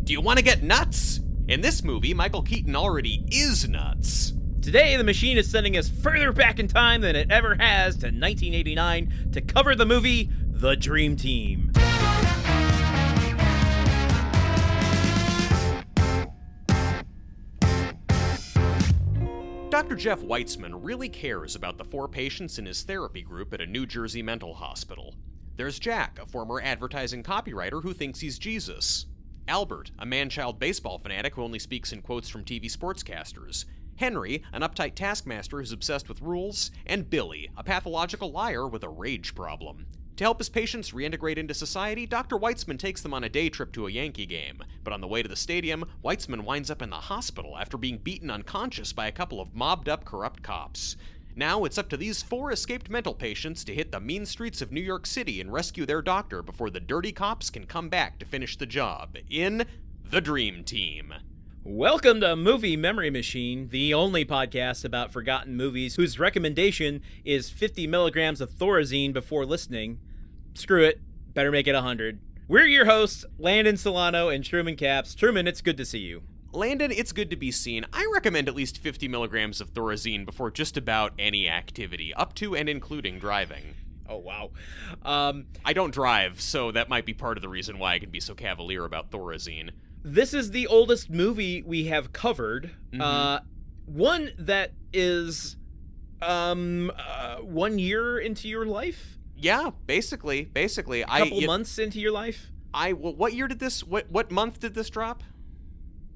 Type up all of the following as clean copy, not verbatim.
Do you want to get nuts? In this movie, Michael Keaton already is nuts. Today, the machine is sending us further back in time than it ever has to 1989 to cover the movie The Dream Team. Dr. Jeff Weitzman really cares about the 4 patients in his therapy group at a New Jersey mental hospital. There's Jack, a former advertising copywriter who thinks he's Jesus. Albert, a man-child baseball fanatic who only speaks in quotes from TV sportscasters. Henry, an uptight taskmaster who's obsessed with rules. And Billy, a pathological liar with a rage problem. To help his patients reintegrate into society, Dr. Weitzman takes them on a day trip to a Yankee game. But on the way to the stadium, Weitzman winds up in the hospital after being beaten unconscious by a couple of mobbed-up corrupt cops. Now it's up to these 4 escaped mental patients to hit the mean streets of New York City and rescue their doctor before the dirty cops can come back to finish the job in The Dream Team. Welcome to Movie Memory Machine, the only podcast about forgotten movies whose recommendation is 50 milligrams of Thorazine before listening. Screw it, better make it 100. We're your hosts, Landen Solano and Truman Caps. Truman, it's good to see you. Landen, it's good to be seen. I recommend at least 50 milligrams of Thorazine before just about any activity, up to and including driving. Oh, wow. I don't drive, so that might be part of the reason why I can be so cavalier about Thorazine. This is the oldest movie we have covered. One that is 1 year into your life? Yeah, basically. A couple months into your life? What year did this, what month did this drop?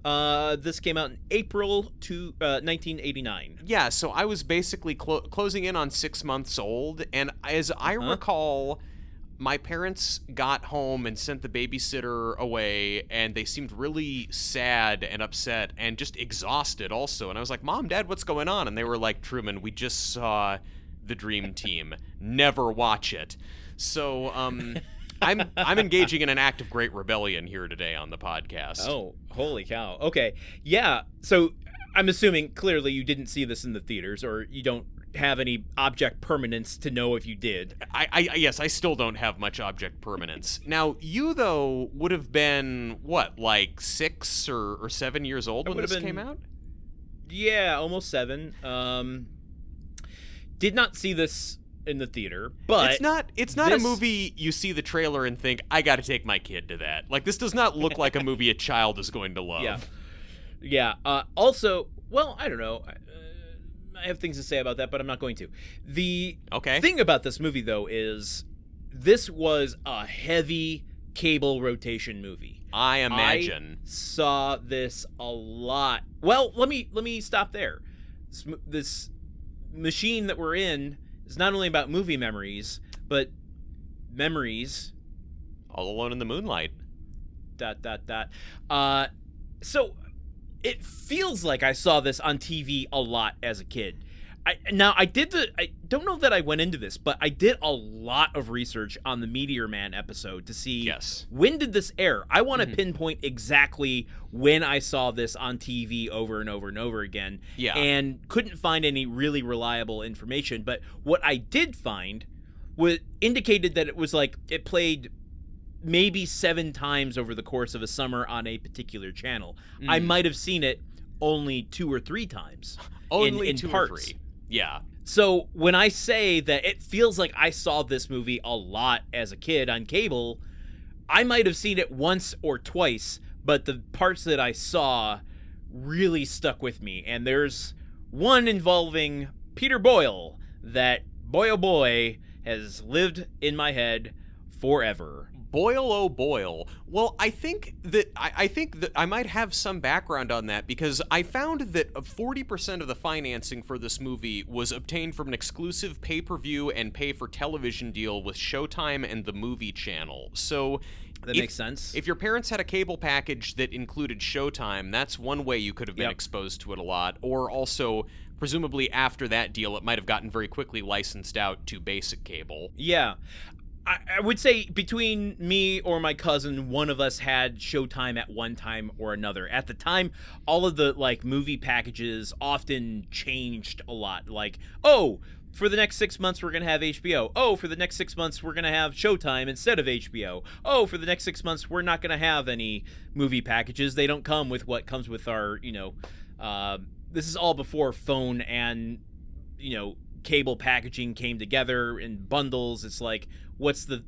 This came out in April 1989. Yeah, so I was basically closing in on 6 months old, and as I recall, my parents got home and sent the babysitter away, and they seemed really sad and upset and just exhausted also. And I was like, Mom, Dad, what's going on? And they were like, Truman, we just saw The Dream Team. Never watch it. So, I'm engaging in an act of great rebellion here today on the podcast. Oh, holy cow. Okay. Yeah. So I'm assuming clearly you didn't see this in the theaters, or you don't have any object permanence to know if you did. Yes, I still don't have much object permanence. Now, you, though, would have been, what, like 6 or 7 years old when this came out? Yeah, almost 7. Did not see this in the theater, but it's not a movie you see the trailer and think, I gotta take my kid to that. Like, this does not look like a movie a child is going to love. Yeah. Also, well, I don't know. I have things to say about that, but I'm not going to. The thing about this movie, though, is this was a heavy cable rotation movie. I imagine. I saw this a lot. Well, let me stop there. This machine that we're in is not only about movie memories, but memories. All Alone in the Moonlight. ... So it feels like I saw this on TV a lot as a kid. I don't know that I went into this, but I did a lot of research on the Meteor Man episode to see when did this air. I want to pinpoint exactly when I saw this on TV over and over and over again. Yeah. And couldn't find any really reliable information. But what I did find indicated that it was like it played maybe 7 times over the course of a summer on a particular channel. I might have seen it only 2 or 3 times. Only in 2 parts. or 3. Yeah. So when I say that it feels like I saw this movie a lot as a kid on cable, I might have seen it once or twice, but the parts that I saw really stuck with me. And there's one involving Peter Boyle that, boy oh boy, has lived in my head forever. Boyle, oh Boyle. Well, I think that I might have some background on that, because I found that 40% of the financing for this movie was obtained from an exclusive pay-per-view and pay-for-television deal with Showtime and the Movie Channel. So that makes sense. If your parents had a cable package that included Showtime, that's one way you could have been exposed to it a lot. Or also, presumably after that deal, it might have gotten very quickly licensed out to basic cable. Yeah. I would say between me or my cousin, one of us had Showtime at one time or another. At the time, all of the movie packages often changed a lot. Like, oh, for the next 6 months, we're going to have HBO. Oh, for the next 6 months, we're going to have Showtime instead of HBO. Oh, for the next 6 months, we're not going to have any movie packages. They don't come with what comes with our, this is all before phone and, cable packaging came together in bundles. It's like, what's the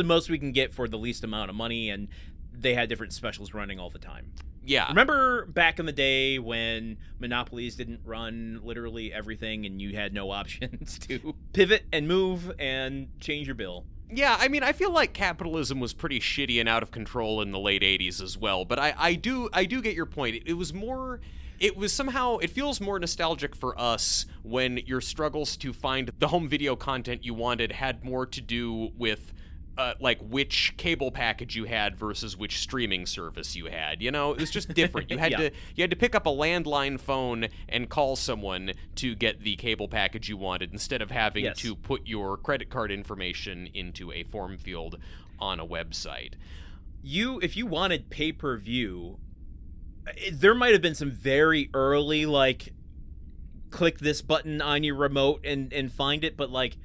most we can get for the least amount of money? And they had different specials running all the time. Yeah. Remember back in the day when monopolies didn't run literally everything and you had no options to pivot and move and change your bill? Yeah, I mean, I feel like capitalism was pretty shitty and out of control in the late 80s as well, but I do get your point. It feels more nostalgic for us when your struggles to find the home video content you wanted had more to do with like which cable package you had versus which streaming service you had. It was just different. You had to pick up a landline phone and call someone to get the cable package you wanted instead of having to put your credit card information into a form field on a website. If you wanted pay-per-view, there might have been some very early like click this button on your remote and find it, but like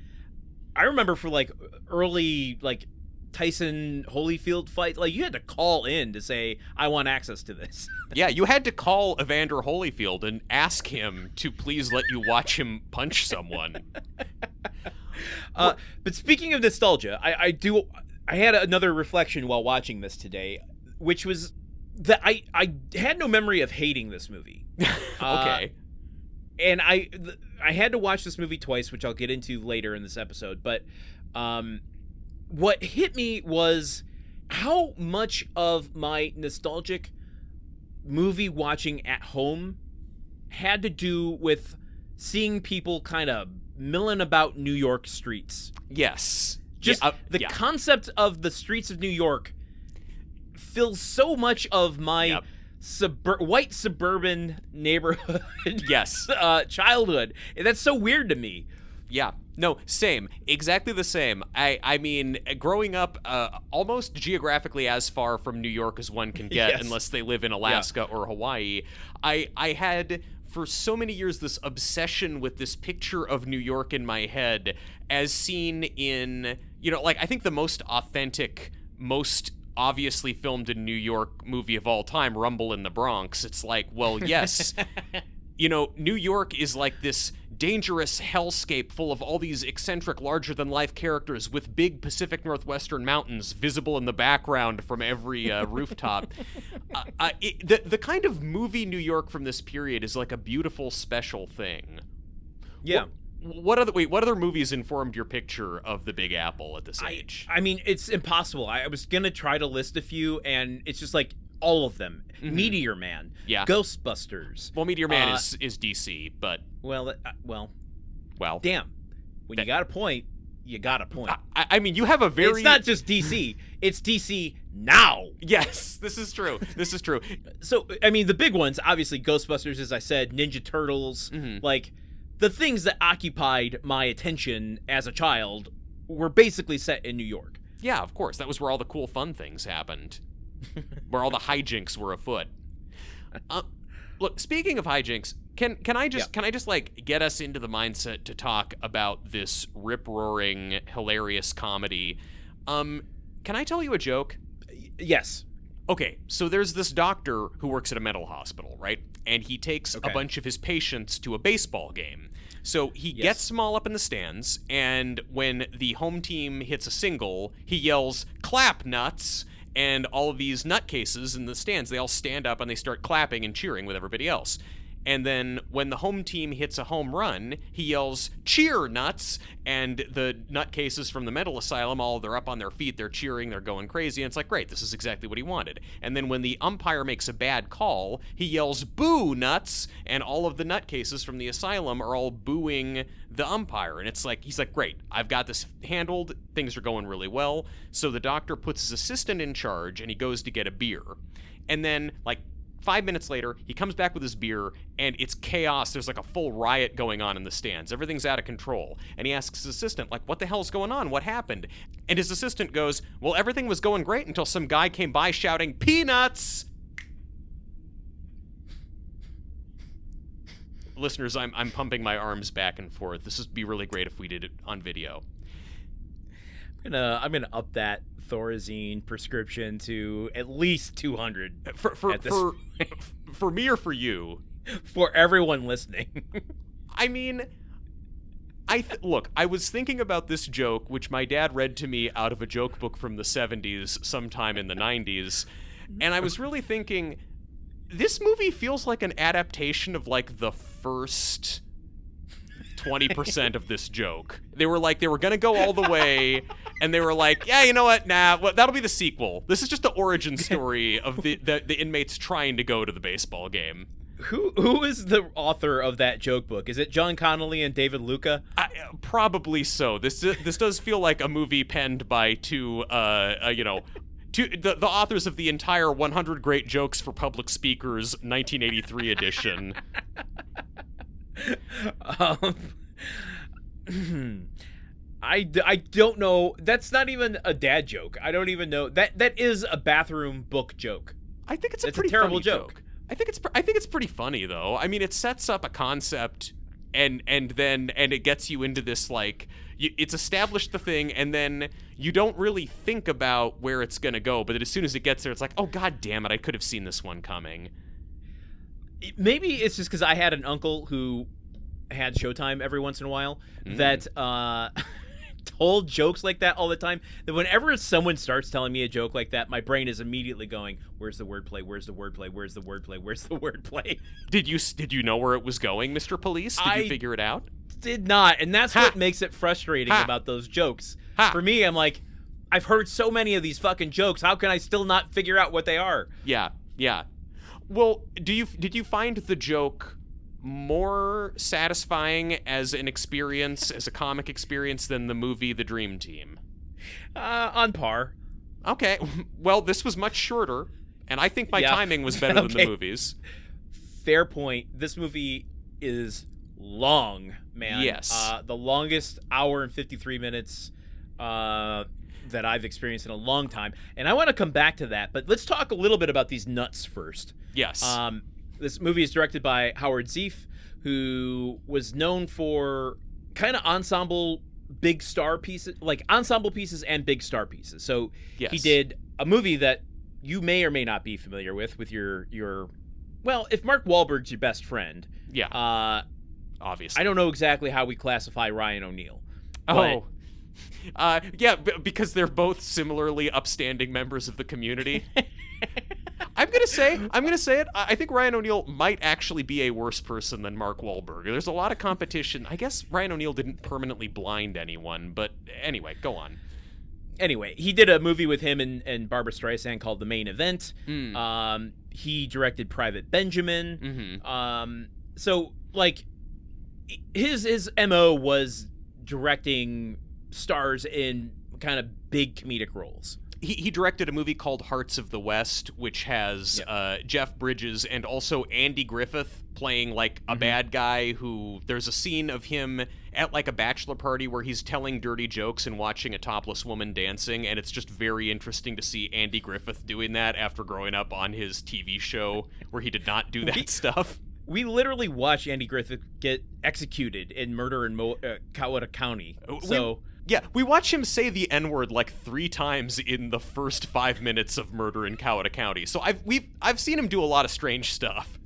I remember for like early like Tyson Holyfield fight, like you had to call in to say I want access to this. Yeah, you had to call Evander Holyfield and ask him to please let you watch him punch someone. But speaking of nostalgia, I had another reflection while watching this today, which was that I had no memory of hating this movie. Okay. And I had to watch this movie twice, which I'll get into later in this episode. But what hit me was how much of my nostalgic movie watching at home had to do with seeing people kind of milling about New York streets. Yes. Just the concept of the streets of New York fills so much of my white suburban neighborhood childhood. And that's so weird to me. Yeah. No, same. Exactly the same. I mean, growing up almost geographically as far from New York as one can get, unless they live in Alaska or Hawaii, I had for so many years this obsession with this picture of New York in my head as seen in, I think the most authentic, most obviously filmed in New York movie of all time, Rumble in the Bronx. It's like, well, yes, New York is like this dangerous hellscape full of all these eccentric, larger-than-life characters with big Pacific Northwestern mountains visible in the background from every rooftop. The kind of movie New York from this period is like a beautiful, special thing. Yeah. What other movies informed your picture of the Big Apple at this age? I mean, it's impossible. I was going to try to list a few, and it's just like all of them. Mm-hmm. Meteor Man. Yeah. Ghostbusters. Well, Meteor Man is DC, but... Well, damn. When you got a point, you got a point. I mean, you have a very... It's not just DC. It's DC now. Yes, this is true. So, I mean, the big ones, obviously, Ghostbusters, as I said, Ninja Turtles, like... The things that occupied my attention as a child were basically set in New York. Yeah, of course. That was where all the cool, fun things happened. Where all the hijinks were afoot. Look, speaking of hijinks, can I just like get us into the mindset to talk about this rip-roaring, hilarious comedy? Can I tell you a joke? Yes. Okay, so there's this doctor who works at a mental hospital, right? And he takes a bunch of his patients to a baseball game. So he gets them all up in the stands, and when the home team hits a single, he yells, "Clap, nuts!" And all of these nutcases in the stands, they all stand up and they start clapping and cheering with everybody else. And then when the home team hits a home run, he yells, "Cheer, nuts!" And the nutcases from the mental asylum, they're up on their feet, they're cheering, they're going crazy, and it's like, great, this is exactly what he wanted. And then when the umpire makes a bad call, he yells, "Boo, nuts!" And all of the nutcases from the asylum are all booing the umpire. And it's like, he's like, great, I've got this handled, things are going really well. So the doctor puts his assistant in charge, and he goes to get a beer. And then, 5 minutes later, he comes back with his beer, and it's chaos. There's like a full riot going on in the stands. Everything's out of control. And he asks his assistant, what the hell's going on? What happened? And his assistant goes, well, everything was going great until some guy came by shouting, "Peanuts!" listeners, I'm pumping my arms back and forth. This would be really great if we did it on video. I'm gonna up that Thorazine prescription to at least 200 for me or for you? For everyone listening. I mean, look, I was thinking about this joke, which my dad read to me out of a joke book from the 70s, sometime in the 90s, and I was really thinking, this movie feels like an adaptation of, like, the first 20% of this joke. They were gonna go all the way, and they were like, yeah, you know what, that'll be the sequel. This is just the origin story of the inmates trying to go to the baseball game. Who is the author of that joke book? Is it John Connolly and David Luca? Probably so. This does feel like a movie penned by two the authors of the entire 100 Great Jokes for Public Speakers 1983 edition. I don't know. That's not even a dad joke. I don't even know. That is a bathroom book joke. I think it's a pretty terrible funny joke. I think it's pretty funny though. I mean, it sets up a concept and it gets you into this, like, it's established the thing, and then you don't really think about where it's gonna go, but as soon as it gets there, it's like, oh god damn it, I could have seen this one coming. Maybe it's just because I had an uncle who had Showtime every once in a while that told jokes like that all the time, that whenever someone starts telling me a joke like that, my brain is immediately going, where's the wordplay, where's the wordplay, where's the wordplay, where's the wordplay? Did you know where it was going, Mr. Police? Did you figure it out? Did not, and that's what makes it frustrating about those jokes. For me, I'm like, I've heard so many of these fucking jokes, how can I still not figure out what they are? Yeah. Well, did you find the joke more satisfying as an experience, as a comic experience, than the movie The Dream Team? On par. Okay, well, this was much shorter, and I think my timing was better than the movies. Fair point. This movie is long, man. Yes. The longest hour and 53 minutes that I've experienced in a long time. And I want to come back to that, but let's talk a little bit about these nuts first. Yes. This movie is directed by Howard Zieff, who was known for kind of ensemble big star pieces, like ensemble pieces and big star pieces. So he did a movie that you may or may not be familiar with your well, if Mark Wahlberg's your best friend. Yeah. Obviously. I don't know exactly how we classify Ryan O'Neal. Oh. Yeah, because they're both similarly upstanding members of the community. I'm gonna say it. I think Ryan O'Neal might actually be a worse person than Mark Wahlberg. There's a lot of competition. I guess Ryan O'Neal didn't permanently blind anyone, but anyway, go on. Anyway, he did a movie with him and Barbara Streisand called The Main Event. He directed Private Benjamin. So, like, his MO was directing stars in kind of big comedic roles. He directed a movie called Hearts of the West, which has Jeff Bridges and also Andy Griffith playing, like, a bad guy who... There's a scene of him at, like, a bachelor party where he's telling dirty jokes and watching a topless woman dancing, and it's just very interesting to see Andy Griffith doing that after growing up on his TV show where he did not do that stuff. We literally watched Andy Griffith get executed in Murder in Coweta County. We watch him say the N-word like 3 times in the first 5 minutes of Murder in Coweta County. So I've seen him do a lot of strange stuff.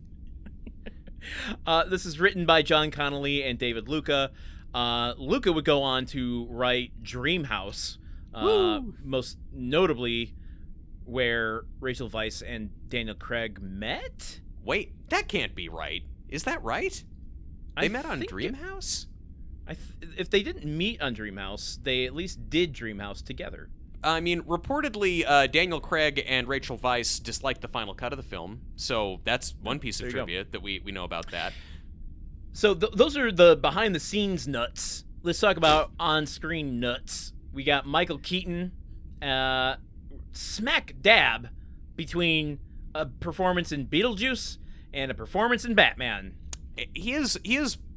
This is written by John Connolly and David Luca. Luca would go on to write Dreamhouse, most notably where Rachel Weisz and Daniel Craig met. Wait, that can't be right. Is that right? They met on Dreamhouse? If they didn't meet on Dreamhouse, they at least did Dreamhouse together. I mean, reportedly, Daniel Craig and Rachel Weisz disliked the final cut of the film, so that's one piece of trivia that we know about that. So those are the behind-the-scenes nuts. Let's talk about on-screen nuts. We got Michael Keaton, smack dab between a performance in Beetlejuice and a performance in Batman. He is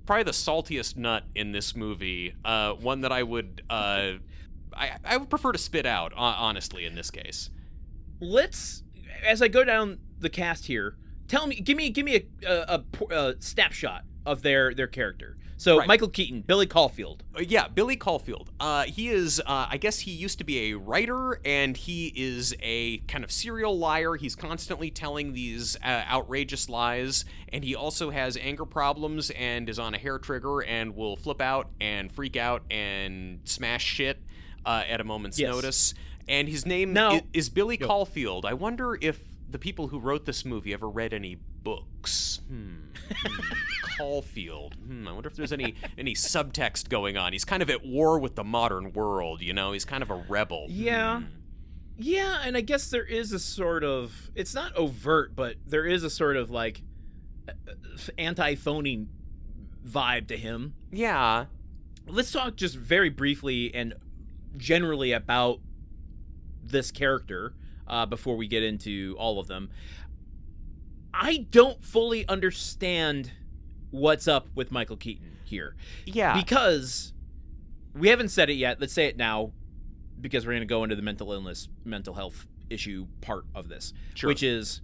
probably the saltiest nut in this give one that I would I would prefer to spit out, honestly, in this case. Let's, as I go down the cast here, give me a snapshot of their character. So Right. Michael Keaton, Billy Caulfield. Yeah, Billy Caulfield. He is, I guess he used to be a writer, and he is a kind of serial liar. He's constantly telling these outrageous lies, and he also has anger problems and is on a hair trigger and will flip out and freak out and smash shit at a moment's notice. And his name is Billy Caulfield. I wonder if the people who wrote this movie ever read any books. Caulfield. I wonder if there's any subtext going on. He's kind of at war with the modern world, you know? He's kind of a rebel. Yeah. Yeah, and I guess there is a sort of, it's not overt, but there is a sort of like anti-phony vibe to him. Yeah. Let's talk just very briefly and generally about this character before we get into all of them. I don't fully understand what's up with Michael Keaton here. Yeah. Because we haven't said it yet. Let's say it now, because we're going to go into the mental health issue part of this, which is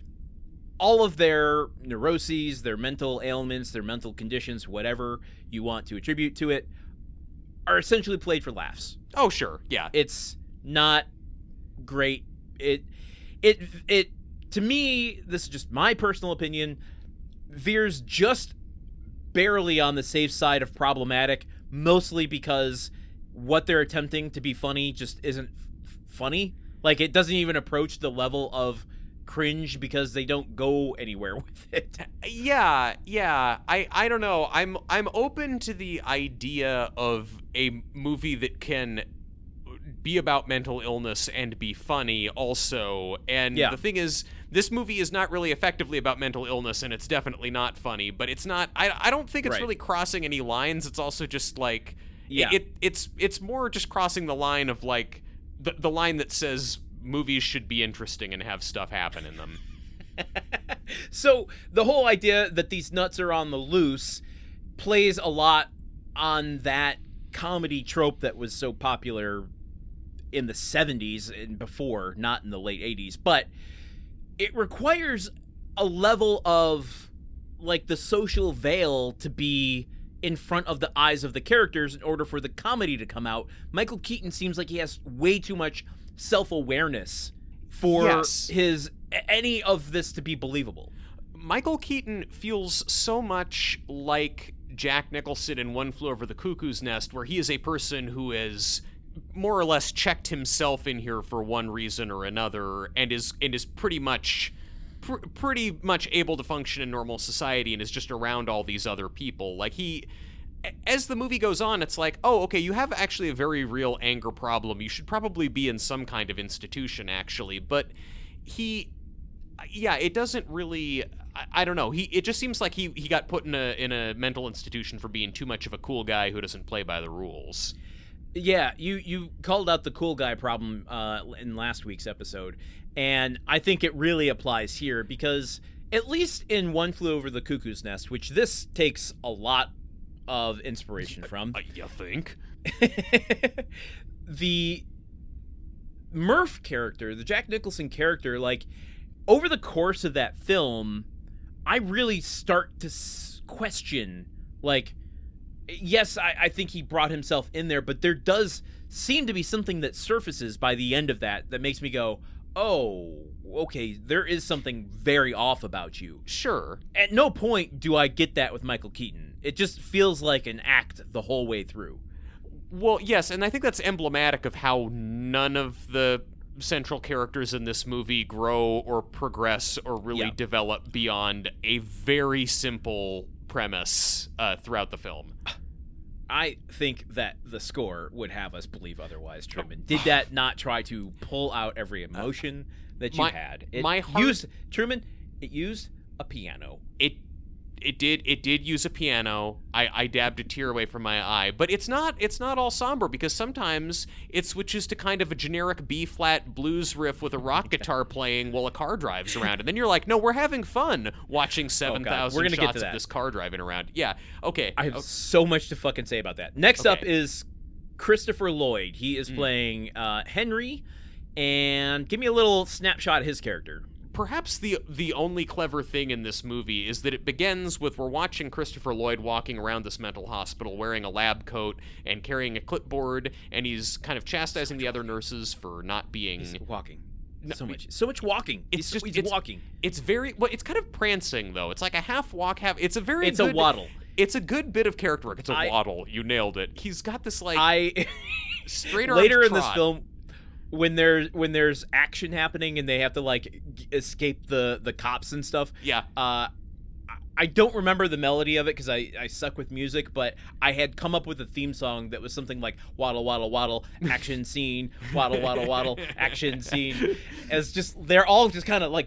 all of their neuroses, their mental ailments, their mental conditions, whatever you want to attribute to it, are essentially played for laughs. Oh, sure. Yeah. It's not great. It to me, this is just my personal opinion, veers just barely on the safe side of problematic, mostly because what they're attempting to be funny just isn't funny. Like, it doesn't even approach the level of cringe because they don't go anywhere with it. Yeah. I don't know. I'm open to the idea of a movie that can be about mental illness and be funny also. And the thing is, this movie is not really effectively about mental illness, and it's definitely not funny, but it's not, I don't think it's really crossing any lines. It's also just like, it's more just crossing the line of like, the line that says movies should be interesting and have stuff happen in them. So the whole idea that these nuts are on the loose plays a lot on that comedy trope that was so popular in the 70s and before, not in the late 80s, but it requires a level of like the social veil to be in front of the eyes of the characters in order for the comedy to come out. Michael Keaton seems like he has way too much self-awareness for any of this to be believable. Michael Keaton feels so much like Jack Nicholson in One Flew Over the Cuckoo's Nest, where he is a person who is more or less checked himself in here for one reason or another, and is pretty much able to function in normal society, and is just around all these other people. Like, as the movie goes on, it's like, oh, okay, you have actually a very real anger problem. You should probably be in some kind of institution, actually. But it doesn't really, I don't know. It just seems like he got put in a mental institution for being too much of a cool guy who doesn't play by the rules. Yeah, you called out the cool guy problem in last week's episode, and I think it really applies here because at least in One Flew Over the Cuckoo's Nest, which this takes a lot of inspiration from. You think? The Murph character, the Jack Nicholson character, like, over the course of that film, I really start to question, like, yes, I think he brought himself in there, but there does seem to be something that surfaces by the end of that makes me go, oh, okay, there is something very off about you. Sure. At no point do I get that with Michael Keaton. It just feels like an act the whole way through. Well, yes, and I think that's emblematic of how none of the central characters in this movie grow or progress or really develop beyond a very simple premise throughout the film. I think that the score would have us believe otherwise, Truman. Did that not try to pull out every emotion that you had? Truman, it used a piano. It did use a piano. I dabbed a tear away from my eye, but it's not all somber, because sometimes it switches to kind of a generic B-flat blues riff with a rock guitar playing while a car drives around, and then you're like, no, we're having fun watching 7,000 shots of this car driving around. Yeah, okay. I have so much to fucking say about that. Next up is Christopher Lloyd. He is playing Henry, and give me a little snapshot of his character. perhaps the only clever thing in this movie is that it begins with we're watching Christopher Lloyd walking around this mental hospital wearing a lab coat and carrying a clipboard, and he's kind of chastising the other nurses for not being... He's walking. So much walking. He's walking. It's very... Well, it's kind of prancing, though. It's like a half walk, half... It's a waddle. It's a good bit of character work. It's a waddle. You nailed it. He's got this, like... straight arm Later trot. In this film... When there's action happening and they have to like escape the cops and stuff. Yeah. I don't remember the melody of it because I suck with music, but I had come up with a theme song that was something like waddle waddle waddle action scene, waddle waddle waddle action scene. As just they're all just kind of like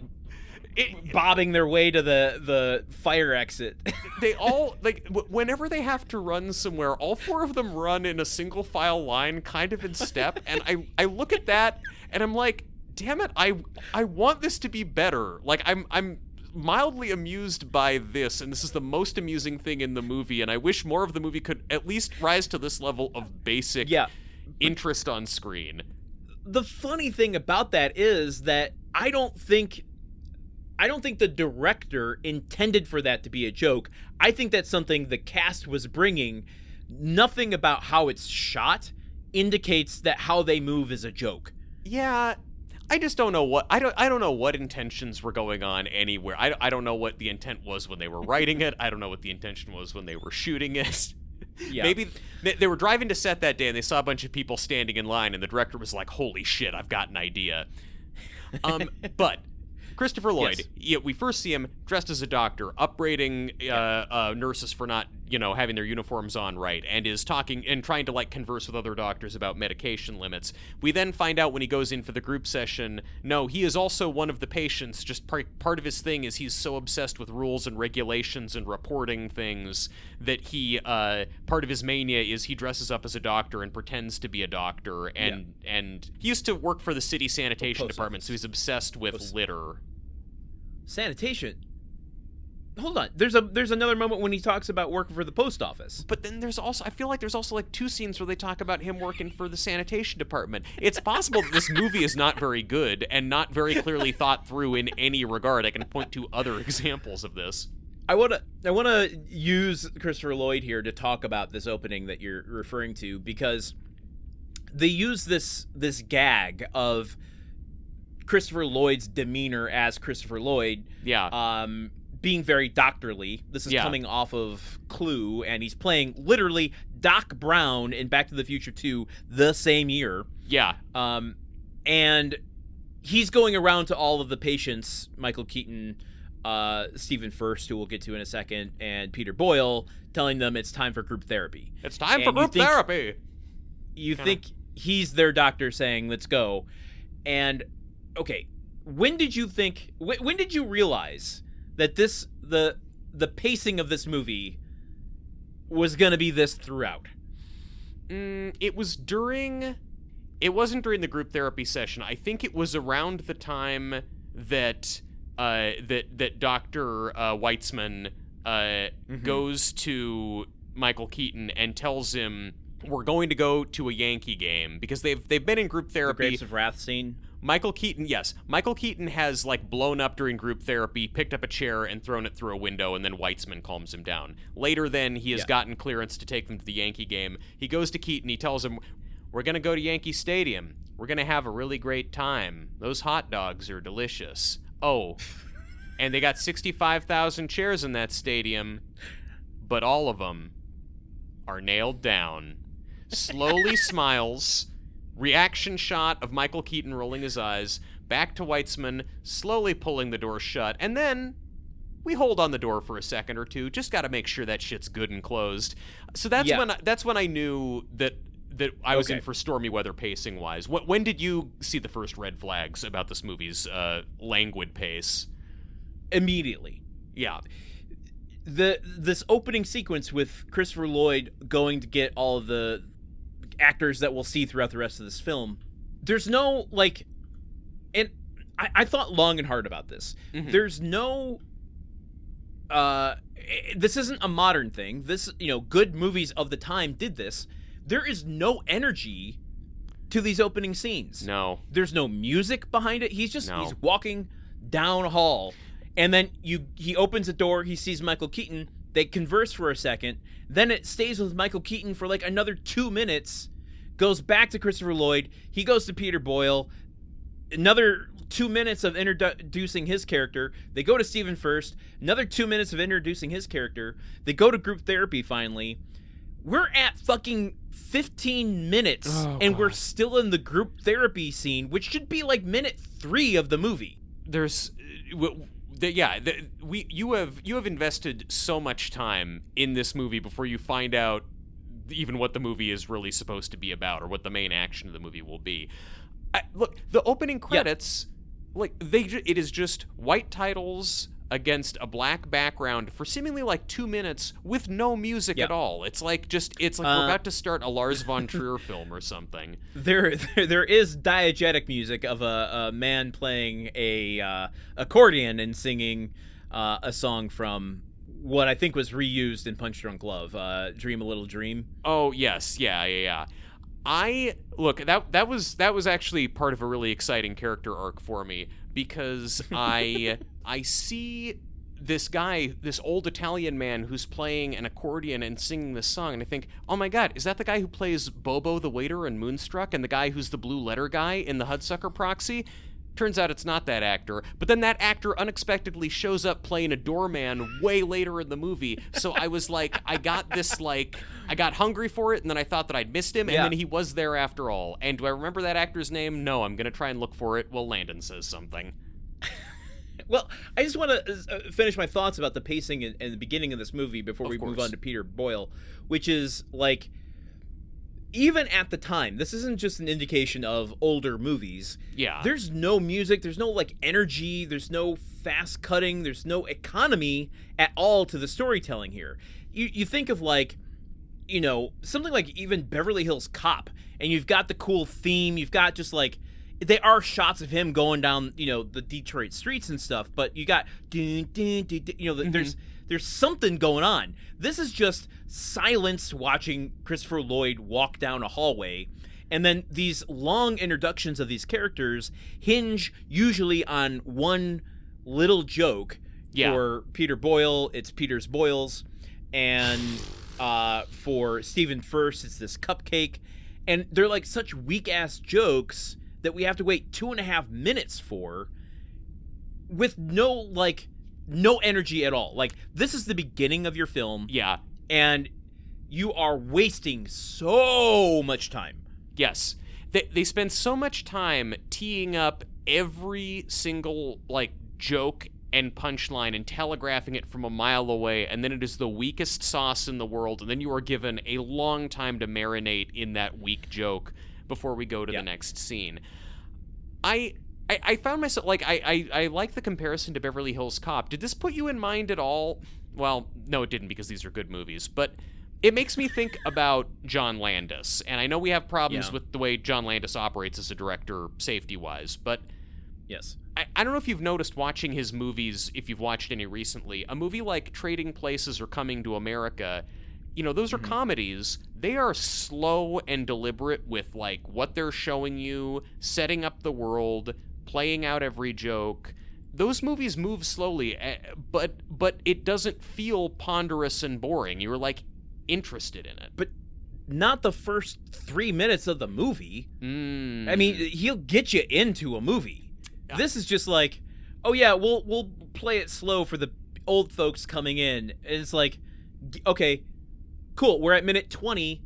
bobbing their way to the fire exit. They all, like, whenever they have to run somewhere, all four of them run in a single file line, kind of in step, and I look at that, and I'm like, damn it, I want this to be better. Like, I'm mildly amused by this, and this is the most amusing thing in the movie, and I wish more of the movie could at least rise to this level of basic interest on screen. The funny thing about that is that I don't think the director intended for that to be a joke. I think that's something the cast was bringing. Nothing about how it's shot indicates that how they move is a joke. Yeah, I just don't know what I don't know what intentions were going on anywhere. I don't know what the intent was when they were writing it. I don't know what the intention was when they were shooting it. Yeah. Maybe they were driving to set that day and they saw a bunch of people standing in line and the director was like, "Holy shit, I've got an idea." But Christopher Lloyd, we first see him dressed as a doctor, upbraiding nurses for not, having their uniforms on right, and is talking and trying to, like, converse with other doctors about medication limits. We then find out when he goes in for the group session, no, he is also one of the patients. Just part of his thing is he's so obsessed with rules and regulations and reporting things that he, part of his mania is he dresses up as a doctor and pretends to be a doctor, and he used to work for the city sanitation department, so he's obsessed with litter. Sanitation? Hold on. There's another moment when he talks about working for the post office. But then I feel like there's also like two scenes where they talk about him working for the sanitation department. It's possible that this movie is not very good and not very clearly thought through in any regard. I can point to other examples of this. I wanna use Christopher Lloyd here to talk about this opening that you're referring to, because they use this gag of Christopher Lloyd's demeanor as Christopher Lloyd, being very doctorly. This is coming off of Clue, and he's playing literally Doc Brown in Back to the Future 2 the same year. Yeah. And he's going around to all of the patients, Michael Keaton, Stephen Furst, who we'll get to in a second, and Peter Boyle, telling them it's time for group therapy. It's time for group therapy! You think he's their doctor saying, let's go. And okay, when did you realize that the pacing of this movie was going to be this throughout? It wasn't during the group therapy session. I think it was around the time that Dr. Weitzman goes to Michael Keaton and tells him, we're going to go to a Yankee game, because they've been in group therapy. The Grapes of Wrath scene? Michael Keaton has, like, blown up during group therapy, picked up a chair and thrown it through a window, and then Weitzman calms him down. Later then, he has gotten clearance to take them to the Yankee game. He goes to Keaton, he tells him, we're going to go to Yankee Stadium. We're going to have a really great time. Those hot dogs are delicious. Oh, and they got 65,000 chairs in that stadium, but all of them are nailed down. Slowly smiles. Reaction shot of Michael Keaton rolling his eyes. Back to Weitzman, slowly pulling the door shut. And then we hold on the door for a second or two. Just got to make sure that shit's good and closed. So that's when I knew that I was in for stormy weather pacing wise. When did you see the first red flags about this movie's languid pace? Immediately. Yeah. This opening sequence with Christopher Lloyd going to get all of the actors that we'll see throughout the rest of this film, there's no, like, and I thought long and hard about this. Mm-hmm. There's no this isn't a modern thing. This, good movies of the time did this. There is no energy to these opening scenes. No. There's no music behind it. He's walking down hall, and then he opens the door, he sees Michael Keaton, they converse for a second, then it stays with Michael Keaton for like another 2 minutes, goes back to Christopher Lloyd, he goes to Peter Boyle, another 2 minutes of introducing his character, they go to Stephen Furst, another 2 minutes of introducing his character, they go to group therapy finally. We're at fucking 15 minutes, and we're still in the group therapy scene, which should be like minute 3 of the movie. You have invested so much time in this movie before you find out even what the movie is really supposed to be about or what the main action of the movie will be. Look, the opening credits, it is just white titles against a black background for seemingly like 2 minutes with no music at all. It's like we're about to start a Lars von Trier film or something. There is diegetic music of a man playing a accordion and singing a song from what I think was reused in Punch Drunk Love, Dream a Little Dream. Oh yes, yeah. That was actually part of a really exciting character arc for me, because I see this guy, this old Italian man who's playing an accordion and singing this song, and I think, oh my god, is that the guy who plays Bobo the waiter in Moonstruck and the guy who's the blue letter guy in the Hudsucker Proxy? Turns out it's not that actor, but then that actor unexpectedly shows up playing a doorman way later in the movie, so I was like, I got hungry for it, and then I thought that I'd missed him, and then he was there after all. And do I remember that actor's name? No, I'm gonna try and look for it while Landen says something. Well, I just want to finish my thoughts about the pacing and the beginning of this movie before we move on to Peter Boyle, which is, like, even at the time, this isn't just an indication of older movies. Yeah. There's no music, there's no, like, energy, there's no fast cutting, there's no economy at all to the storytelling here. You think of, like, you know, something like even Beverly Hills Cop, and you've got the cool theme, you've got just, like, they are shots of him going down, you know, the Detroit streets and stuff, but you got, you know, there's something going on. This is just silence watching Christopher Lloyd walk down a hallway, and then these long introductions of these characters hinge usually on one little joke. Yeah. For Peter Boyle, it's Peter's Boyles, and for Stephen Furst, it's this cupcake, and they're like such weak-ass jokes that we have to wait 2.5 minutes for, with no energy at all. Like, this is the beginning of your film. Yeah. And you are wasting so much time. Yes. They spend so much time teeing up every single, like, joke and punchline and telegraphing it from a mile away, and then it is the weakest sauce in the world, and then you are given a long time to marinate in that weak joke before we go to the next scene. I found myself, like, I like the comparison to Beverly Hills Cop. Did this put you in mind at all? Well, no, it didn't, because these are good movies, but it makes me think about John Landis, and I know we have problems with the way John Landis operates as a director, safety-wise, but yes, I don't know if you've noticed watching his movies, if you've watched any recently, a movie like Trading Places or Coming to America, you know, those are comedies. They are slow and deliberate with, like, what they're showing you, setting up the world, playing out every joke. Those movies move slowly, but it doesn't feel ponderous and boring. You're, like, interested in it. But not the first 3 minutes of the movie. I mean, he'll get you into a movie. This is just like, oh yeah, we'll play it slow for the old folks coming in. And it's like, okay, cool, we're at minute 20,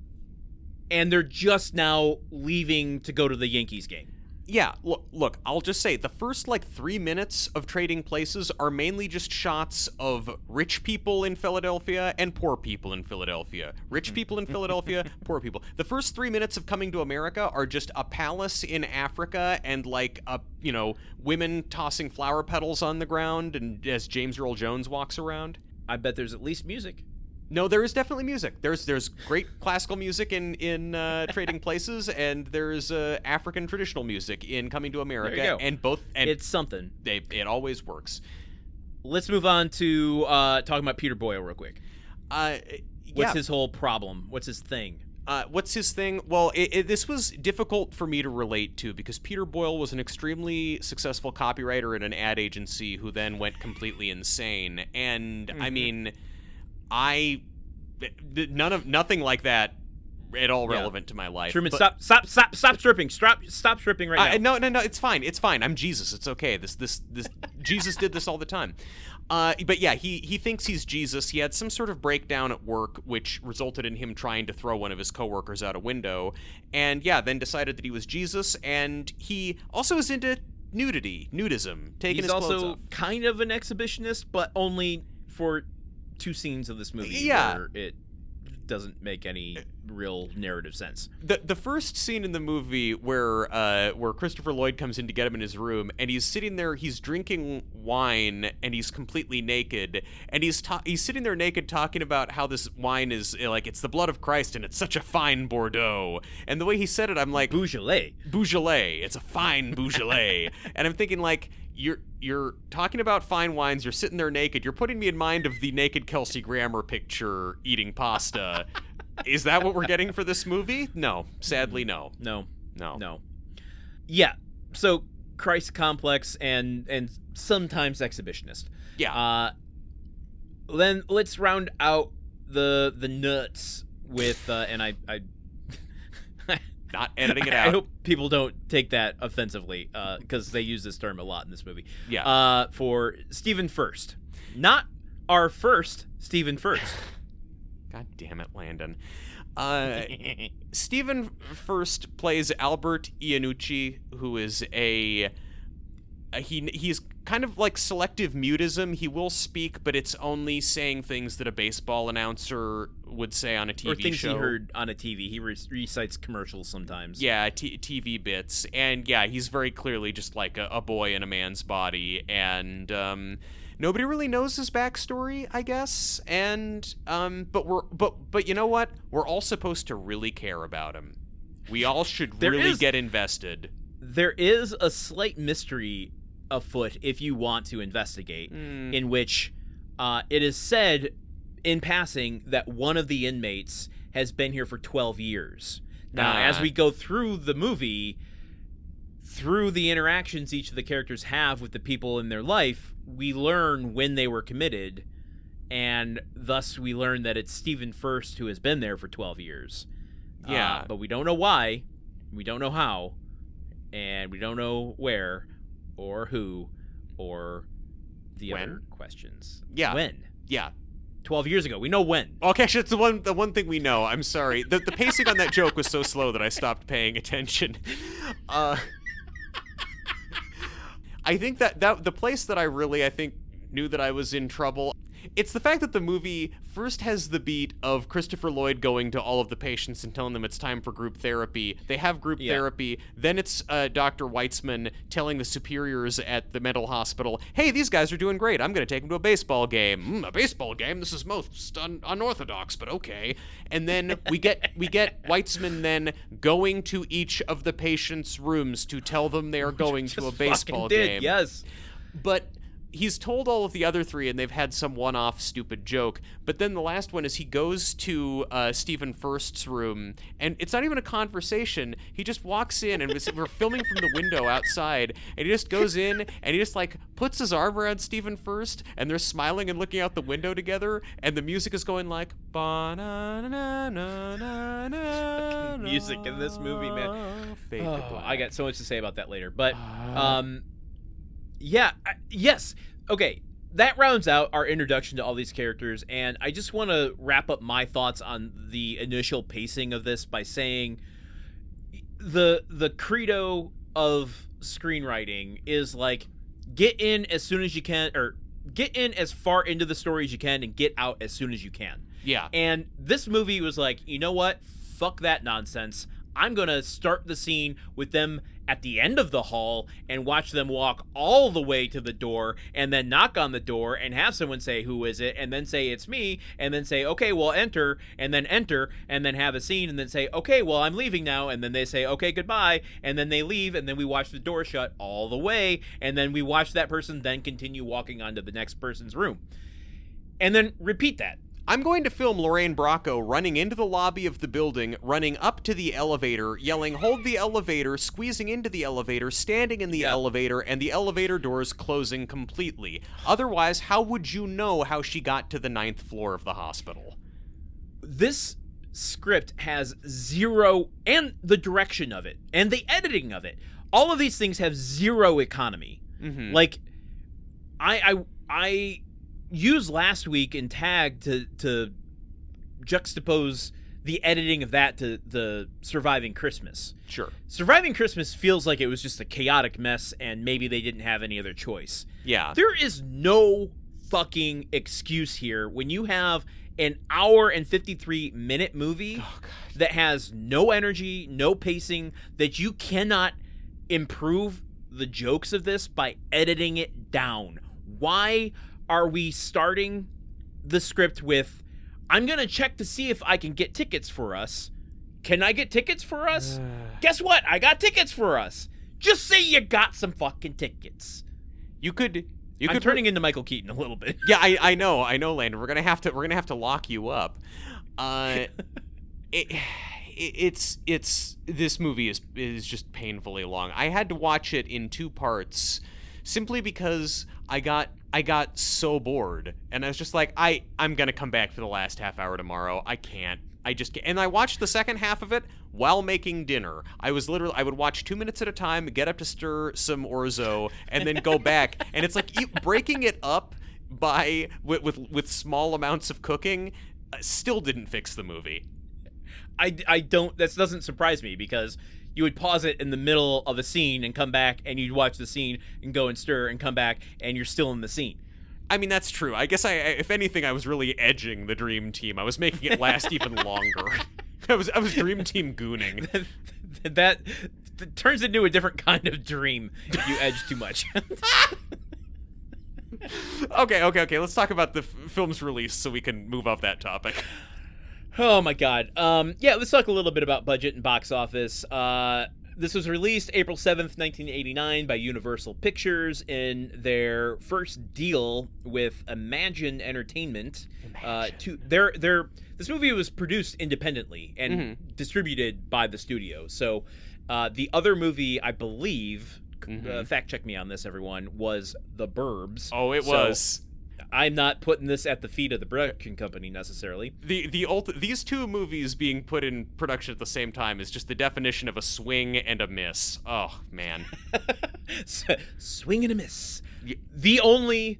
and they're just now leaving to go to the Yankees game. Yeah, look, I'll just say, the first, like, 3 minutes of Trading Places are mainly just shots of rich people in Philadelphia and poor people in Philadelphia. Rich people in Philadelphia, poor people. The first 3 minutes of Coming to America are just a palace in Africa and, like, women tossing flower petals on the ground and as James Earl Jones walks around. I bet there's at least music. No, there is definitely music. There's great classical music in Trading Places, and there's African traditional music in Coming to America. There you go. And both, and it's something. It always works. Let's move on to talking about Peter Boyle real quick. What's his whole problem? What's his thing? What's his thing? Well, this was difficult for me to relate to because Peter Boyle was an extremely successful copywriter at an ad agency who then went completely insane. And I mean, nothing like that at all relevant to my life. Truman, stop stripping. Stop stripping right now. No, it's fine. I'm Jesus. It's okay. This Jesus did this all the time. But yeah, he thinks he's Jesus. He had some sort of breakdown at work, which resulted in him trying to throw one of his coworkers out a window. And yeah, then decided that he was Jesus. And he also is into nudism, taking his clothes off. He's also kind of an exhibitionist, but only for 2 scenes of this movie where it doesn't make any real narrative sense. The first scene in the movie where Christopher Lloyd comes in to get him in his room, and he's sitting there, he's drinking wine, and he's completely naked, and he's sitting there naked talking about how this wine is like it's the blood of Christ and it's such a fine Bordeaux. And the way he said it, I'm like, Beaujolais. It's a fine Beaujolais. And I'm thinking like, you're talking about fine wines, you're sitting there naked, you're putting me in mind of the naked Kelsey Grammer picture eating pasta. Is that what we're getting for this movie? No. Sadly, no. No. Yeah. So Christ complex and sometimes exhibitionist. Yeah. Then let's round out the nuts with and I not editing it out. I hope people don't take that offensively, because they use this term a lot in this movie. Yeah. For Stephen Furst, not our first Stephen Furst. God damn it, Landen. Stephen Furst plays Albert Iannucci, who is he's kind of like selective mutism. He will speak, but it's only saying things that a baseball announcer would say on a TV show. Or things he heard on a TV. He recites commercials sometimes. Yeah, TV bits. And yeah, he's very clearly just like a boy in a man's body. And nobody really knows his backstory, I guess. And but you know what? We're all supposed to really care about him. We all should really get invested. There is a slight mystery afoot if you want to investigate, in which it is said in passing that one of the inmates has been here for 12 years. Now, as we go through the movie, through the interactions each of the characters have with the people in their life, we learn when they were committed, and thus we learn that it's Stephen Furst who has been there for 12 years. Yeah. But we don't know why, we don't know how, and we don't know where, or who, or the other questions. Yeah. When? Yeah. 12 years ago. We know when. Okay, it's the one thing we know. I'm sorry. The pacing on that joke was so slow that I stopped paying attention. I think that the place that I think knew that I was in trouble, it's the fact that the movie first has the beat of Christopher Lloyd going to all of the patients and telling them it's time for group therapy. They have group therapy. Then it's Dr. Weitzman telling the superiors at the mental hospital, hey, these guys are doing great. I'm going to take them to a baseball game. A baseball game? This is most unorthodox, but okay. And then we get Weitzman then going to each of the patients' rooms to tell them they are going to a baseball game. Yes. But he's told all of the other 3, and they've had some one-off stupid joke. But then the last one is he goes to Stephen Furst's room, and it's not even a conversation. He just walks in, and we're filming from the window outside, and he just goes in, and he just, like, puts his arm around Stephen Furst, and they're smiling and looking out the window together, and the music is going like, ba-na-na-na-na-na-na. Music in this movie, man. I got so much to say about that later. But, yes. Okay, that rounds out our introduction to all these characters, and I just want to wrap up my thoughts on the initial pacing of this by saying the credo of screenwriting is like, get in as soon as you can, or get in as far into the story as you can and get out as soon as you can. Yeah. And this movie was like, you know what? Fuck that nonsense. I'm going to start the scene with them at the end of the hall and watch them walk all the way to the door and then knock on the door and have someone say, who is it? And then say, it's me. And then say, okay, well, enter. And then have a scene and then say, okay, well, I'm leaving now. And then they say, okay, goodbye. And then they leave. And then we watch the door shut all the way. And then we watch that person then continue walking onto the next person's room. And then repeat that. I'm going to film Lorraine Bracco running into the lobby of the building, running up to the elevator, yelling, "Hold the elevator," squeezing into the elevator, standing in the elevator, and the elevator doors closing completely. Otherwise, how would you know how she got to the 9th floor of the hospital? This script has zero, and the direction of it, and the editing of it. All of these things have zero economy. Mm-hmm. Like, I used last week in Tag to juxtapose the editing of that to the Surviving Christmas. Sure. Surviving Christmas feels like it was just a chaotic mess and maybe they didn't have any other choice. Yeah. There is no fucking excuse here when you have an hour and 53-minute movie that has no energy, no pacing, that you cannot improve the jokes of this by editing it down. Why are we starting the script with, I'm going to check to see if I can get tickets for us. Can I get tickets for us? Guess what? I got tickets for us. Just say you got some fucking tickets. I'm turning into Michael Keaton a little bit. Yeah, I know, Landon. We're gonna have to lock you up. It's this movie is just painfully long. I had to watch it in 2 parts simply because I got so bored, and I was just like, I'm gonna come back for the last half hour tomorrow. I can't. I just can't. And I watched the second half of it while making dinner. I would watch 2 minutes at a time, get up to stir some orzo, and then go back. And it's like breaking it up with small amounts of cooking still didn't fix the movie. That doesn't surprise me, because you would pause it in the middle of a scene and come back, and you'd watch the scene and go and stir and come back, and you're still in the scene. I mean, that's true. I guess if anything, I was really edging the Dream Team. I was making it last even longer. I was Dream Team gooning. that turns into a different kind of dream if you edge too much. Okay. Let's talk about the film's release so we can move off that topic. Oh my god. Let's talk a little bit about budget and box office. This was released April 7th, 1989 by Universal Pictures in their first deal with Imagine Entertainment. This movie was produced independently and distributed by the studio. So the other movie, I believe, fact check me on this, everyone, was The Burbs. Oh, it was. I'm not putting this at the feet of the production company necessarily. These 2 movies being put in production at the same time is just the definition of a swing and a miss. Oh, man. Swing and a miss. Yeah. The only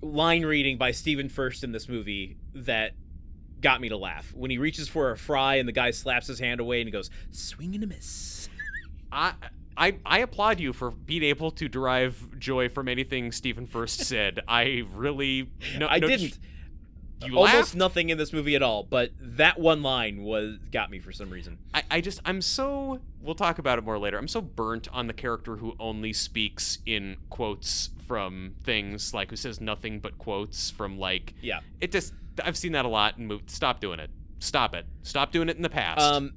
line reading by Stephen Furst in this movie that got me to laugh, when he reaches for a fry and the guy slaps his hand away and he goes, swing and a miss. I applaud you for being able to derive joy from anything Stephen Furst said. I really... I didn't. You Almost laughed? Nothing in this movie at all, but that one line got me for some reason. I'm so... We'll talk about it more later. I'm so burnt on the character who only speaks in quotes from things, like who says nothing but quotes from, like... Yeah. It just... I've seen that a lot and stop doing it. Stop it. Stop doing it in the past.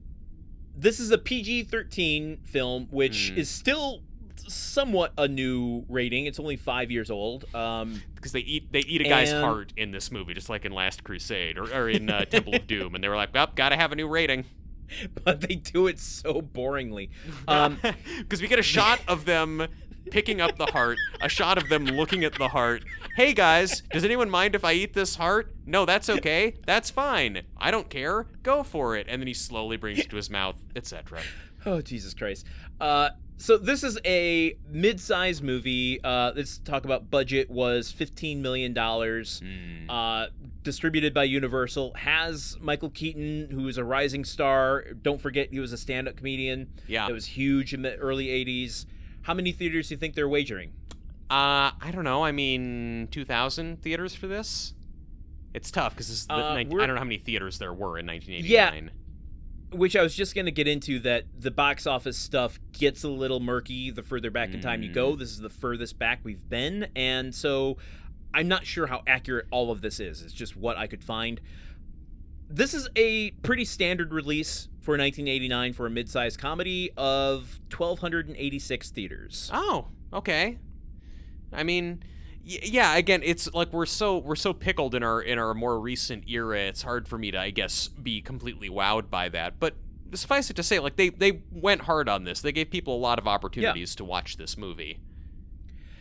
This is a PG-13 film, which is still somewhat a new rating. It's only 5 years old. Because they eat a guy's heart in this movie, just like in Last Crusade or in Temple of Doom, and they were like, "Well, gotta have a new rating." But they do it so boringly. Because we get a shot of them picking up the heart, a shot of them looking at the heart. Hey guys, does anyone mind if I eat this heart? No, that's okay. That's fine. I don't care. Go for it. And then he slowly brings it to his mouth, etc. Oh, Jesus Christ. So this is a mid-sized movie. Let's talk about budget. Was $15 million. Distributed by Universal. Has Michael Keaton, who is a rising star. Don't forget, he was a stand-up comedian. Yeah. It was huge in the early 80s. How many theaters do you think they're wagering? I don't know. I mean, 2,000 theaters for this? It's tough because I don't know how many theaters there were in 1989. Yeah, which I was just going to get into, that the box office stuff gets a little murky the further back in time you go. This is the furthest back we've been, and so I'm not sure how accurate all of this is. It's just what I could find. This is a pretty standard release for 1989 for a mid-sized comedy of 1,286 theaters. Oh, okay. I mean, Yeah, again, it's like we're so pickled in our more recent era. It's hard for me to, I guess, be completely wowed by that. But suffice it to say, like they went hard on this. They gave people a lot of opportunities to watch this movie.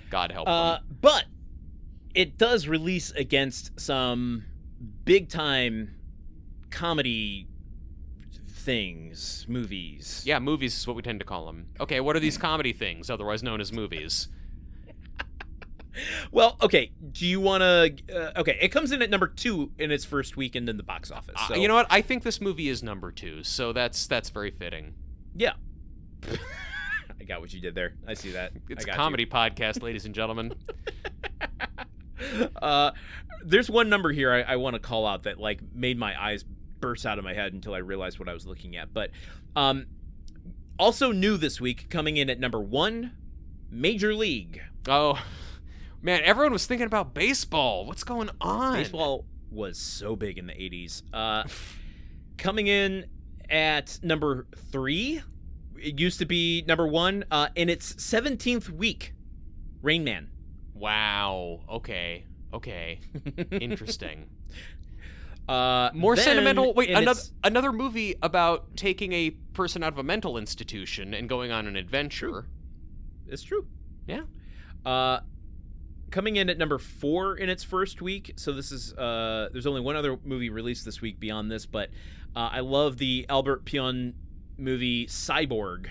God help them. But it does release against some big time comedy movies. Yeah, movies is what we tend to call them. Okay, what are these comedy things, otherwise known as movies? Well, okay, do you want to... okay, it comes in at number 2 in its first weekend in the box office. So. You know what? I think this movie is number 2, so that's very fitting. Yeah. I got what you did there. I see that. It's a comedy podcast, ladies and gentlemen. There's one number here I want to call out that like made my eyes burst out of my head until I realized what I was looking at. But also new this week, coming in at number 1, Major League. Oh, man, everyone was thinking about baseball. What's going on? Baseball was so big in the 80s. Coming in at number 3, it used to be number 1, in its 17th week, Rain Man. Wow. Okay. Interesting. More sentimental. Wait, another movie about taking a person out of a mental institution and going on an adventure. It's true. Yeah. Coming in at number 4 in its first week. So this is there's only one other movie released this week beyond this, but I love the Albert Pyun movie Cyborg.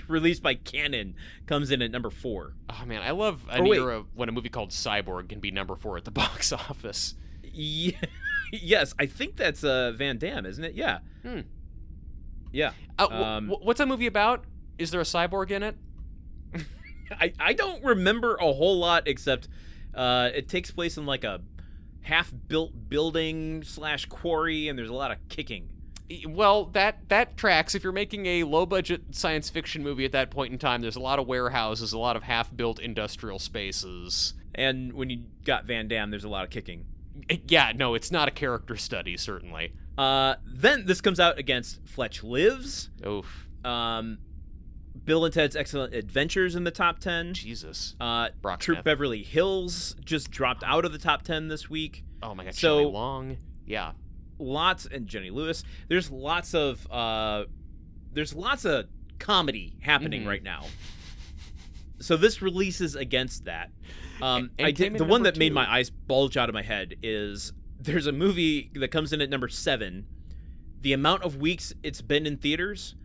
Released by Canon, comes in at number 4. Oh man, I love an era when a movie called Cyborg can be number 4 at the box office. Yeah. Yes, I think that's Van Damme, isn't it? Yeah. Yeah. What's that movie about? Is there a cyborg in it? I don't remember a whole lot, except it takes place in like a half-built building / quarry, and there's a lot of kicking. Well, that tracks. If you're making a low-budget science fiction movie at that point in time, there's a lot of warehouses, a lot of half-built industrial spaces. And when you got Van Damme, there's a lot of kicking. Yeah, no, it's not a character study, certainly. Then this comes out against Fletch Lives. Oof. Bill and Ted's Excellent Adventures in the top 10. Jesus. Troop Beverly Hills just dropped out of the top 10 this week. Oh my God, Shelley Long. Yeah. And Jenny Lewis. There's lots of comedy happening right now. So this releases against that. The one that made my eyes bulge out of my head is there's a movie that comes in at number 7. The amount of weeks it's been in theaters,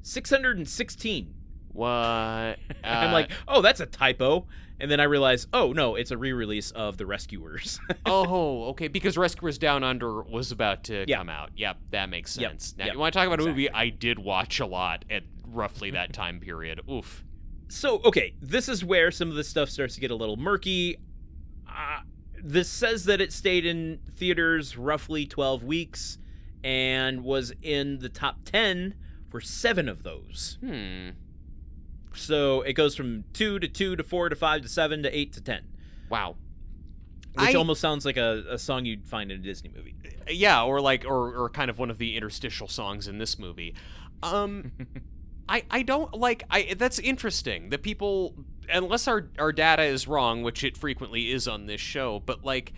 616. What? I'm like, oh, that's a typo. And then I realized, oh, no, it's a re-release of The Rescuers. Oh, okay, because Rescuers Down Under was about to come out. Yep, that makes sense. Now, you want to talk about a movie I did watch a lot at roughly that time period. Oof. So, okay, this is where some of this stuff starts to get a little murky. This says that it stayed in theaters roughly 12 weeks and was in the top 10 for 7 of those. So it goes from 2 to 2 to 4 to 5 to 7 to 8 to 10. Wow. Which almost sounds like a song you'd find in a Disney movie. Yeah, or kind of one of the interstitial songs in this movie. I don't like... that's interesting that people... Unless our data is wrong, which it frequently is on this show, but like...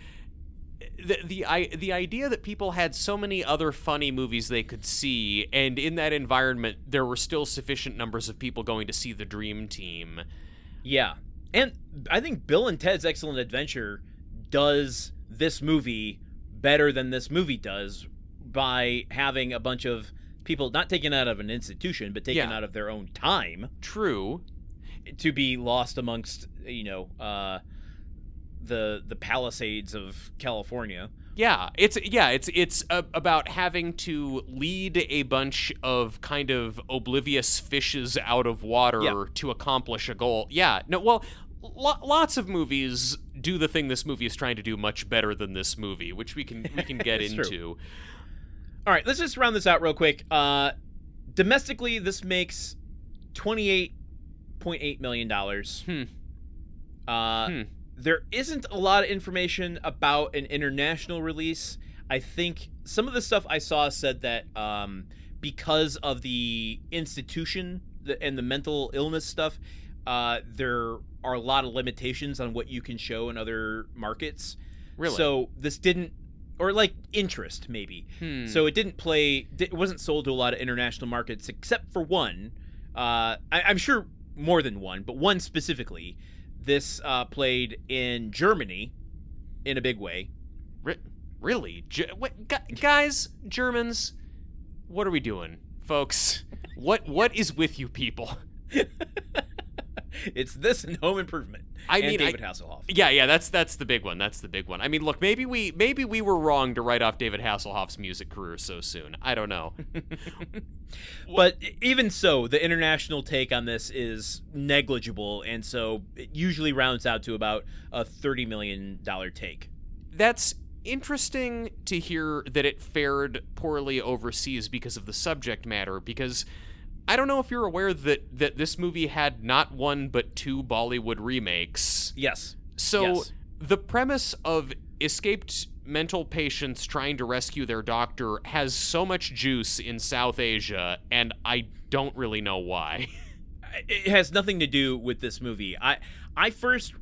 The idea that people had so many other funny movies they could see, and in that environment there were still sufficient numbers of people going to see The Dream Team. Yeah. And I think Bill and Ted's Excellent Adventure does this movie better than this movie does by having a bunch of people not taken out of an institution, but taken out of their own time. True. To be lost amongst, the Palisades of California. Yeah, it's about having to lead a bunch of kind of oblivious fishes out of water to accomplish a goal. Yeah, no, well, lots of movies do the thing this movie is trying to do much better than this movie, which we can get into. True. All right, let's just round this out real quick. Domestically, this makes $28.8 million. There isn't a lot of information about an international release. I think some of the stuff I saw said that because of the institution and the mental illness stuff, they're are a lot of limitations on what you can show in other markets. Really? So this didn't, or like interest maybe. So it didn't play. It wasn't sold to a lot of international markets except for one. I'm sure more than one, but one specifically. This played in Germany in a big way. Really? Guys, Germans, what are we doing? Folks, what is with you people? It's this and Home Improvement. David Hasselhoff. Yeah, that's the big one. That's the big one. I mean, look, maybe we were wrong to write off David Hasselhoff's music career so soon. I don't know. But even so, the international take on this is negligible, and so it usually rounds out to about a $30 million take. That's interesting to hear that it fared poorly overseas because of the subject matter, because I don't know if you're aware that this movie had not one but two Bollywood remakes. Yes. So the premise of escaped mental patients trying to rescue their doctor has so much juice in South Asia, and I don't really know why. It has nothing to do with this movie. I first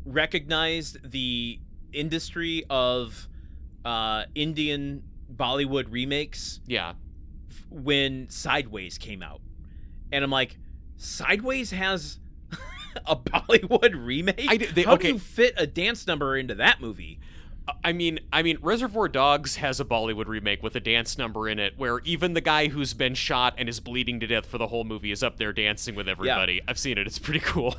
recognized the industry of Indian Bollywood remakes when Sideways came out. And I'm like, Sideways has a Bollywood remake? How do you fit a dance number into that movie? I mean, Reservoir Dogs has a Bollywood remake with a dance number in it where even the guy who's been shot and is bleeding to death for the whole movie is up there dancing with everybody. Yeah. I've seen it. It's pretty cool.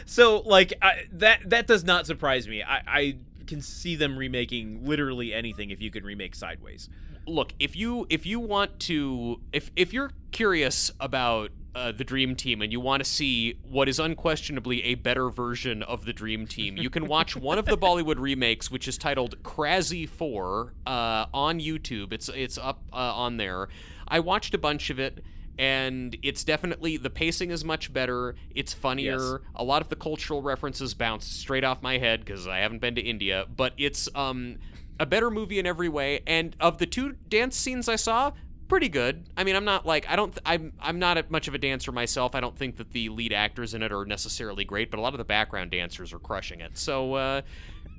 So, like, that does not surprise me. I can see them remaking literally anything if you can remake Sideways. Look, if you want to, if you're curious about the Dream Team and you want to see what is unquestionably a better version of the Dream Team, you can watch one of the Bollywood remakes, which is titled Crazy 4, on YouTube. It's up on there. I watched a bunch of it, and it's definitely, the pacing is much better. It's funnier. Yes. A lot of the cultural references bounce straight off my head because I haven't been to India, but it's a better movie in every way. And of the two dance scenes I saw, pretty good. I mean, I'm not much of a dancer myself. I don't think that the lead actors in it are necessarily great, but a lot of the background dancers are crushing it. So,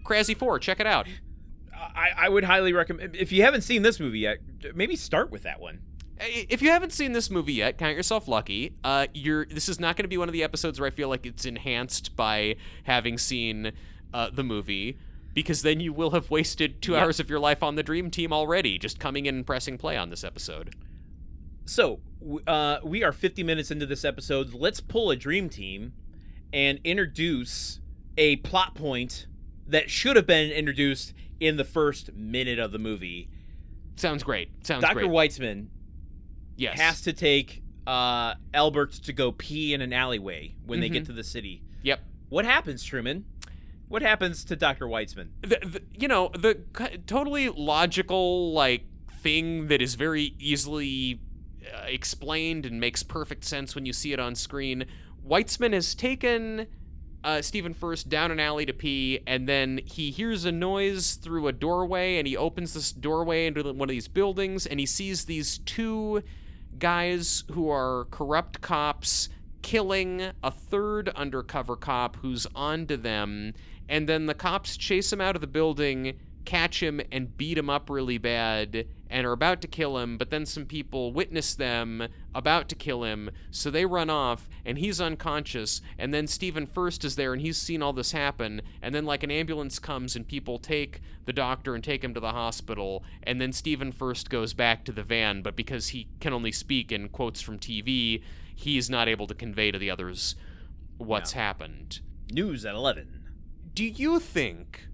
Crazy 4, check it out. I would highly recommend, if you haven't seen this movie yet, maybe start with that one. If you haven't seen this movie yet, count yourself lucky. This is not going to be one of the episodes where I feel like it's enhanced by having seen the movie, because then you will have wasted 2 hours of your life on the Dream Team already, just coming in and pressing play on this episode. So, we are 50 minutes into this episode. Let's pull a Dream Team and introduce a plot point that should have been introduced in the first minute of the movie. Sounds great. Dr. Weitzman has to take Albert to go pee in an alleyway when they get to the city. Yep. What happens, Truman? What happens to Dr. Weitzman? The totally logical, like, thing that is very easily explained and makes perfect sense when you see it on screen. Weitzman has taken Stephen Furst down an alley to pee, and then he hears a noise through a doorway, and he opens this doorway into one of these buildings, and he sees these two guys who are corrupt cops killing a third undercover cop who's onto them, and then the cops chase him out of the building, catch him, and beat him up really bad, and are about to kill him, but then some people witness them about to kill him, so they run off, and he's unconscious, and then Stephen Furst is there, and he's seen all this happen, and then, like, an ambulance comes, and people take the doctor and take him to the hospital, and then Stephen Furst goes back to the van, but because he can only speak in quotes from TV, he's not able to convey to the others what's happened. News at 11. Do you think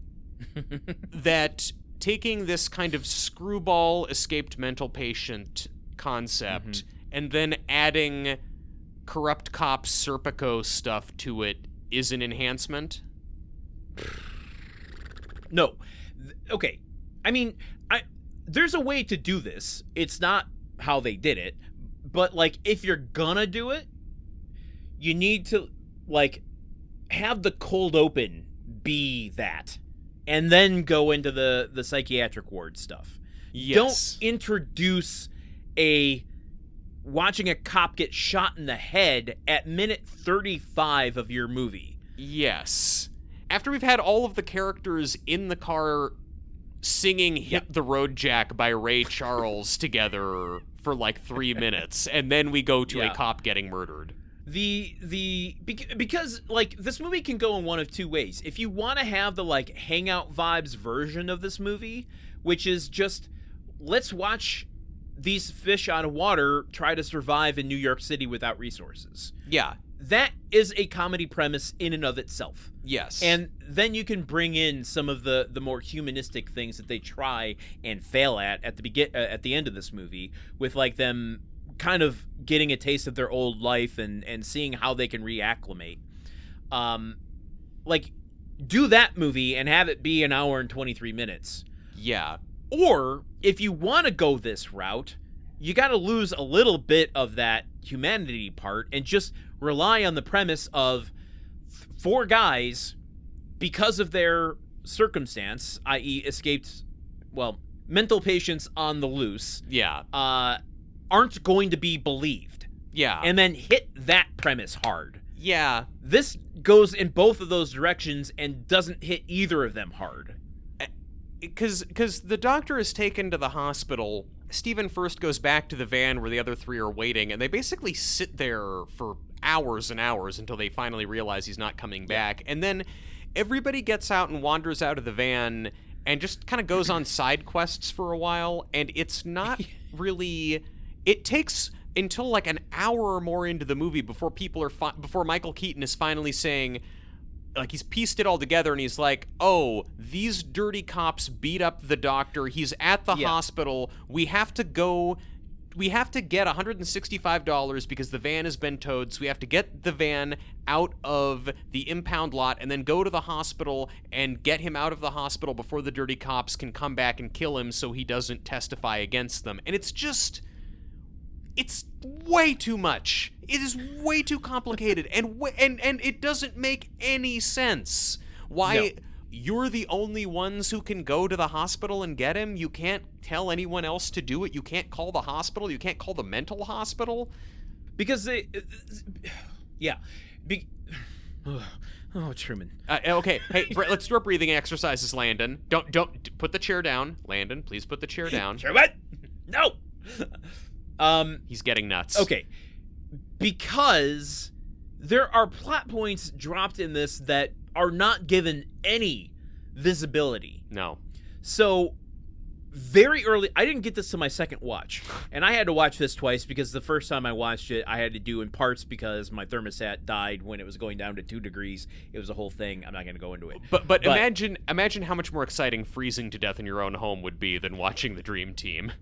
that taking this kind of screwball escaped mental patient concept and then adding corrupt cop Serpico stuff to it is an enhancement? No. Okay. I mean, there's a way to do this. It's not how they did it, but, like, if you're gonna do it, you need to, like, have the cold open be that, and then go into the psychiatric ward stuff. Yes. Don't introduce a watching a cop get shot in the head at minute 35 of your movie. Yes. After we've had all of the characters in the car singing Hit the Road Jack by Ray Charles together for like 3 minutes, and then we go to a cop getting murdered. Because like this movie can go in one of two ways. If you want to have the like hangout vibes version of this movie, which is just let's watch these fish out of water try to survive in New York City without resources. Yeah. That is a comedy premise in and of itself. Yes. And then you can bring in some of the more humanistic things that they try and fail at the end of this movie, with like them kind of getting a taste of their old life and seeing how they can reacclimate. Like, do that movie and have it be an hour and 23 minutes. Yeah. Or, if you want to go this route, you got to lose a little bit of that humanity part and just rely on the premise of 4 guys, because of their circumstance, i.e. escaped, well, mental patients on the loose. Yeah. Aren't going to be believed. Yeah. And then hit that premise hard. Yeah. This goes in both of those directions and doesn't hit either of them hard. Because the doctor is taken to the hospital. Stephen Furst goes back to the van where the other 3 are waiting, and they basically sit there for hours and hours until they finally realize he's not coming back. And then everybody gets out and wanders out of the van and just kind of goes on side quests for a while, and it's not really... It takes until like an hour or more into the movie before before Michael Keaton is finally saying, like, he's pieced it all together, and he's like, oh, these dirty cops beat up the doctor. He's at the hospital. We have to get $165 because the van has been towed, so we have to get the van out of the impound lot and then go to the hospital and get him out of the hospital before the dirty cops can come back and kill him so he doesn't testify against them. And it's just... It's way too much. It is way too complicated, and it doesn't make any sense. Why you're the only ones who can go to the hospital and get him? You can't tell anyone else to do it? You can't call the hospital? You can't call the mental hospital? Because they... Oh, Truman. Okay, hey, let's do our breathing exercises, Landen. Don't put the chair down. Landen, please put the chair down. Truman! No! He's getting nuts. Okay. Because there are plot points dropped in this that are not given any visibility. No. So, very early... I didn't get this to my second watch. And I had to watch this twice because the first time I watched it, I had to do in parts because my thermostat died when it was going down to 2 degrees. It was a whole thing. I'm not going to go into it. But imagine how much more exciting freezing to death in your own home would be than watching the Dream Team.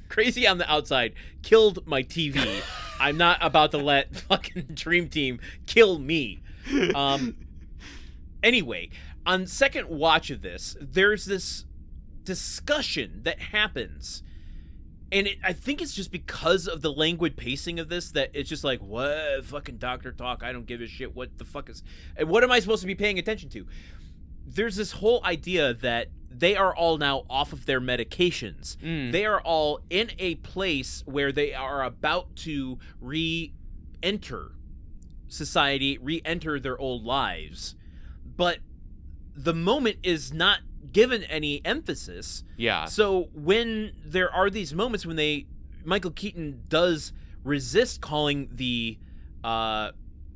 Crazy on the outside killed my TV. I'm not about to let fucking Dream Team kill me. Anyway, on second watch of this, there's this discussion that happens, and I think it's just because of the languid pacing of this that it's just like, what fucking doctor talk? I don't give a shit. What the fuck is... And what am I supposed to be paying attention to? There's this whole idea that they are all now off of their medications. They are all in a place where they are about to re-enter society, re-enter their old lives. But the moment is not given any emphasis. Yeah. So when there are these moments when Michael Keaton does resist calling the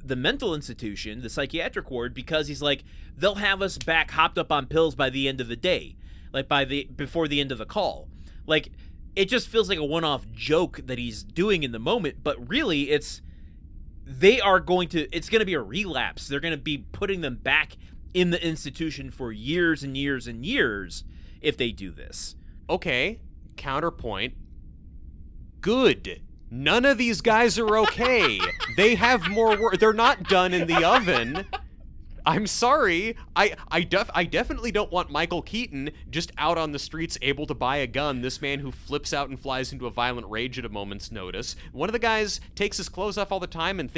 mental institution, the psychiatric ward, because he's like, they'll have us back hopped up on pills by the end of the day, like before the end of the call. Like, it just feels like a one-off joke that he's doing in the moment, but really it's going to be a relapse. They're going to be putting them back in the institution for years and years and years if they do this. Okay, counterpoint. Good. None of these guys are okay. They have more work. They're not done in the oven. I'm sorry. I definitely don't want Michael Keaton just out on the streets able to buy a gun. This man who flips out and flies into a violent rage at a moment's notice. One of the guys takes his clothes off all the time and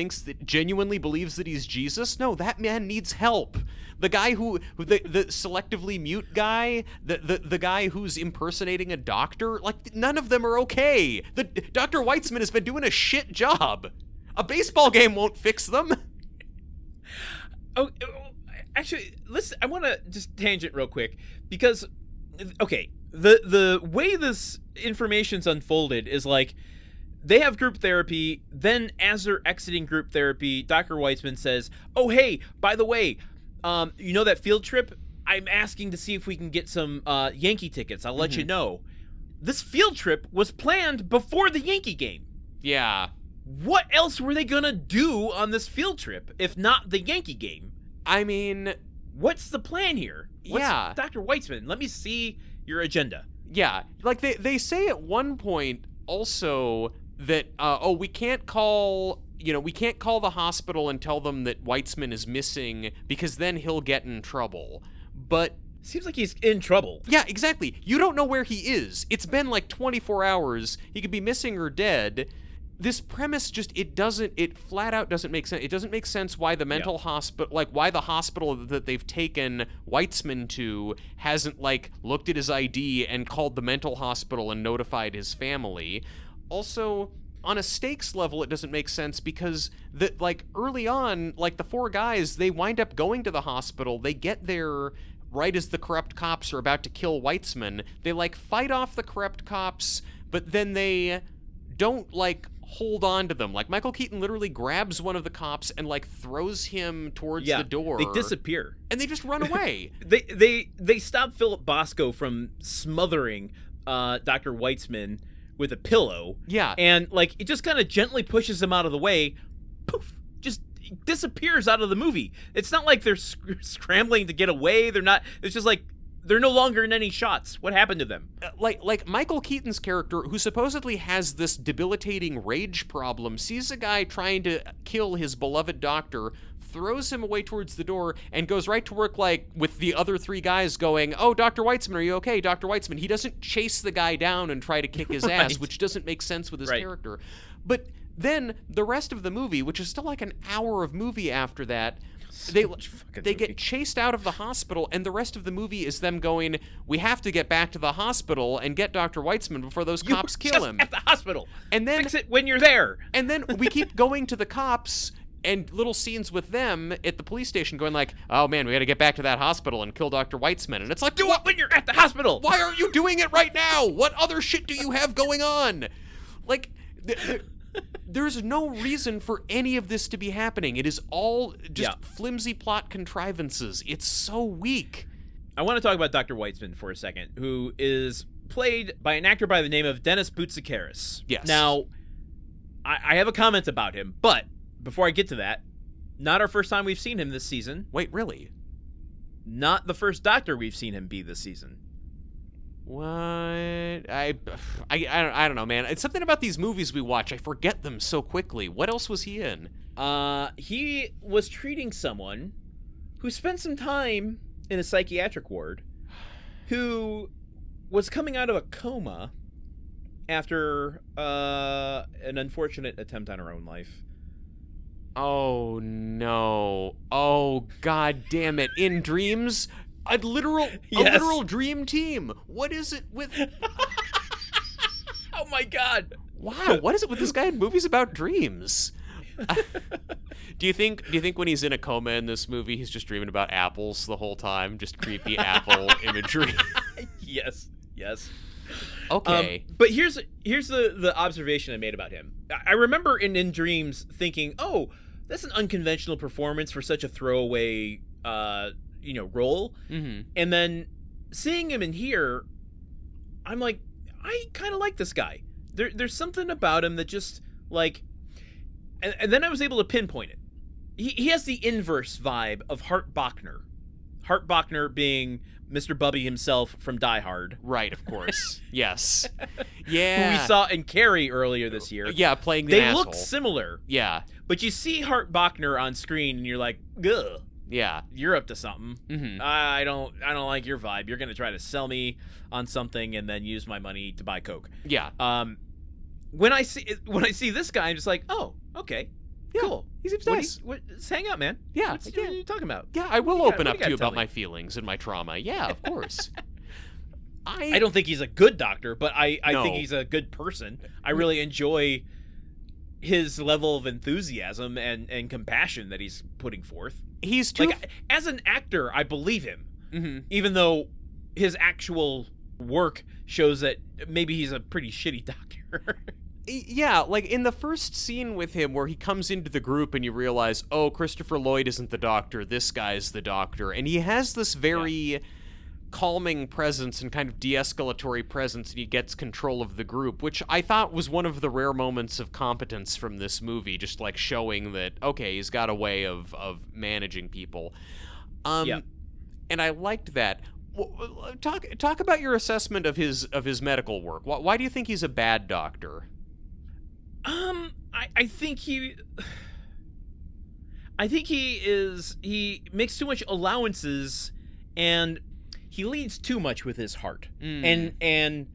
genuinely believes that he's Jesus. No, that man needs help. The guy the selectively mute guy, the guy who's impersonating a doctor, like, none of them are okay. Dr. Weitzman has been doing a shit job. A baseball game won't fix them. Oh, actually, listen, I want to just tangent real quick because, okay, the way this information's unfolded is like they have group therapy. Then, as they're exiting group therapy, Dr. Weitzman says, "Oh, hey, by the way, you know that field trip? I'm asking to see if we can get some Yankee tickets. I'll let you know." This field trip was planned before the Yankee game. Yeah. What else were they gonna do on this field trip if not the Yankee game? I mean, what's the plan here? Yeah. Dr. Weitzman, let me see your agenda. Yeah. Like, they say at one point also that, we can't call the hospital and tell them that Weitzman is missing because then he'll get in trouble. But seems like he's in trouble. Yeah, exactly. You don't know where he is. It's been like 24 hours. He could be missing or dead. This premise just, it flat out doesn't make sense. It doesn't make sense why the mental hospital, like, why the hospital that they've taken Weitzman to hasn't, like, looked at his ID and called the mental hospital and notified his family. Also, on a stakes level, it doesn't make sense because, early on, like, the four guys, they wind up going to the hospital. They get there right as the corrupt cops are about to kill Weitzman. They, like, fight off the corrupt cops, but then they don't, like, hold on to them. Like, Michael Keaton literally grabs one of the cops and, like, throws him towards the door. They disappear. And they just run away. They stop Philip Bosco from smothering Dr. Weitzman with a pillow. Yeah. And, like, it just kind of gently pushes him out of the way. Poof! Just disappears out of the movie. It's not like they're scrambling to get away. They're not. It's just like they're no longer in any shots. What happened to them? Like Michael Keaton's character, who supposedly has this debilitating rage problem, sees a guy trying to kill his beloved doctor, throws him away towards the door, and goes right to work, like, with the other three guys going, "Oh, Dr. Weitzman, are you okay? Dr. Weitzman." He doesn't chase the guy down and try to kick his ass, which doesn't make sense with his character. But then the rest of the movie, which is still like an hour of movie after that, they get chased out of the hospital, and the rest of the movie is them going, "We have to get back to the hospital and get Dr. Weitzman before those cops kill him." At the hospital. And then fix it when you're there. And then we keep going to the cops and little scenes with them at the police station going like, "Oh man, we got to get back to that hospital and kill Dr. Weitzman." And it's like, do it when you're at the hospital. Why aren't you doing it right now? What other shit do you have going on? Like, there's no reason for any of this to be happening. It is all just flimsy plot contrivances. It's so weak. I want to talk about Dr. Weitzman for a second, who is played by an actor by the name of Dennis Boutsikaris. Yes. Now, I have a comment about him, but before I get to that, not our first time we've seen him this season. Wait, really? Not the first Doctor we've seen him be this season. What? I don't know, man. It's something about these movies we watch. I forget them so quickly. What else was he in? He was treating someone who spent some time in a psychiatric ward, who was coming out of a coma after an unfortunate attempt on her own life. Oh, no. Oh, god damn it. In Dreams? A literal dream team. What is it with... Oh my god. Wow, what is it with this guy in movies about dreams? Do you think when he's in a coma in this movie, he's just dreaming about apples the whole time? Just creepy apple imagery? Yes. Okay. But here's the observation I made about him. I remember in Dreams thinking, oh, that's an unconventional performance for such a throwaway role. Mm-hmm. And then seeing him in here, I'm like, I kind of like this guy. There's something about him that just, like... And then I was able to pinpoint it. He has the inverse vibe of Hart Bochner. Hart Bochner being Mr. Bubby himself from Die Hard. Right, of course. Yes. Yeah. Who we saw in Carrie earlier this year. Yeah, playing the They asshole. look similar. Yeah. But you see Hart Bochner on screen and you're like, ugh. Yeah. You're up to something. Mm-hmm. I don't like your vibe. You're gonna try to sell me on something and then use my money to buy Coke. Yeah. When I see this guy, I'm just like, oh, okay, Yeah. cool. He seems nice. Let's hang out, man. Yeah. What are you talking about? Yeah, I will What do open you up got to you tell about me? my feelings and my trauma. Yeah, of course. I don't think he's a good doctor, but I No. think he's a good person. I really enjoy his level of enthusiasm and compassion that he's putting forth. He's too... Like, as an actor, I believe him, Mm-hmm. even though his actual work shows that maybe he's a pretty shitty doctor. Yeah, like in the first scene with him where he comes into the group and you realize, oh, Christopher Lloyd isn't the doctor, this guy's the doctor. And he has this very calming presence and kind of de-escalatory presence, and he gets control of the group, which I thought was one of the rare moments of competence from this movie, just like showing that, okay, he's got a way of managing people. And I liked that. Talk about your assessment of his medical work. Why do you think he's a bad doctor? I think he makes too much allowances, and he leads too much with his heart, and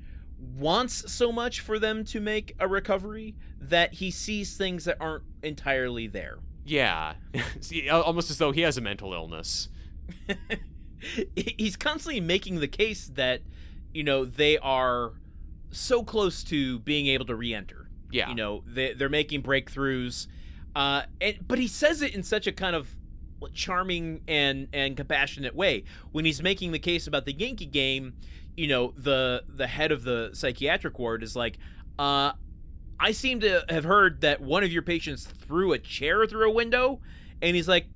wants so much for them to make a recovery that he sees things that aren't entirely there. Yeah, almost as though he has a mental illness. He's constantly making the case that, they are so close to being able to re-enter. Yeah. They're making breakthroughs, but he says it in such a kind of charming and compassionate way. When he's making the case about the Yankee game, the head of the psychiatric ward is like, I seem to have heard that one of your patients threw a chair through a window, and he's like,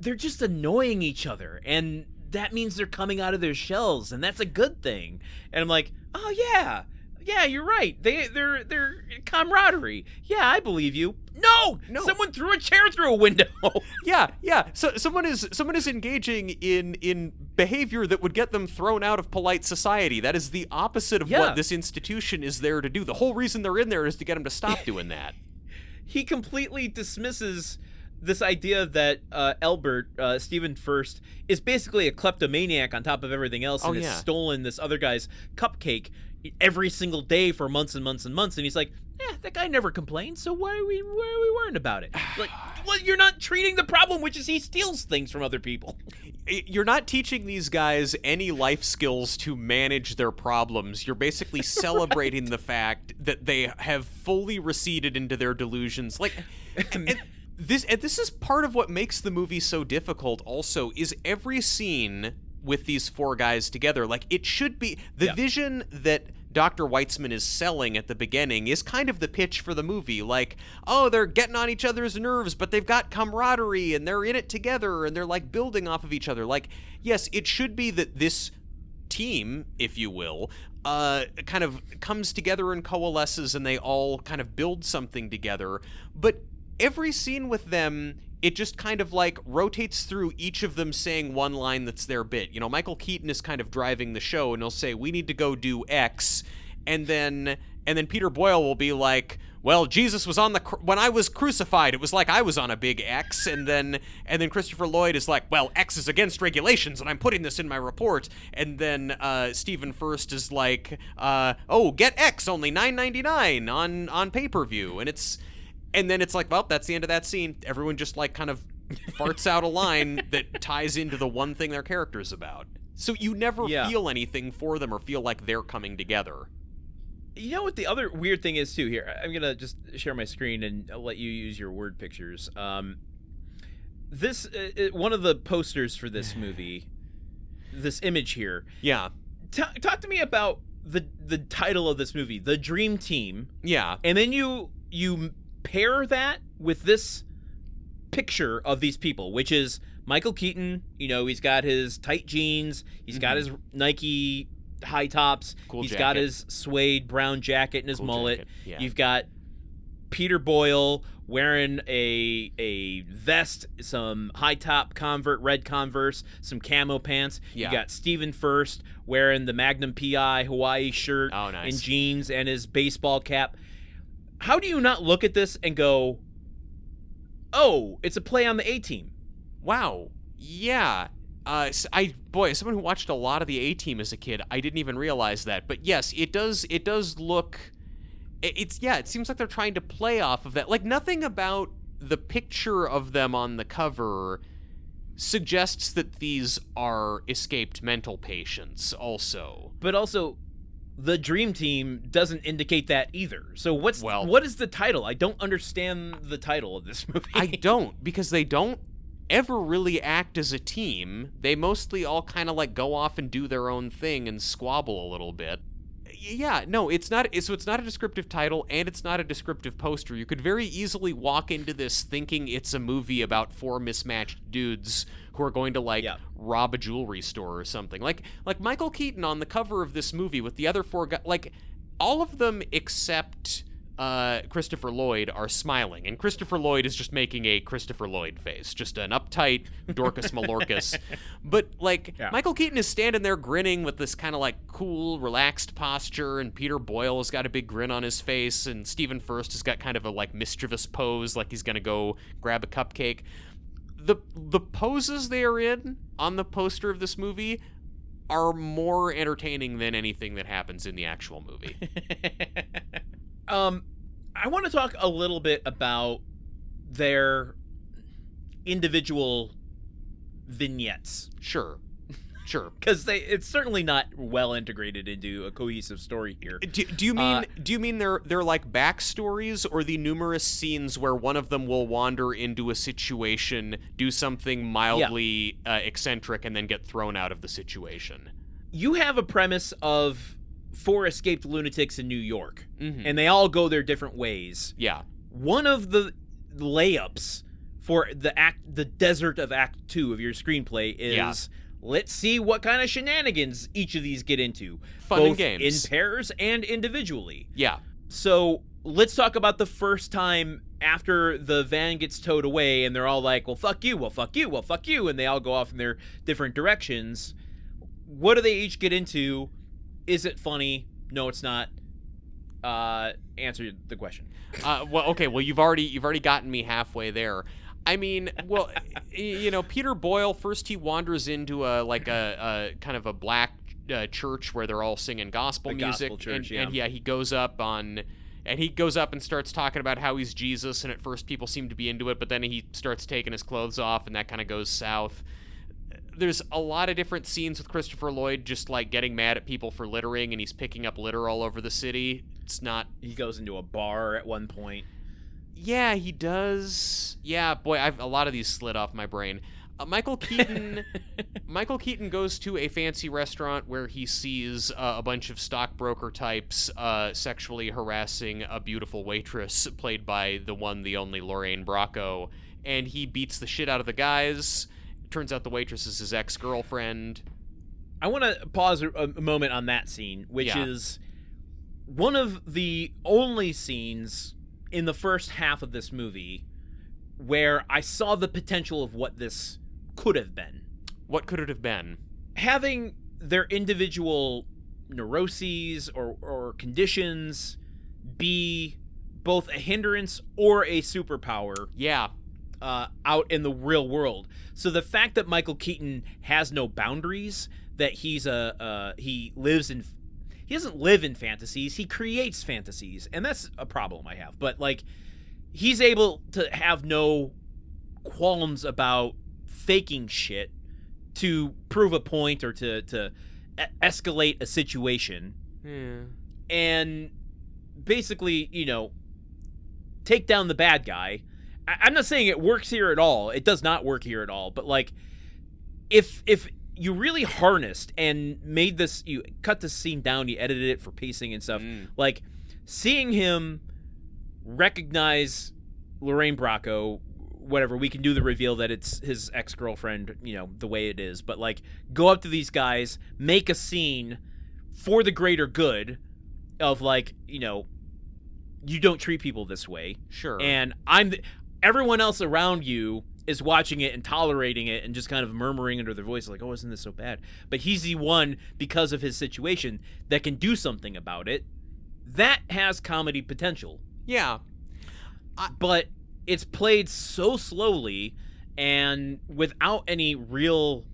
they're just annoying each other, and that means they're coming out of their shells, and that's a good thing. And I'm like, oh yeah, you're right. They're camaraderie. Yeah, I believe you. No, someone threw a chair through a window. Yeah. So someone is engaging in behavior that would get them thrown out of polite society. That is the opposite of what this institution is there to do. The whole reason they're in there is to get them to stop doing that. He completely dismisses this idea that Albert, Stephen Furst, is basically a kleptomaniac on top of everything else, and has stolen this other guy's cupcake every single day for months and months and months. And he's like, that guy never complained, so why are we worrying about it? Like, well, you're not treating the problem, which is he steals things from other people. You're not teaching these guys any life skills to manage their problems. You're basically celebrating the fact that they have fully receded into their delusions. Like, and this is part of what makes the movie so difficult also, is every scene with these four guys together. Like, it should be the vision that Dr. Weitzman is selling at the beginning is kind of the pitch for the movie. Like, oh, they're getting on each other's nerves, but they've got camaraderie and they're in it together and they're like building off of each other. Like, yes, it should be that this team, if you will, kind of comes together and coalesces and they all kind of build something together. But every scene with them, it just kind of like rotates through each of them saying one line that's their bit. Michael Keaton is kind of driving the show, and he'll say, we need to go do X, and then Peter Boyle will be like, well, Jesus was when I was crucified, it was like I was on a big X, and then Christopher Lloyd is like, well, X is against regulations, and I'm putting this in my report, and then Stephen Furst is like, oh, get X, only $9.99 on pay-per-view, and then it's like, well, that's the end of that scene. Everyone just like kind of farts out a line that ties into the one thing their character's about. So you never feel anything for them or feel like they're coming together. You know what the other weird thing is too here? I'm going to just share my screen and I'll let you use your word pictures. This one of the posters for this movie, this image here. Yeah. Talk to me about the title of this movie, The Dream Team. Yeah. And then you pair that with this picture of these people, which is Michael Keaton. He's got his tight jeans, he's got his Nike high tops, he's got his suede brown jacket and his mullet. Yeah. You've got Peter Boyle wearing a vest, some high top red Converse, some camo pants. You got Stephen Furst wearing the Magnum PI Hawaii shirt and jeans and his baseball cap. How do you not look at this and go, oh, it's a play on the A-Team? Wow. Yeah. As someone who watched a lot of the A-Team as a kid, I didn't even realize that. But yes, it does look... It seems like they're trying to play off of that. Like, nothing about the picture of them on the cover suggests that these are escaped mental patients also. But also, the Dream Team doesn't indicate that either. So what is the title? I don't understand the title of this movie. I don't, because they don't ever really act as a team. They mostly all kind of like go off and do their own thing and squabble a little bit. Yeah, no, it's not a descriptive title, and it's not a descriptive poster. You could very easily walk into this thinking it's a movie about four mismatched dudes who are going to rob a jewelry store or something. Like Michael Keaton on the cover of this movie with the other four guys, like all of them except Christopher Lloyd are smiling, and Christopher Lloyd is just making a Christopher Lloyd face, just an uptight Dorcas Malorcas. But Michael Keaton is standing there grinning with this kind of like cool, relaxed posture, and Peter Boyle has got a big grin on his face, and Stephen Furst has got kind of a like mischievous pose, like he's gonna go grab a cupcake. The poses they are in on the poster of this movie are more entertaining than anything that happens in the actual movie. I want to talk a little bit about their individual vignettes. Sure. Because it's certainly not well integrated into a cohesive story here. Do you mean they're like backstories, or the numerous scenes where one of them will wander into a situation, do something mildly eccentric, and then get thrown out of the situation? You have a premise of 4 escaped lunatics in New York, mm-hmm. and they all go their different ways. Yeah. One of the layups for the desert of Act 2 of your screenplay is let's see what kind of shenanigans each of these get into. Fun both and games. In pairs and individually. Yeah. So let's talk about the first time after the van gets towed away, and they're all like, well, fuck you, well, fuck you, well, fuck you, and they all go off in their different directions. What do they each get into? Is it funny? No, it's not. Answer the question. Well, you've already gotten me halfway there. I mean, well, Peter Boyle, first he wanders into a kind of a black church where they're all singing gospel music, gospel church, and he goes up and starts talking about how he's Jesus, and at first people seem to be into it, but then he starts taking his clothes off, and that kind of goes south. There's a lot of different scenes with Christopher Lloyd just like getting mad at people for littering, and he's picking up litter all over the city. It's not... He goes into a bar at one point. Yeah, he does. Yeah, boy, a lot of these slid off my brain. Michael Keaton goes to a fancy restaurant where he sees a bunch of stockbroker types sexually harassing a beautiful waitress played by the one, the only Lorraine Bracco, and he beats the shit out of the guys. Turns out the waitress is his ex-girlfriend. I want to pause a moment on that scene, which is one of the only scenes in the first half of this movie where I saw the potential of what this could have been. What could it have been? Having their individual neuroses or conditions be both a hindrance or a superpower. Yeah. Out in the real world. So the fact that Michael Keaton has no boundaries, that he doesn't live in fantasies, he creates fantasies, and that's a problem I have. But he's able to have no qualms about faking shit to prove a point or to escalate a situation. And basically, take down the bad guy. I'm not saying it works here at all. It does not work here at all. But if you really harnessed and made this, you cut the scene down, you edited it for pacing and stuff. Seeing him recognize Lorraine Bracco, whatever, we can do the reveal that it's his ex-girlfriend, the way it is. But go up to these guys, make a scene for the greater good of you don't treat people this way. Sure. And everyone else around you is watching it and tolerating it and just kind of murmuring under their voice oh, isn't this so bad? But he's the one, because of his situation, that can do something about it. That has comedy potential. Yeah. But it's played so slowly, and without any real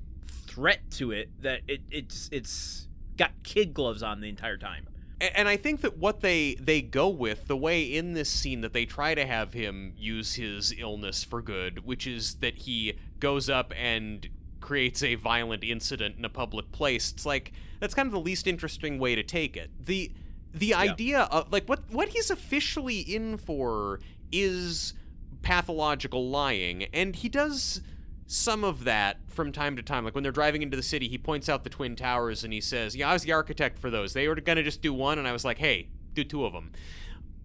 threat to it, that it's got kid gloves on the entire time. And I think that what they go with, the way in this scene that they try to have him use his illness for good, which is that he goes up and creates a violent incident in a public place, it's like, that's kind of the least interesting way to take it. The idea of, like, what he's officially in for is pathological lying, and he does some of that from time to time. Like when they're driving into the city, he points out the Twin Towers and he says, I was the architect for those. They were gonna just do one, and I was like, hey, do two of them.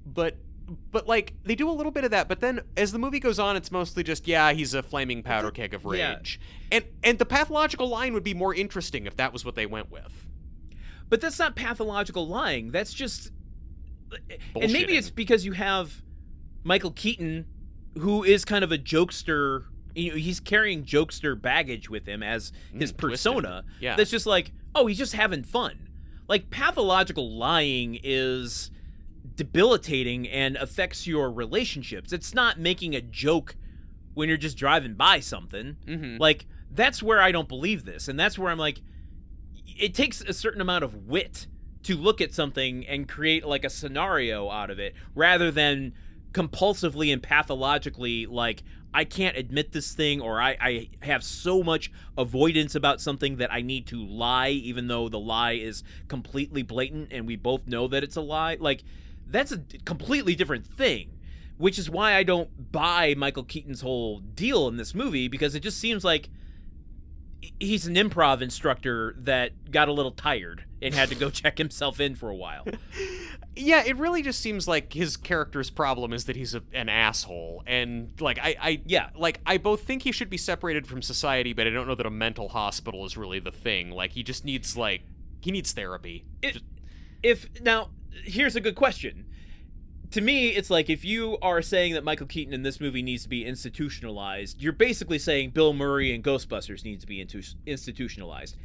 But like, they do a little bit of that, but then as the movie goes on, it's mostly just, he's a flaming powder keg of rage. And the pathological lying would be more interesting if that was what they went with. But that's not pathological lying. That's just... And maybe it's because you have Michael Keaton, who is kind of a jokester. He's carrying jokester baggage with him as his persona. Twisted. Yeah. That's just like, he's just having fun. Like, pathological lying is debilitating and affects your relationships. It's not making a joke when you're just driving by something. Mm-hmm. Like, that's where I don't believe this. And that's where I'm like, it takes a certain amount of wit to look at something and create like a scenario out of it, rather than compulsively and pathologically, like, I can't admit this thing, or I have so much avoidance about something that I need to lie, even though the lie is completely blatant and we both know that it's a lie. Like, that's a completely different thing, which is why I don't buy Michael Keaton's whole deal in this movie, because it just seems like he's an improv instructor that got a little tired and had to go check himself in for a while. Yeah, it really just seems like his character's problem is that he's an asshole, and like I both think he should be separated from society, but I don't know that a mental hospital is really the thing. Like, he just needs he needs therapy. Now, here's a good question. To me, it's like, if you are saying that Michael Keaton in this movie needs to be institutionalized, you're basically saying Bill Murray in Ghostbusters needs to be institutionalized.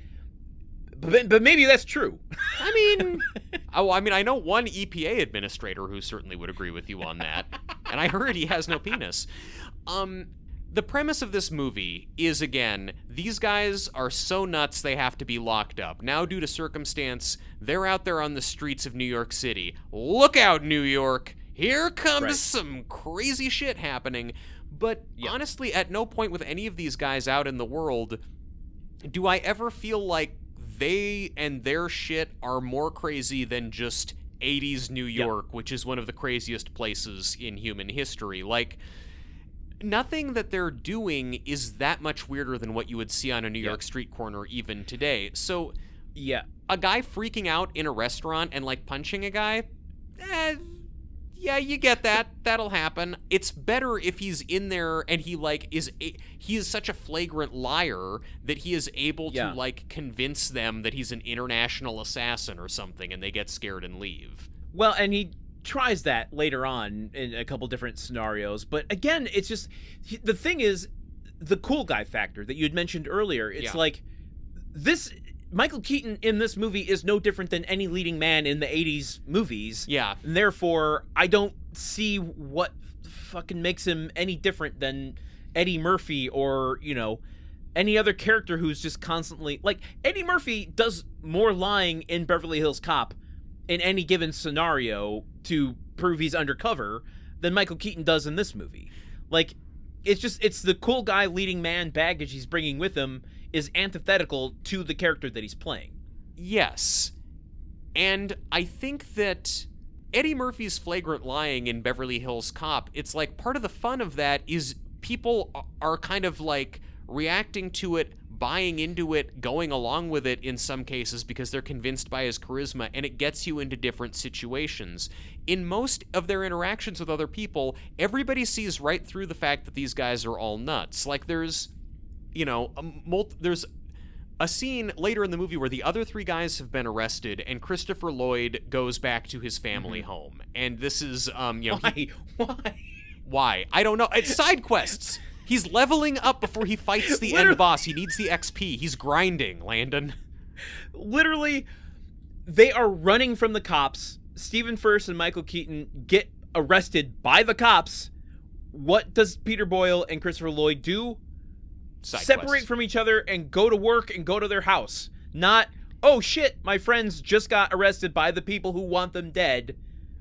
But maybe that's true. I mean, I know one EPA administrator who certainly would agree with you on that, and I heard he has no penis. The premise of this movie is, again, these guys are so nuts they have to be locked up. Now, due to circumstance, they're out there on the streets of New York City. Look out, New York! Here comes some crazy shit happening. But honestly, at no point with any of these guys out in the world do I ever feel like they and their shit are more crazy than just 80s New York, which is one of the craziest places in human history. Like, nothing that they're doing is that much weirder than what you would see on a New York street corner even today. So, a guy freaking out in a restaurant and, like, punching a guy, you get that. That'll happen. It's better if he's in there and he is such a flagrant liar that he is able to, like, convince them that he's an international assassin or something, and they get scared and leave. Well, and he tries that later on in a couple different scenarios, but again, it's just, the thing is, the cool guy factor that you had mentioned earlier. It's like, this Michael Keaton in this movie is no different than any leading man in the 80s movies. Yeah. And therefore, I don't see what fucking makes him any different than Eddie Murphy or, any other character who's just constantly, like, Eddie Murphy does more lying in Beverly Hills Cop in any given scenario to prove he's undercover than Michael Keaton does in this movie. Like, it's the cool guy leading man baggage he's bringing with him is antithetical to the character that he's playing. Yes. And I think that Eddie Murphy's flagrant lying in Beverly Hills Cop, it's like part of the fun of that is people are kind of like reacting to it, buying into it, going along with it in some cases because they're convinced by his charisma, and it gets you into different situations. In most of their interactions with other people, everybody sees right through the fact that these guys are all nuts. Like, there's a scene later in the movie where the other three guys have been arrested, and Christopher Lloyd goes back to his family home. And this is, Why? I don't know. It's side quests. He's leveling up before he fights the end boss. He needs the XP. He's grinding, Landen. Literally, they are running from the cops. Stephen Furst and Michael Keaton get arrested by the cops. What does Peter Boyle and Christopher Lloyd do? separate quests. from each other and go to work and go to their house. Not, oh shit, my friends just got arrested by the people who want them dead.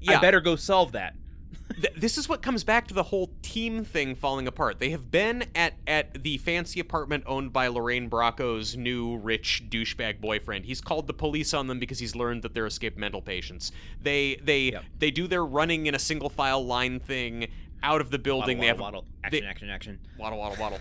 I better go solve that. This is what comes back to the whole team thing falling apart. They have been at the fancy apartment owned by Lorraine Bracco's new rich douchebag boyfriend. He's called the police on them because he's learned that they're escaped mental patients. They do their running in a single file line thing out of the building. Waddle. Action. Waddle.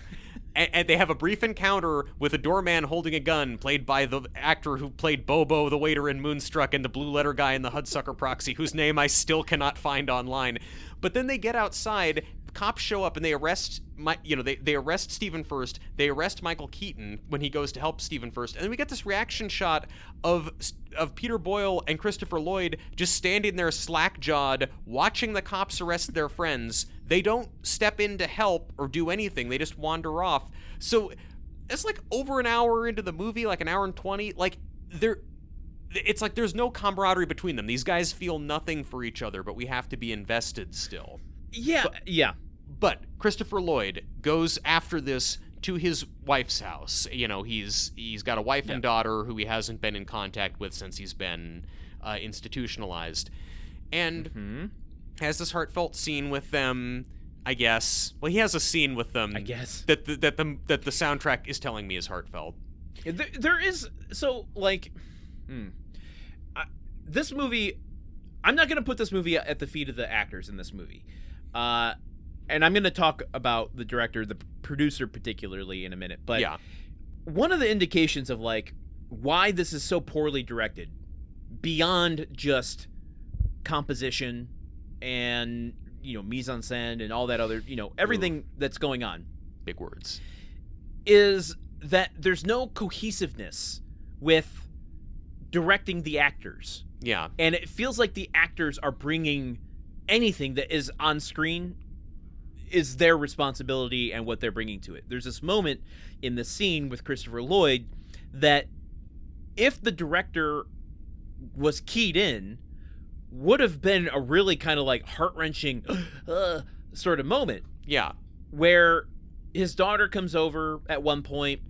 And they have a brief encounter with a doorman holding a gun, played by the actor who played Bobo, the waiter in Moonstruck, and the Blue Letter guy in the Hudsucker Proxy, whose name I still cannot find online. But then they get outside, cops show up, and they arrest they arrest Stephen Furst. They arrest Michael Keaton when he goes to help Stephen Furst, and then we get this reaction shot of Peter Boyle and Christopher Lloyd just standing there slack-jawed, watching the cops arrest their friends. They don't step in to help or do anything. They just wander off. So it's like over an hour into the movie, like an hour and 20. Like it's like there's no camaraderie between them. These guys feel nothing for each other, but we have to be invested still. Yeah. But Christopher Lloyd goes after this to his wife's house. He's got a wife and daughter who he hasn't been in contact with since he's been institutionalized, and has this heartfelt scene with them, I guess. Well, he has a scene with them, I guess, that the soundtrack is telling me is heartfelt. There is, so, like, this movie, I'm not going to put this movie at the feet of the actors in this movie. And I'm going to talk about the director, the producer particularly, in a minute. But one of the indications of, like, why this is so poorly directed, beyond just composition and, mise en scène and all that other, everything that's going on. Big words. Is that there's no cohesiveness with directing the actors. Yeah. And it feels like the actors are bringing anything that is on screen is their responsibility and what they're bringing to it. There's this moment in the scene with Christopher Lloyd that if the director was keyed in, would have been a really kind of like heart-wrenching sort of moment. Yeah. Where his daughter comes over at one point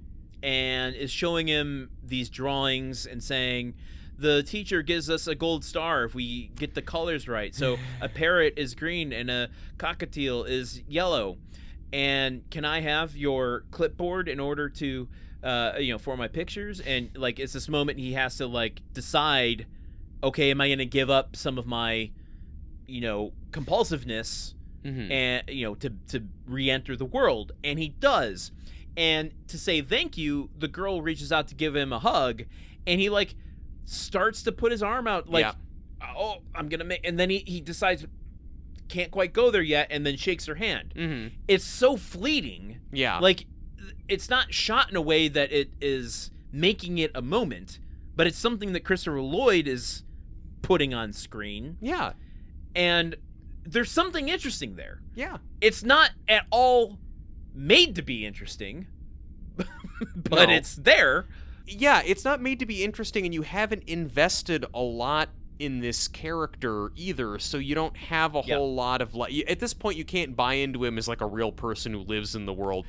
and is showing him these drawings and saying, the teacher gives us a gold star if we get the colors right. So a parrot is green and a cockatiel is yellow. And can I have your clipboard in order to, for my pictures? And like, it's this moment he has to like decide, okay, am I going to give up some of my, compulsiveness and, to re-enter the world? And he does. And to say thank you, the girl reaches out to give him a hug, and he like starts to put his arm out like, oh, I'm going to make, and then he decides can't quite go there yet, and then shakes her hand. It's so fleeting. Yeah. Like, it's not shot in a way that it is making it a moment, but it's something that Christopher Lloyd is putting on screen. Yeah. And there's something interesting there. Yeah. It's not at all made to be interesting, but it's there. Yeah, it's not made to be interesting, and you haven't invested a lot in this character either, so you don't have a whole lot of at this point you can't buy into him as like a real person who lives in the world.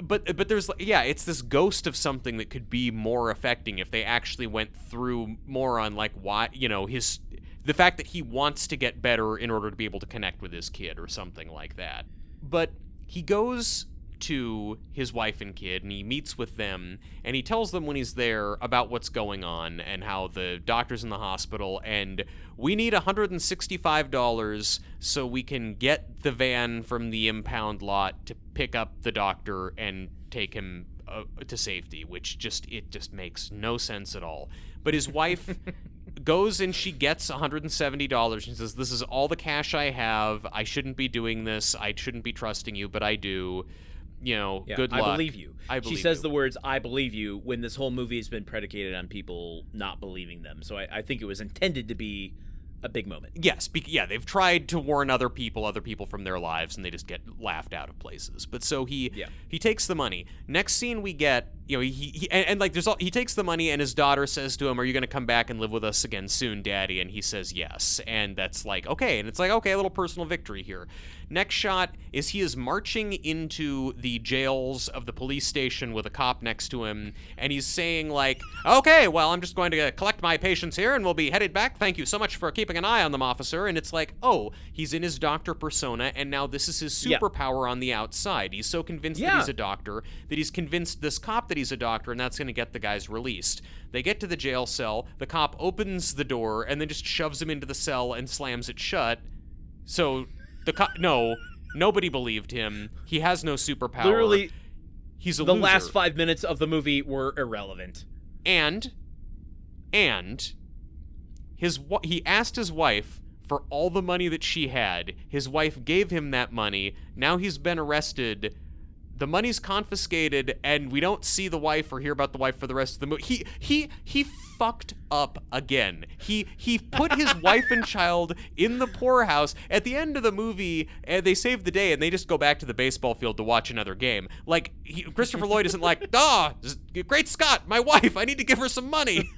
But there's it's this ghost of something that could be more affecting if they actually went through more on like why, the fact that he wants to get better in order to be able to connect with his kid or something like that. But he goes to his wife and kid, and he meets with them, and he tells them when he's there about what's going on and how the doctor's in the hospital, and we need $165 so we can get the van from the impound lot to pick up the doctor and take him to safety, which just makes no sense at all. But his wife goes and she gets $170 and says, this is all the cash I have. I shouldn't be doing this. I shouldn't be trusting you, but I do. Good luck. I believe you. She says the words, I believe you, when this whole movie has been predicated on people not believing them. So I think it was intended to be a big moment. Yes. They've tried to warn other people from their lives, and they just get laughed out of places. But so he takes the money. Next scene we get like he takes the money, and his daughter says to him, "Are you going to come back and live with us again soon, Daddy?" And he says yes, and that's like, okay, and it's like, okay, a little personal victory here. Next shot is he is marching into the jails of the police station with a cop next to him, and he's saying like, "Okay, well, I'm just going to collect my patients here, and we'll be headed back. Thank you so much for keeping an eye on them, officer." And it's like, oh, he's in his doctor persona, and now this is his superpower on the outside. He's so convinced that he's a doctor that he's convinced this cop that he's a doctor, and that's going to get the guys released. They get to the jail cell. The cop opens the door and then just shoves him into the cell and slams it shut. So the cop, nobody believed him. He has no superpower. Literally, he's a the loser. last 5 minutes of the movie were irrelevant. And he asked his wife for all the money that she had. His wife gave him that money. Now he's been arrested. The money's confiscated, and we don't see the wife or hear about the wife for the rest of the movie. He fucked up again. He put his wife and child in the poorhouse. At the end of the movie, they save the day, and they just go back to the baseball field to watch another game. Like, Christopher Lloyd isn't like, great Scott, my wife, I need to give her some money.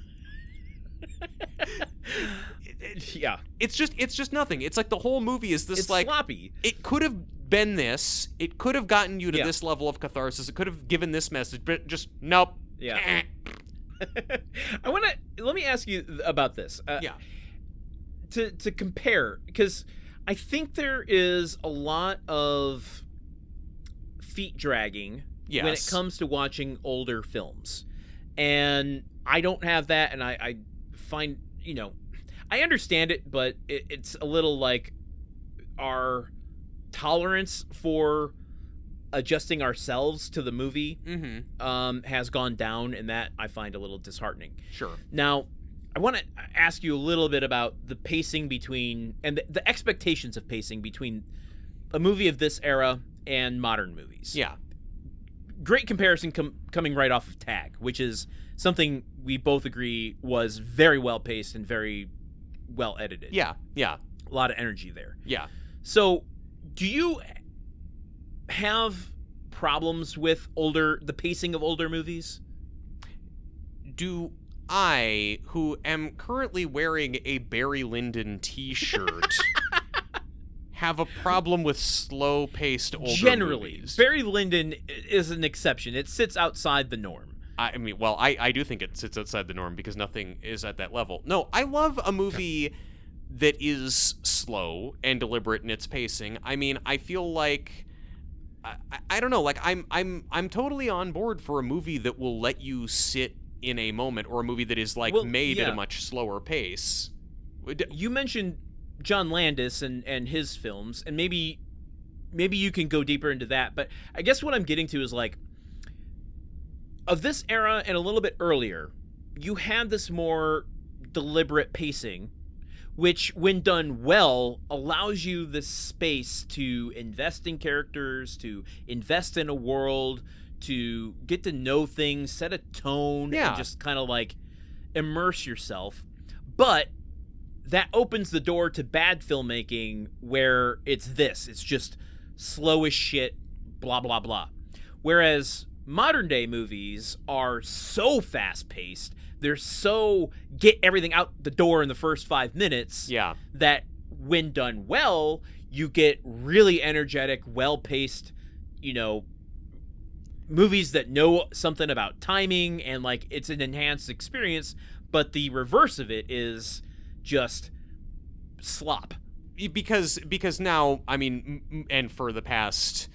Yeah. It's just nothing. It's like the whole movie is this, it's like, sloppy. It could have been this. It could have gotten you to this level of catharsis. It could have given this message, but just nope. Yeah. Let me ask you about this. To compare, because I think there is a lot of feet dragging when it comes to watching older films. And I don't have that, and I find, I understand it, but it's a little like our tolerance for adjusting ourselves to the movie has gone down, and that I find a little disheartening. Sure. Now, I want to ask you a little bit about the pacing between, and the expectations of pacing between a movie of this era and modern movies. Yeah. Great comparison coming right off of Tag, which is something we both agree was very well paced and very well edited. Yeah. A lot of energy there. Yeah. So, do you have problems with the pacing of older movies? Do I, who am currently wearing a Barry Lyndon t-shirt, have a problem with slow-paced older Generally, movies? Barry Lyndon is an exception. It sits outside the norm. I mean, well, I do think it sits outside the norm because nothing is at that level. No, I love a movie that is slow and deliberate in its pacing. I mean, I feel like I don't know, like I'm totally on board for a movie that will let you sit in a moment, or a movie that is like made at a much slower pace. You mentioned John Landis and his films, and maybe you can go deeper into that, but I guess what I'm getting to is like, of this era and a little bit earlier, you had this more deliberate pacing, which, when done well, allows you the space to invest in characters, to invest in a world, to get to know things, set a tone, and just kind of like immerse yourself. But that opens the door to bad filmmaking where it's just slow as shit, blah, blah, blah. Whereas modern day movies are so fast paced, they're so get everything out the door in the first 5 minutes that when done well, you get really energetic, well paced, movies that know something about timing, and like it's an enhanced experience. But the reverse of it is just slop. Because now, I mean, and for the past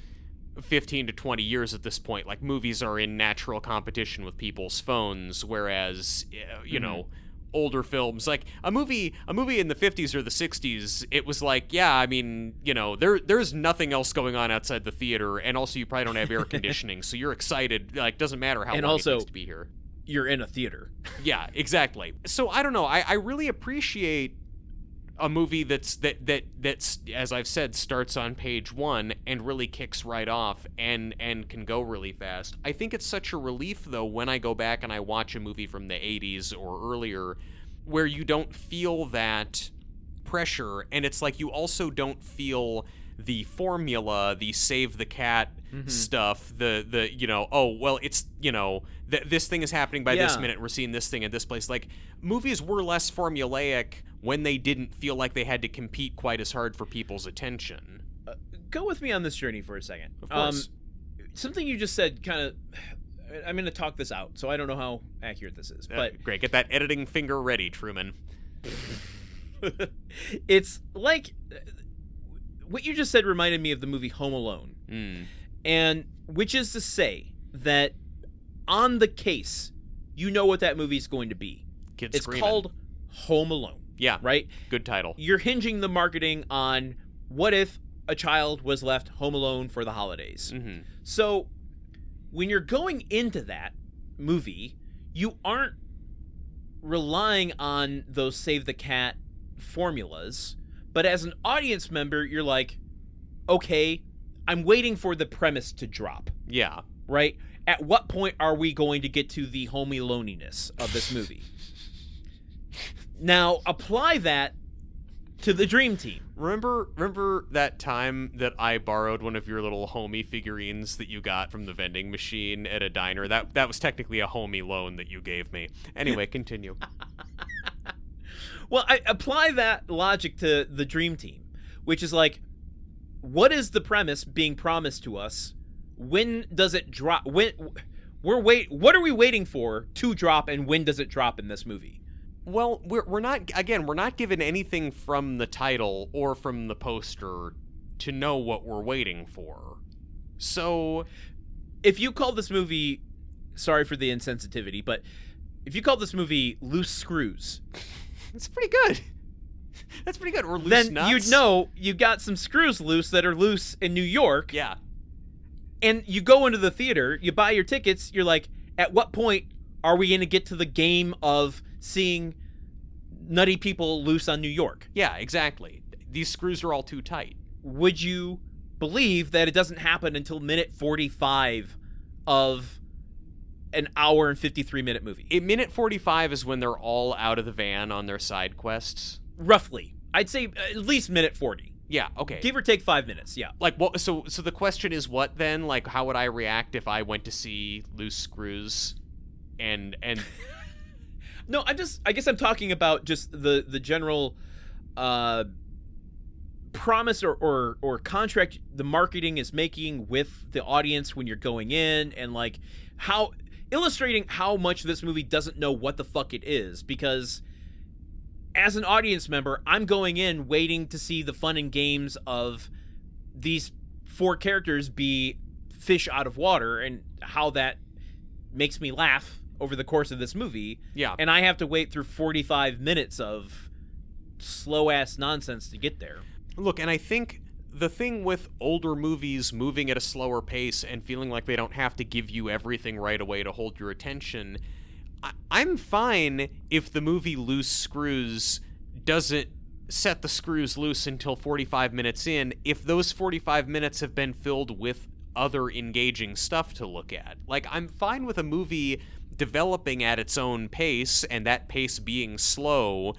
15 to 20 years at this point, like, movies are in natural competition with people's phones, whereas older films, like a movie in the 50s or the 60s, it was like, I mean, there's nothing else going on outside the theater, and also you probably don't have air conditioning, so you're excited, like, doesn't matter how long it takes to be here. You're in a theater. Yeah, exactly. So I don't know, I really appreciate a movie that's as I've said, starts on page 1 and really kicks right off and can go really fast. I think it's such a relief, though, when I go back and I watch a movie from the 80s or earlier, where you don't feel that pressure, and it's like you also don't feel the formula, the save the cat stuff, the oh, well, it's, this thing is happening by this minute, we're seeing this thing at this place. Like, movies were less formulaic when they didn't feel like they had to compete quite as hard for people's attention. Go with me on this journey for a second. Of course. Something you just said kind of... I'm going to talk this out, so I don't know how accurate this is. But great. Get that editing finger ready, Truman. It's like... What you just said reminded me of the movie Home Alone. And which is to say that on the case, you know what that movie's going to be. Kids it's screaming. Called Home Alone. Yeah. Right? Good title. You're hinging the marketing on what if a child was left home alone for the holidays. So when you're going into that movie, you aren't relying on those save the cat formulas, but as an audience member, you're like, okay, I'm waiting for the premise to drop. Yeah. Right? At what point are we going to get to the homey loneliness of this movie? Now, apply that to the Dream Team. Remember that time that I borrowed one of your little homie figurines that you got from the vending machine at a diner? That was technically a homie loan that you gave me. Anyway, continue. Well, I apply that logic to the Dream Team, which is like, what is the premise being promised to us? When does it drop? What are we waiting for to drop, and when does it drop in this movie? Well, we're not given anything from the title or from the poster to know what we're waiting for. So, if you call this movie, sorry for the insensitivity, but if you call this movie Loose Screws, it's pretty good. That's pretty good. Or Loose then Nuts. You'd know you got some screws loose that are loose in New York. Yeah. And you go into the theater, you buy your tickets, you're like, at what point are we going to get to the game of seeing nutty people loose on New York? Yeah, exactly. These screws are all too tight. Would you believe that it doesn't happen until minute 45 of an hour and 53-minute movie? At minute 45 is when they're all out of the van on their side quests. Roughly. I'd say at least minute 40. Yeah, okay. Give or take 5 minutes, yeah. Like, what? So the question is what then? Like, how would I react if I went to see Loose Screws and... No, I guess I'm talking about just the general promise or contract the marketing is making with the audience when you're going in, and like how illustrating how much this movie doesn't know what the fuck it is, because as an audience member, I'm going in waiting to see the fun and games of these four characters be fish out of water, and how that makes me laugh over the course of this movie. Yeah. And I have to wait through 45 minutes of slow-ass nonsense to get there. Look, and I think the thing with older movies moving at a slower pace and feeling like they don't have to give you everything right away to hold your attention, I'm fine if the movie Loose Screws doesn't set the screws loose until 45 minutes in, if those 45 minutes have been filled with other engaging stuff to look at. Like, I'm fine with a movie developing at its own pace, and that pace being slow,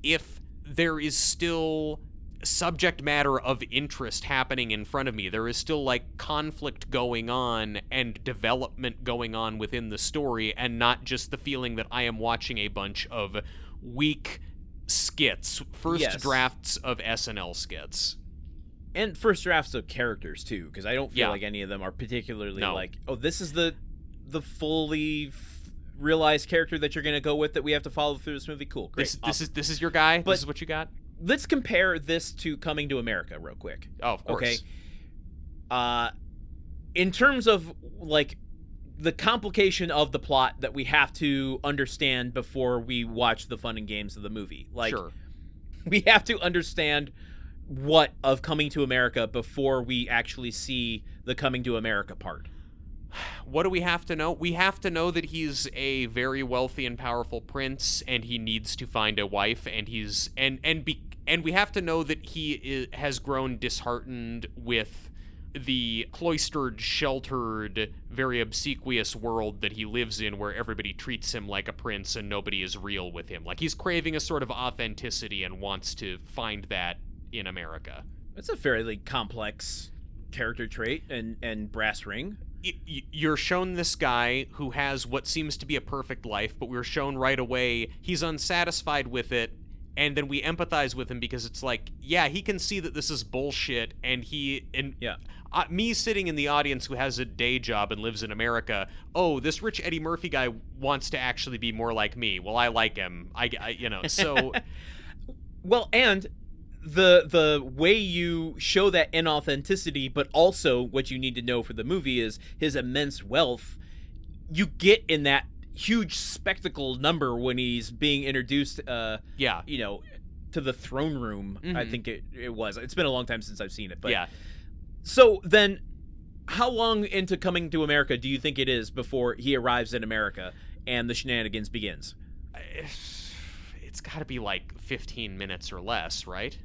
if there is still subject matter of interest happening in front of me. There is still, like, conflict going on and development going on within the story, and not just the feeling that I am watching a bunch of weak skits, first drafts of SNL skits. And first drafts of characters, too, because I don't feel like any of them are particularly like, oh, this is the fully realized character that you're going to go with that we have to follow through this movie. Cool, great. This is your guy? But this is what you got? Let's compare this to Coming to America real quick. Oh, of course. Okay. In terms of, like, the complication of the plot that we have to understand before we watch the fun and games of the movie. Like, sure. We have to understand what of Coming to America before we actually see the Coming to America part. What do we have to know? We have to know that he's a very wealthy and powerful prince, and he needs to find a wife, and we have to know that he has grown disheartened with the cloistered, sheltered, very obsequious world that he lives in, where everybody treats him like a prince and nobody is real with him. Like, he's craving a sort of authenticity and wants to find that in America. It's a fairly complex character trait and brass ring. You're shown this guy who has what seems to be a perfect life, but we're shown right away he's unsatisfied with it, and then we empathize with him because it's like, yeah, he can see that this is bullshit, and me sitting in the audience who has a day job and lives in America, oh, this rich Eddie Murphy guy wants to actually be more like me. Well, I like him. So... Well, and the way you show that inauthenticity, but also what you need to know for the movie is his immense wealth. You get in that huge spectacle number when he's being introduced, to the throne room. Mm-hmm. I think it was. It's been a long time since I've seen it, but yeah. So then, how long into coming to America do you think it is before he arrives in America and the shenanigans begins? It's got to be like 15 minutes or less, right?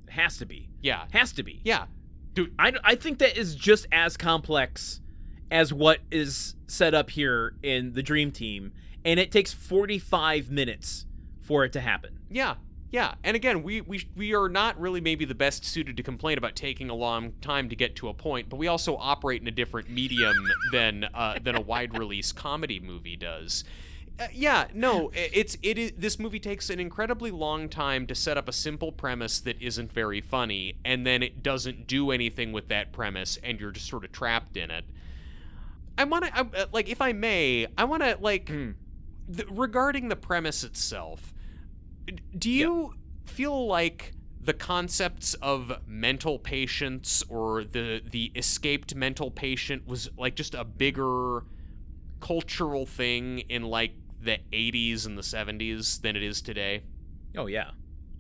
Has to be. Yeah. Has to be. Yeah. Dude, I think that is just as complex as what is set up here in the Dream Team, and it takes 45 minutes for it to happen. Yeah. Yeah. And again, we are not really maybe the best suited to complain about taking a long time to get to a point, but we also operate in a different medium than a wide release comedy movie does. This movie takes an incredibly long time to set up a simple premise that isn't very funny, and then it doesn't do anything with that premise, and you're just sort of trapped in it. Regarding the premise itself, do you feel like the concepts of mental patients or the escaped mental patient was like just a bigger cultural thing in like the 80s and the 70s than it is today? Oh, yeah.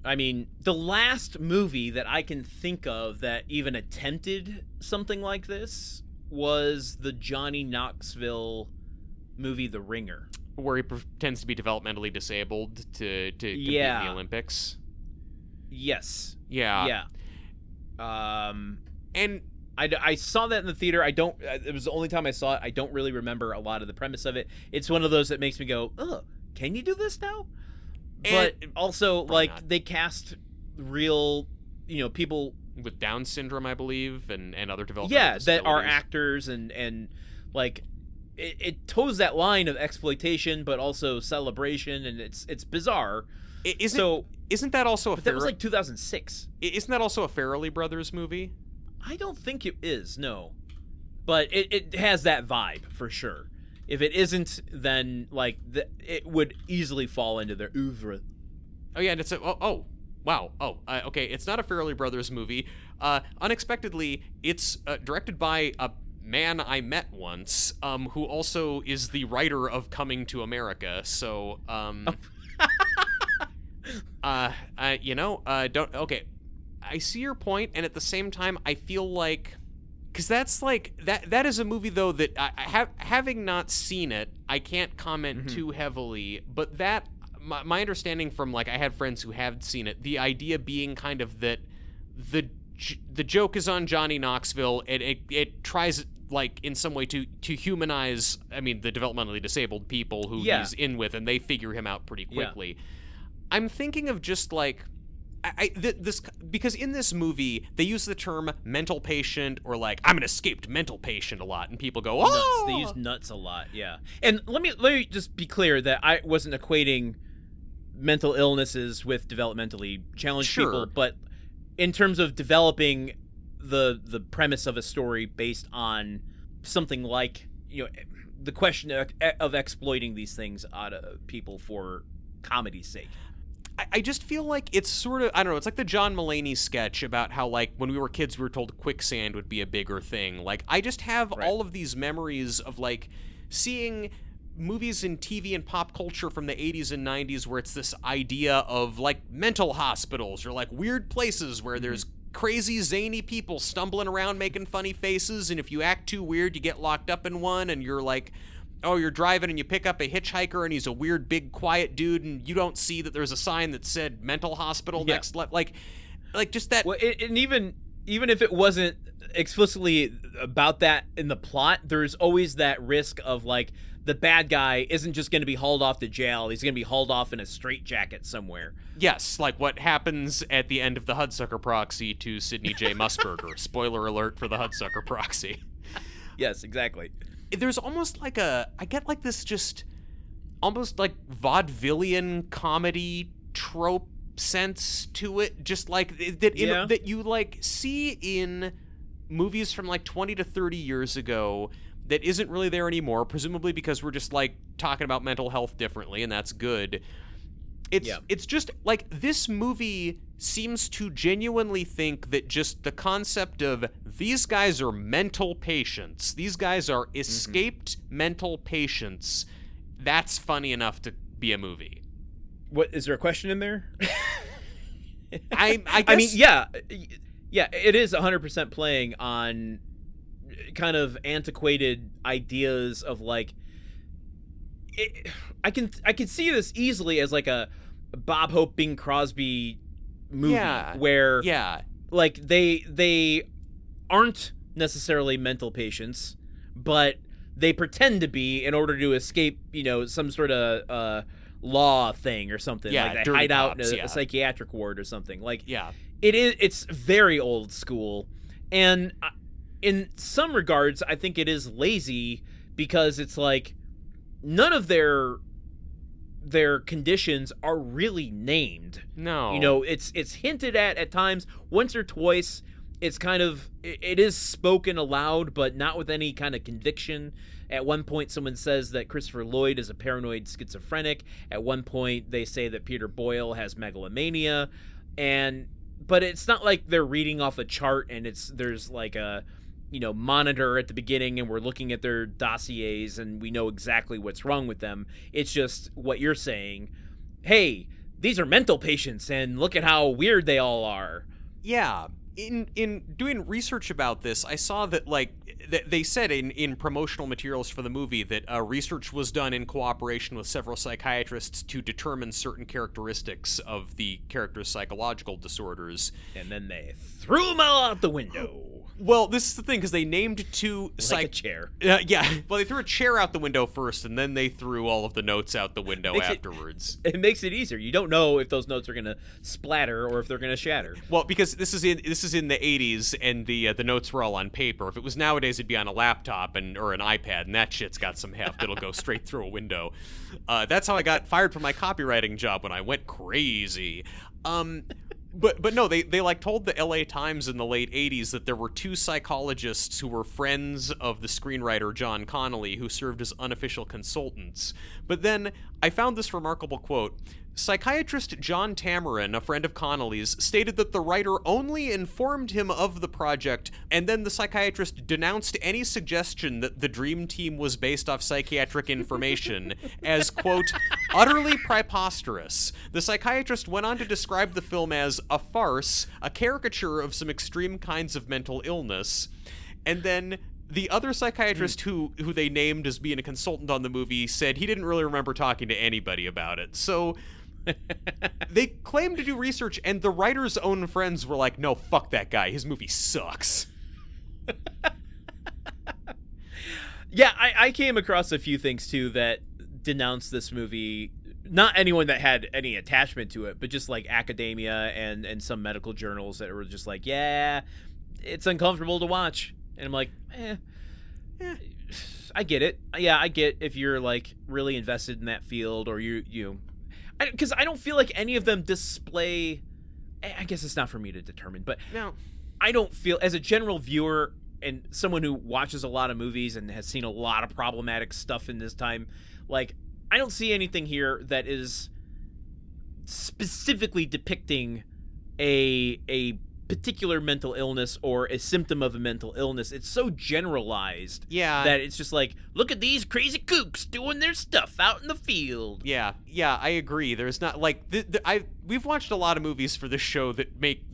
I mean, the last movie that I can think of that even attempted something like this was the Johnny Knoxville movie The Ringer. Where he pretends to be developmentally disabled to compete in the Olympics. Yes. Yeah. Yeah. And I saw that in the theater. It was the only time I saw it. I don't really remember a lot of the premise of it. It's one of those that makes me go, oh, can you do this now? But also, like, they cast real, people with Down syndrome, I believe, and other developmental disabilities. That are actors and like, it toes that line of exploitation, but also celebration, and it's bizarre. Isn't that also that was like 2006. Isn't that also a Farrelly Brothers movie? I don't think it is, no. But it has that vibe, for sure. If it isn't, then, like, it would easily fall into their oeuvre. Oh, yeah, and it's wow. Okay, it's not a Farrelly Brothers movie. Unexpectedly, it's directed by a man I met once, who also is the writer of Coming to America, so, I see your point, and at the same time, I feel like, because that's like that is a movie though that having not seen it, I can't comment too heavily. But that my understanding from like I had friends who had seen it, the idea being kind of that the joke is on Johnny Knoxville, and it tries like in some way to humanize, I mean, the developmentally disabled people who he's in with, and they figure him out pretty quickly. Yeah. I'm thinking of just like. This because in this movie they use the term mental patient or like I'm an escaped mental patient a lot, and people go, oh, nuts. They use nuts a lot, yeah. And let me just be clear that I wasn't equating mental illnesses with developmentally challenged people, but in terms of developing the premise of a story based on something like the question of exploiting these things out of people for comedy's sake. I just feel like it's sort of, I don't know, it's like the John Mulaney sketch about how, like, when we were kids, we were told quicksand would be a bigger thing. Like, I just have all of these memories of, like, seeing movies in TV and pop culture from the 80s and 90s where it's this idea of, like, mental hospitals or, like, weird places where there's crazy, zany people stumbling around making funny faces, and if you act too weird, you get locked up in one, and you're like... Oh, you're driving and you pick up a hitchhiker and he's a weird, big, quiet dude, and you don't see that there's a sign that said mental hospital next left. Like just that. Well, and even if it wasn't explicitly about that in the plot, there's always that risk of like the bad guy isn't just going to be hauled off to jail. He's going to be hauled off in a straitjacket somewhere. Yes, like what happens at the end of the Hudsucker Proxy to Sidney J. Musburger. Spoiler alert for the Hudsucker Proxy. Yes, exactly. There's almost like I get like this just almost like vaudevillian comedy trope sense to it, just like that that you like see in movies from like 20 to 30 years ago that isn't really there anymore, presumably because we're just like talking about mental health differently, and that's good. It's just like this movie seems to genuinely think that just the concept of these guys are mental patients, these guys are escaped mental patients, that's funny enough to be a movie. What, is there a question in there? I guess, I mean, yeah, it is 100% playing on kind of antiquated ideas of like. I can see this easily as like a Bob Hope, Bing Crosby movie where like they aren't necessarily mental patients, but they pretend to be in order to escape, some sort of law thing or something. Like they hide out in a psychiatric ward or something. Like it's very old school, and in some regards I think it is lazy because it's like none of their conditions are really named. No. It's hinted at times, once or twice. It's kind of, it is spoken aloud, but not with any kind of conviction. At one point, someone says that Christopher Lloyd is a paranoid schizophrenic. At one point, they say that Peter Boyle has megalomania. But it's not like they're reading off a chart and there's like a, monitor at the beginning and we're looking at their dossiers and we know exactly what's wrong with them. It's just what you're saying. Hey, these are mental patients and look at how weird they all are. Yeah. In doing research about this, I saw that they said in promotional materials for the movie that research was done in cooperation with several psychiatrists to determine certain characteristics of the characters' psychological disorders. And then they threw them all out the window. Well, this is the thing, because they named two... Like a chair. Well, they threw a chair out the window first, and then they threw all of the notes out the window afterwards. It makes it easier. You don't know if those notes are going to splatter or if they're going to shatter. Well, because this is in the 80s, and the notes were all on paper. If it was nowadays, it'd be on a laptop or an iPad, and that shit's got some heft. It'll go straight through a window. That's how I got fired from my copywriting job, when I went crazy. But no, they told the LA Times in the late 80s that there were two psychologists who were friends of the screenwriter John Connolly who served as unofficial consultants. But then I found this remarkable quote. Psychiatrist John Tamarin, a friend of Connolly's, stated that the writer only informed him of the project, and then the psychiatrist denounced any suggestion that the Dream Team was based off psychiatric information as, quote, utterly preposterous. The psychiatrist went on to describe the film as a farce, a caricature of some extreme kinds of mental illness, and then the other psychiatrist who they named as being a consultant on the movie said he didn't really remember talking to anybody about it. So they claimed to do research, and the writer's own friends were like, no, fuck that guy. His movie sucks. Yeah, I came across a few things, too, that denounced this movie. Not anyone that had any attachment to it, but just like academia and some medical journals that were just like, yeah, it's uncomfortable to watch. And I'm like, I get it. Yeah, I get if you're like really invested in that field, or because I don't feel like any of them display. I guess it's not for me to determine, but no, I don't feel, as a general viewer and someone who watches a lot of movies and has seen a lot of problematic stuff in this time, like I don't see anything here that is specifically depicting a particular mental illness or a symptom of a mental illness. It's so generalized that it's just like, look at these crazy kooks doing their stuff out in the field. Yeah, I agree. There's not like we've watched a lot of movies for this show that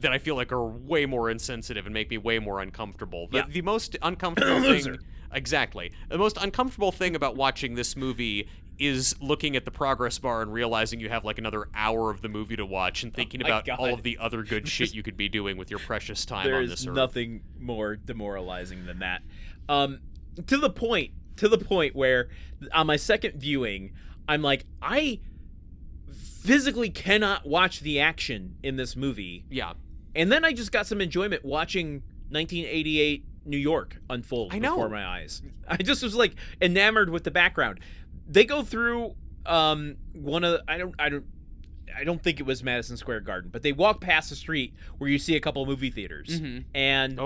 I feel like are way more insensitive and make me way more uncomfortable. The most uncomfortable thing, exactly. The most uncomfortable thing about watching this movie is looking at the progress bar and realizing you have like another hour of the movie to watch and thinking about all of the other good shit you could be doing with your precious time on this earth. There's nothing more demoralizing than that. To the point to the point where on my second viewing, I'm like, I physically cannot watch the action in this movie. Yeah. And then I just got some enjoyment watching 1988 New York unfold before my eyes. I just was like enamored with the background. They go through one of I don't think it was Madison Square Garden, but they walk past the street where you see a couple of movie theaters. Mm-hmm. And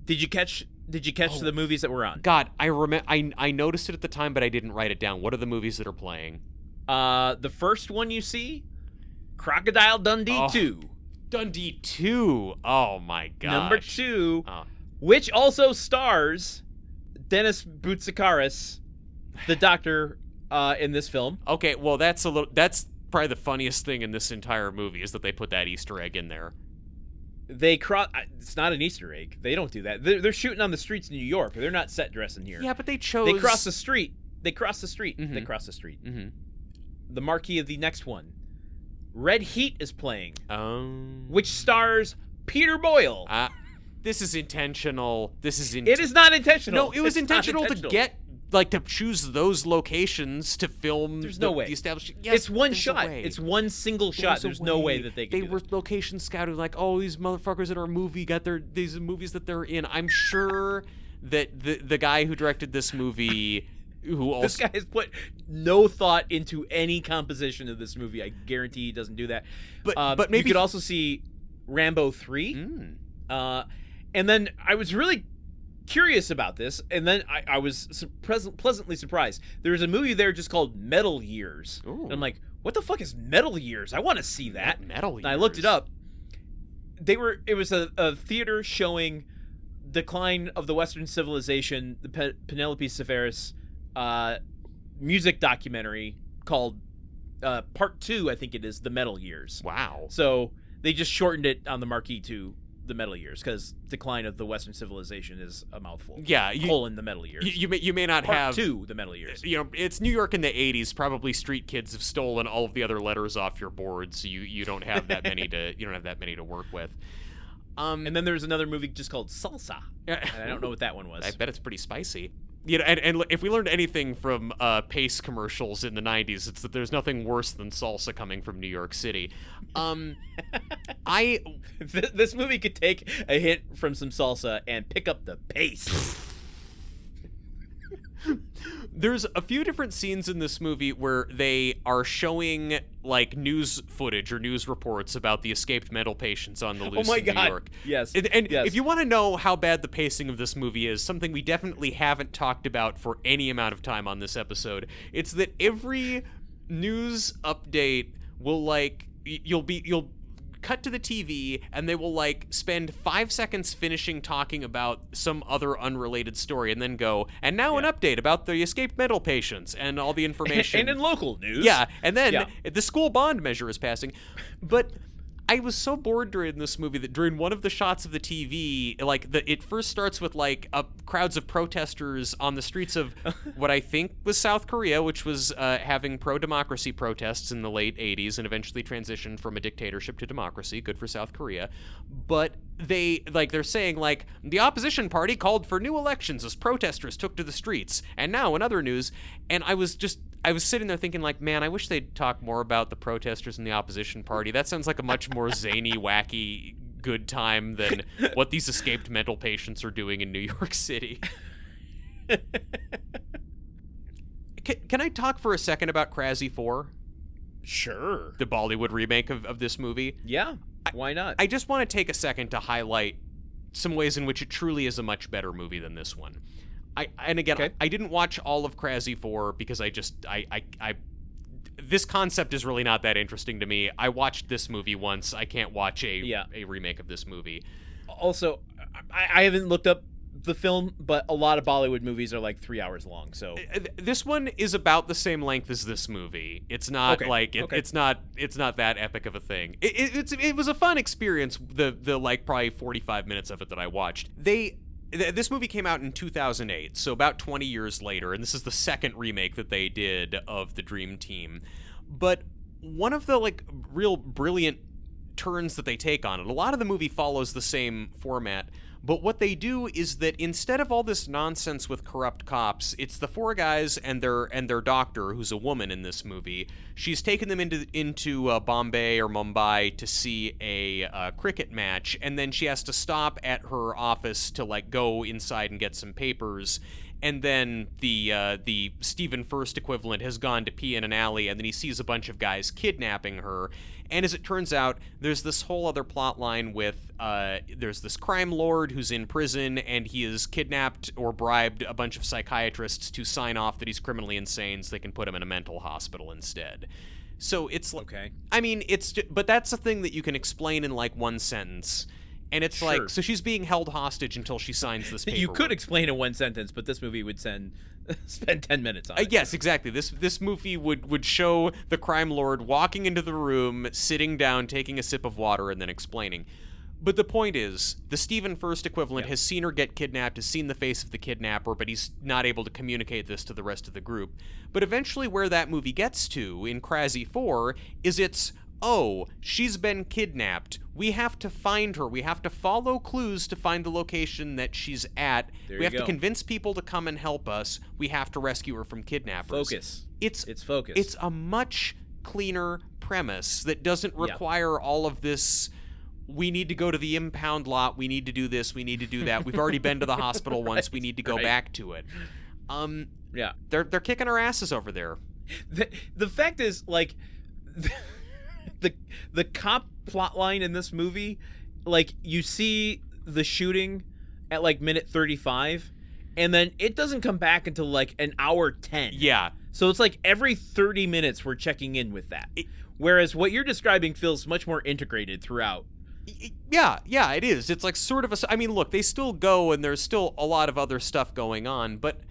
did you catch the movies that were on? God, I noticed it at the time, but I didn't write it down. What are the movies that are playing? The first one you see, Crocodile Dundee 2. Dundee 2. Oh my gosh. Number 2, which also stars Dennis Boutsikaris, the doctor in this film. Okay, well that's probably the funniest thing in this entire movie is that they put that Easter egg in there. It's not an Easter egg. They don't do that. They're shooting on the streets in New York. They're not set dressing here. Yeah, but they chose. They cross the street. Mm-hmm. They cross the street. Mm-hmm. The marquee of the next one, Red Heat, is playing. Which stars Peter Boyle. This is intentional. It is not intentional. No, it was intentional to get to choose those locations to film. There's no way. The established. Yes, it's one shot. It's one single shot. There's no way that they were location scouting. Like, oh, these motherfuckers in our movie got these movies that they're in. I'm sure that the guy who directed this movie, this guy has put no thought into any composition of this movie. I guarantee he doesn't do that. But maybe you could also see Rambo 3. And then I was really curious about this, and then I was pleasantly surprised. There's a movie there just called Metal Years. And I'm like, what the fuck is Metal Years? I want to see that. Metal Years. And I looked it up. It was a theater showing Decline of the Western Civilization, the Penelope Severus music documentary called Part 2, I think it is, The Metal Years. Wow. So they just shortened it on the marquee to The Metal Years, because Decline of the Western Civilization is a mouthful. Yeah, The Metal Years. You may not Part have 2, The Metal Years. It's New York in the '80s. Probably street kids have stolen all of the other letters off your board, so you don't have that many to work with. And then there's another movie just called Salsa, and I don't know what that one was. I bet it's pretty spicy. And if we learned anything from Pace commercials in the 90s, it's that there's nothing worse than salsa coming from New York City. This movie could take a hint from some salsa and pick up the pace. There's a few different scenes in this movie where they are showing news footage or news reports about the escaped mental patients on the loose in New York. Yes. And yes. If you want to know how bad the pacing of this movie is, something we definitely haven't talked about for any amount of time on this episode, it's that every news update will you'll cut to the TV and they will spend 5 seconds finishing talking about some other unrelated story and then go, and now an update about the escaped mental patients and all the information. And in local news. Yeah, and then the school bond measure is passing. But I was so bored during this movie that during one of the shots of the TV, it first starts with crowds of protesters on the streets of what I think was South Korea, which was having pro-democracy protests in the late 80s and eventually transitioned from a dictatorship to democracy. Good for South Korea. But they're saying the opposition party called for new elections as protesters took to the streets. And now in other news, and I was sitting there thinking, man, I wish they'd talk more about the protesters and the opposition party. That sounds like a much more zany, wacky, good time than what these escaped mental patients are doing in New York City. Can I talk for a second about Krasny 4? Sure. The Bollywood remake of this movie? Yeah, why not? I just want to take a second to highlight some ways in which it truly is a much better movie than this one. I didn't watch all of Krasny 4 because this concept is really not that interesting to me. I watched this movie once. I can't watch a remake of this movie. Also, I haven't looked up the film, but a lot of Bollywood movies are 3 hours long. So this one is about the same length as this movie. It's not it's not that epic of a thing. It was a fun experience. The probably 45 minutes of it that I watched. This movie came out in 2008, so about 20 years later, and this is the second remake that they did of The Dream Team. But one of the real brilliant turns that they take on it, a lot of the movie follows the same format, But what they do is that instead of all this nonsense with corrupt cops, it's the four guys and their doctor, who's a woman in this movie. She's taken them into Bombay or Mumbai to see a cricket match, and then she has to stop at her office to like go inside and get some papers. And then the Stephen Furst equivalent has gone to pee in an alley, and then he sees a bunch of guys kidnapping her. And as it turns out, there's this whole other plot line with there's this crime lord who's in prison, and he has kidnapped or bribed a bunch of psychiatrists to sign off that he's criminally insane so they can put him in a mental hospital instead. So it's like, okay. I mean, but that's a thing that you can explain in like one sentence. And it's like, so she's being held hostage until she signs this paper. You could explain in one sentence, but this movie would spend 10 minutes on it. Yes, exactly. This movie would show the crime lord walking into the room, sitting down, taking a sip of water, and then explaining. But the point is, the Stephen Furst equivalent has seen her get kidnapped, has seen the face of the kidnapper, but he's not able to communicate this to the rest of the group. But eventually where that movie gets to, in Krasy 4, is oh, she's been kidnapped. We have to find her. We have to follow clues to find the location that she's at. We have to convince people to come and help us. We have to rescue her from kidnappers. Focus. It's focus. It's a much cleaner premise that doesn't require all of this. We need to go to the impound lot. We need to do this. We need to do that. We've already been to the hospital once. We need to go back to it. Yeah. They're kicking our asses over there. The fact is, like, the cop plot line in this movie, like, you see the shooting at like minute 35, and then it doesn't come back until like an hour 10. Yeah. So it's like every 30 minutes we're checking in with that. Whereas what you're describing feels much more integrated throughout. Yeah, it is. It's like sort of I mean, look, they still go, and there's still a lot of other stuff going on, but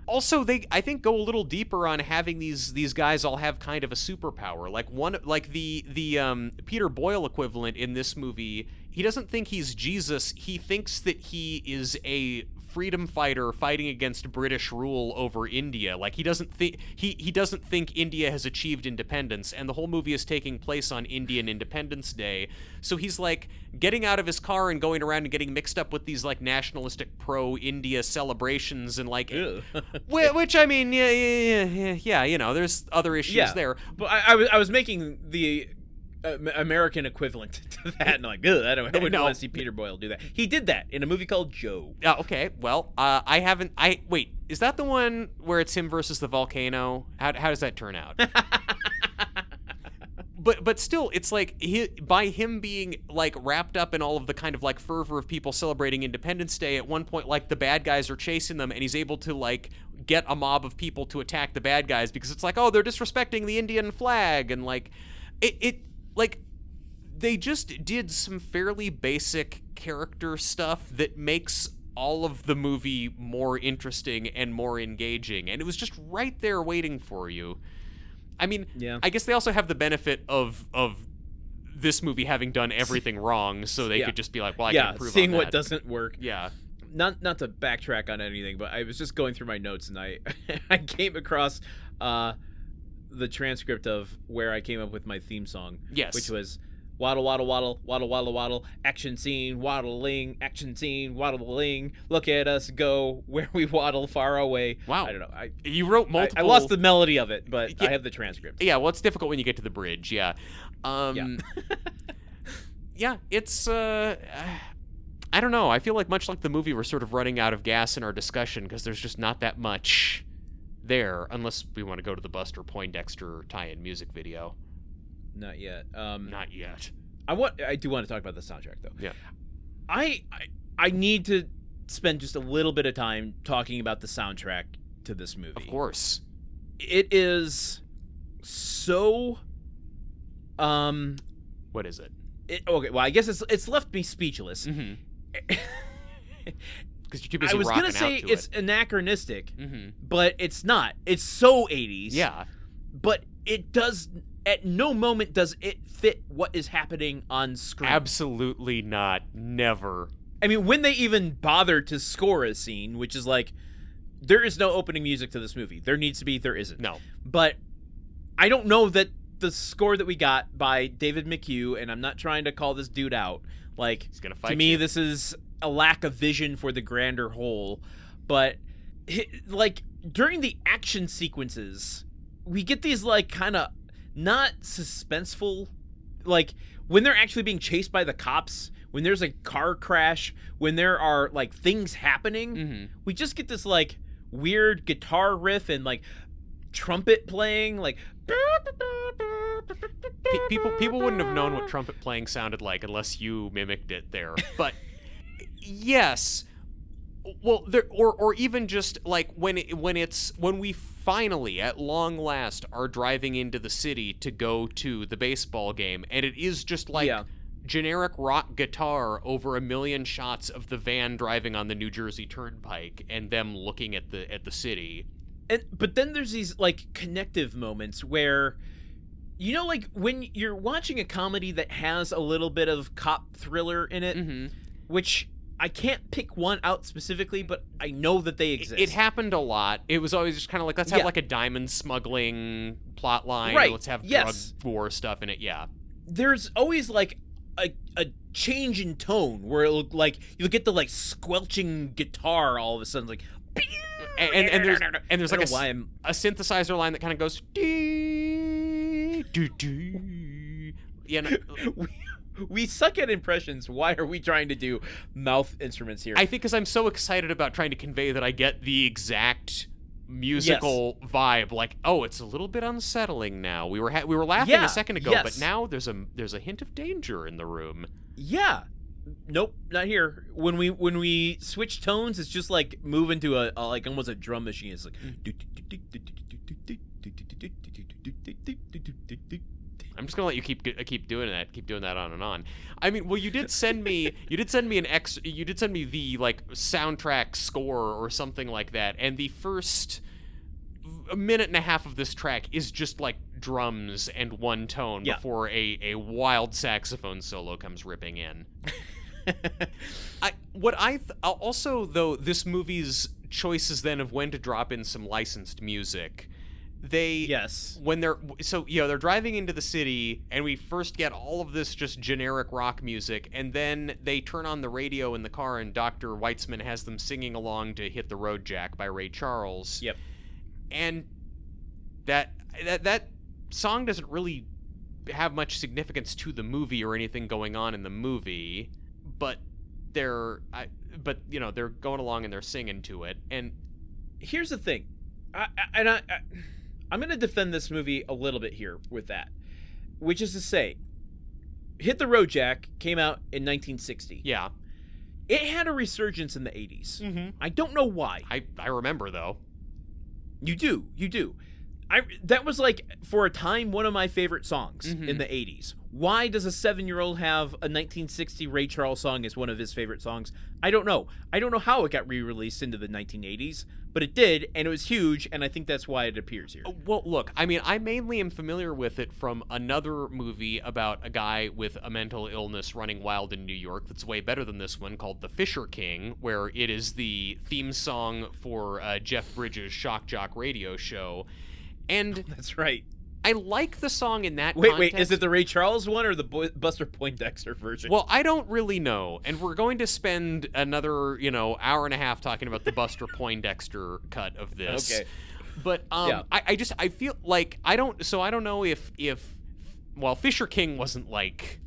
also they, I think, go a little deeper on having these guys all have kind of a superpower. Like the Peter Boyle equivalent in this movie, he doesn't think he's Jesus. He thinks that he is a freedom fighter fighting against British rule over India. Like, he doesn't think India has achieved independence, and the whole movie is taking place on Indian Independence Day. So he's like getting out of his car and going around and getting mixed up with these like nationalistic pro-India celebrations and like which I mean, yeah, you know, there's other issues there. But I was making the American equivalent to that, and I'm like, I wouldn't want to see Peter Boyle do that. He did that in a movie called Joe. Okay, well, wait, is that the one where it's him versus the volcano? How does that turn out? But still, it's like by him being like wrapped up in all of the kind of like fervor of people celebrating Independence Day, at one point like the bad guys are chasing them, and he's able to like get a mob of people to attack the bad guys because it's like, oh, they're disrespecting the Indian flag, and like like, they just did some fairly basic character stuff that makes all of the movie more interesting and more engaging, and it was just right there waiting for you. I mean, I guess they also have the benefit of this movie having done everything wrong, so they could just be like, well, I can improve on that. Seeing what doesn't work. Yeah. Not to backtrack on anything, but I was just going through my notes, and I came across the transcript of where I came up with my theme song. Yes. Which was waddle, waddle, waddle, waddle, waddle, waddle, action scene, waddling, action scene, waddling, look at us go, where we waddle far away. Wow. I don't know. You wrote multiple... I lost the melody of it, but I have the transcript. Yeah, well, it's difficult when you get to the bridge, yeah. Yeah, it's... I don't know. I feel like much like the movie, we're sort of running out of gas in our discussion because there's just not that much there, unless we want to go to the Buster Poindexter tie-in music video. Not yet. Not yet. I do want to talk about the soundtrack, though. Yeah. I need to spend just a little bit of time talking about the soundtrack to this movie. Of course. It is so... What is it? Okay, well, I guess it's left me speechless. Mm-hmm. Because you're too busy I was rocking gonna say out to it's it. Anachronistic, but it's not. It's so 80s. Yeah. But it does... At no moment does it fit what is happening on screen. Absolutely not. Never. I mean, when they even bother to score a scene, which is like, there is no opening music to this movie. There needs to be, there isn't. No. But I don't know that the score that we got by David McHugh, and I'm not trying to call this dude out, like, he's gonna fight to me, you. this is a lack of vision for the grander whole. But like during the action sequences, we get these like kind of not suspenseful, like when they're actually being chased by the cops, when there's a car crash, when there are like things happening, we just get this like weird guitar riff and like trumpet playing, like people wouldn't have known what trumpet playing sounded like unless you mimicked it there. But yes, well, there, or even just like when we finally at long last are driving into the city to go to the baseball game, and it is just like generic rock guitar over a million shots of the van driving on the New Jersey Turnpike and them looking at the city. But then there's these like connective moments where, you know, like when you're watching a comedy that has a little bit of cop thriller in it, which I can't pick one out specifically, but I know that they exist. It happened a lot. It was always just kind of like, let's have like a diamond smuggling plot line. Right. Let's have drug war stuff in it. Yeah. There's always like a change in tone where it'll like you'll get the like squelching guitar all of a sudden, like and there's like a synthesizer line that kind of goes dee doo doo. You know, we suck at impressions. Why are we trying to do mouth instruments here? I think because I'm so excited about trying to convey that I get the exact musical vibe. Like, oh, it's a little bit unsettling now. We were laughing a second ago, but now there's a hint of danger in the room. Yeah. Nope, not here. When we switch tones, it's just like moving to a like almost a drum machine. It's like I'm just gonna let you keep doing that on and on. I mean, well, you did send me the like soundtrack score or something like that, and the first minute and a half of this track is just like drums and one tone before a wild saxophone solo comes ripping in. Also though, this movie's choices then of when to drop in some licensed music. When they're driving into the city, and we first get all of this just generic rock music, and then they turn on the radio in the car, and Dr. Weitzman has them singing along to "Hit the Road Jack" by Ray Charles. Yep. And that song doesn't really have much significance to the movie or anything going on in the movie, but they're going along and they're singing to it. And here's the thing, I'm going to defend this movie a little bit here with that, which is to say, Hit the Road Jack came out in 1960. Yeah. It had a resurgence in the 80s. I don't know why. I remember, though. You do. That was, like, for a time, one of my favorite songs in the 80s. Why does a 7-year-old have a 1960 Ray Charles song as one of his favorite songs? I don't know. I don't know how it got re-released into the 1980s, but it did, and it was huge, and I think that's why it appears here. Well, look, I mean, I mainly am familiar with it from another movie about a guy with a mental illness running wild in New York that's way better than this one, called The Fisher King, where it is the theme song for Jeff Bridges' Shock Jock radio show. And that's right. I like the song in that context. Wait, is it the Ray Charles one or the Buster Poindexter version? Well, I don't really know, and we're going to spend another, hour and a half talking about the Buster Poindexter cut of this. Okay. But I feel like I don't know if Fisher King wasn't like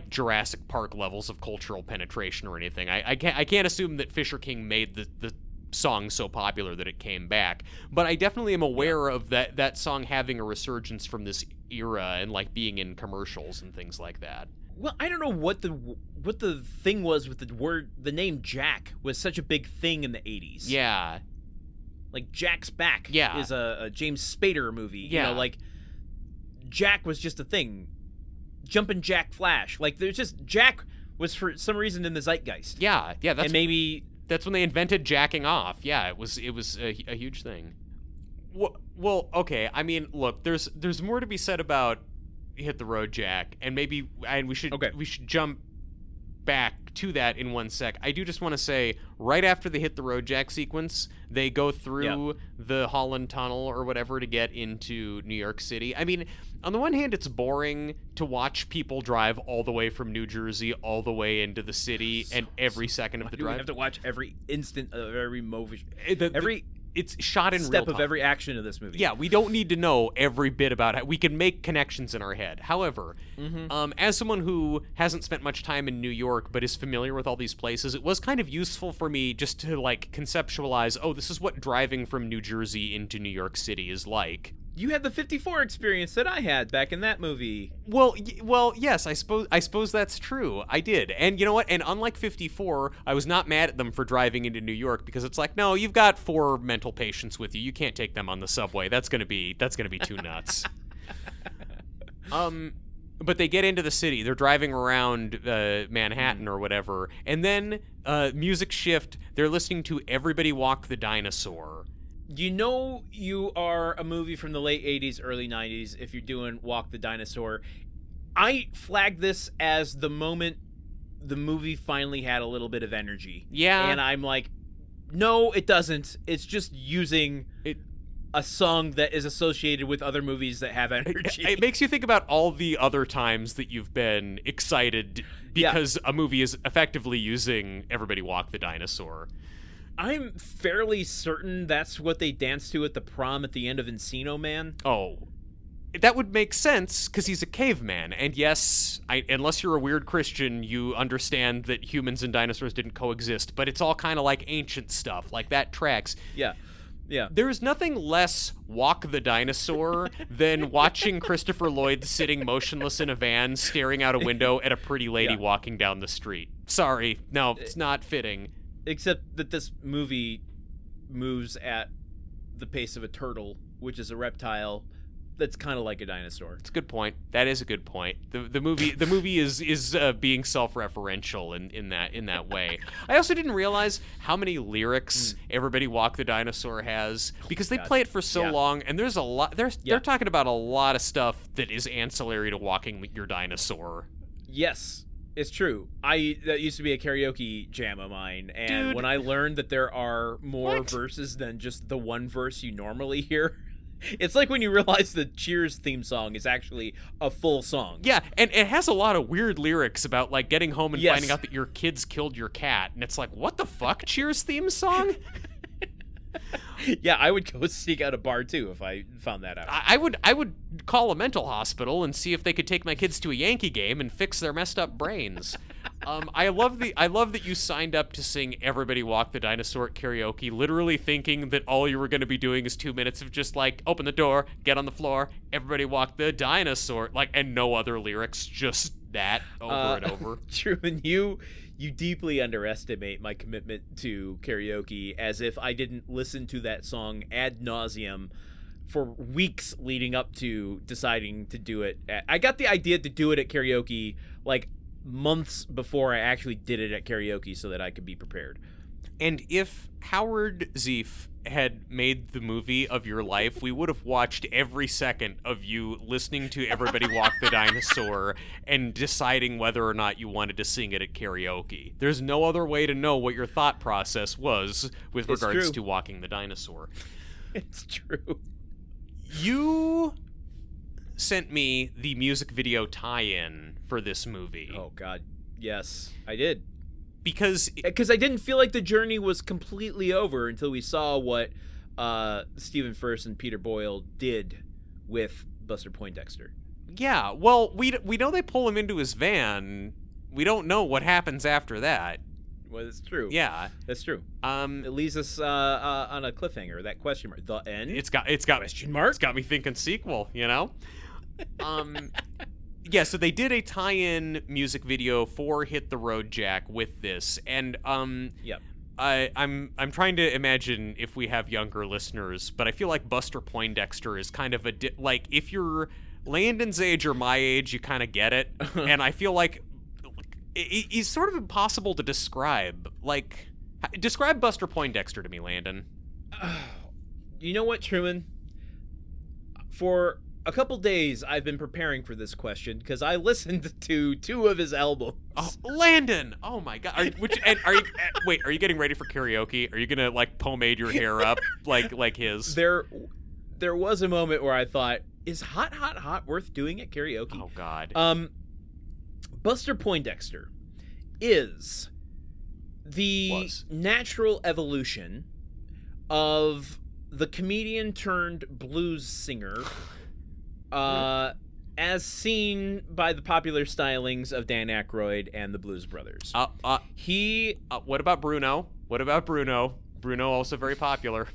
Jurassic Park levels of cultural penetration or anything. I can't assume that Fisher King made the song so popular that it came back, but I definitely am aware of that song having a resurgence from this era and like being in commercials and things like that. Well, I don't know what the thing was with the name Jack was such a big thing in the 80s. Yeah. Like Jack's Back is a James Spader movie. Yeah. Like Jack was just a thing. Jumpin' Jack Flash. Like there's just Jack was for some reason in the zeitgeist. Yeah, and maybe that's when they invented jacking off. Yeah, it was a huge thing. Well, okay. I mean, look, there's more to be said about Hit the Road Jack, and we should jump back to that in one sec, I do just want to say, right after they hit the road jack sequence, they go through the Holland Tunnel or whatever to get into New York City. I mean, on the one hand, it's boring to watch people drive all the way from New Jersey all the way into the city, and every second of the drive. We have to watch every instant of every movie, it's shot in real step time. of every action of this movie. Yeah, we don't need to know every bit about it. We can make connections in our head. However, as someone who hasn't spent much time in New York but is familiar with all these places, it was kind of useful for me just to like conceptualize, oh, this is what driving from New Jersey into New York City is like. You had the 54 experience that I had back in that movie. Well, yes, I suppose that's true. I did. And you know what? And unlike 54, I was not mad at them for driving into New York, because it's like, no, you've got 4 mental patients with you. You can't take them on the subway. That's going to be too nuts. But they get into the city. They're driving around Manhattan or whatever. And then music shift. They're listening to Everybody Walk the Dinosaur. You know you are a movie from the late 80s, early 90s if you're doing Walk the Dinosaur. I flagged this as the moment the movie finally had a little bit of energy. Yeah. And I'm like, no, it doesn't. It's just using a song that is associated with other movies that have energy. It makes you think about all the other times that you've been excited because a movie is effectively using Everybody Walk the Dinosaur. I'm fairly certain that's what they danced to at the prom at the end of Encino Man. Oh, that would make sense, because he's a caveman. And yes, unless you're a weird Christian, you understand that humans and dinosaurs didn't coexist. But it's all kind of like ancient stuff. Like, that tracks. Yeah. There's nothing less Walk the Dinosaur than watching Christopher Lloyd sitting motionless in a van, staring out a window at a pretty lady walking down the street. Sorry. No, it's not fitting. Except that this movie moves at the pace of a turtle, which is a reptile that's kind of like a dinosaur. It's a good point. That is a good point. The movie is being self-referential in that way. I also didn't realize how many lyrics Everybody Walk the Dinosaur has, because they play it for so long, and there's a lot. They're talking about a lot of stuff that is ancillary to walking your dinosaur. Yes. It's true. That used to be a karaoke jam of mine, and Dude. when I learned that there are more verses than just the one verse you normally hear, it's like when you realize the Cheers theme song is actually a full song. Yeah, and it has a lot of weird lyrics about like getting home and finding out that your kids killed your cat, and it's like, what the fuck, Cheers theme song? Yeah, I would go seek out a bar too if I found that out. I would call a mental hospital and see if they could take my kids to a Yankee game and fix their messed up brains. I love that you signed up to sing Everybody Walk the Dinosaur at karaoke, literally thinking that all you were going to be doing is 2 minutes of just like, open the door, get on the floor, everybody walk the dinosaur, like, and no other lyrics, just that over and over. Truman, you deeply underestimate my commitment to karaoke, as if I didn't listen to that song ad nauseum for weeks leading up to deciding to do it. I got the idea to do it at karaoke like months before I actually did it at karaoke so that I could be prepared. And if Howard Zieff had made the movie of your life, we would have watched every second of you listening to Everybody Walk the Dinosaur and deciding whether or not you wanted to sing it at karaoke. There's no other way to know what your thought process was with regards to Walking the Dinosaur. It's true. You sent me the music video tie-in for this movie. Oh, God. Yes, I did. Because I didn't feel like the journey was completely over until we saw what Stephen Furst and Peter Boyle did with Buster Poindexter. Yeah, well, we know they pull him into his van. We don't know what happens after that. Well, that's true. Yeah, that's true. It leaves us on a cliffhanger. That question mark. The end. It's got question mark. It's got me thinking sequel. You know. Yeah, so they did a tie-in music video for Hit the Road Jack with this, and yep. I'm trying to imagine if we have younger listeners, but I feel like Buster Poindexter is kind of like, if you're Landon's age or my age, you kind of get it, and I feel like he's sort of impossible to describe. Like, describe Buster Poindexter to me, Landon. You know what, Truman? For a couple days I've been preparing for this question because I listened to 2 of his albums. Oh, Landen! Oh my God! Are you getting ready for karaoke? Are you gonna like pomade your hair up like his? There was a moment where I thought, is Hot Hot Hot worth doing at karaoke? Oh God. Buster Poindexter is the natural evolution of the comedian turned blues singer, as seen by the popular stylings of Dan Aykroyd and the Blues Brothers. What about Bruno? Bruno also very popular.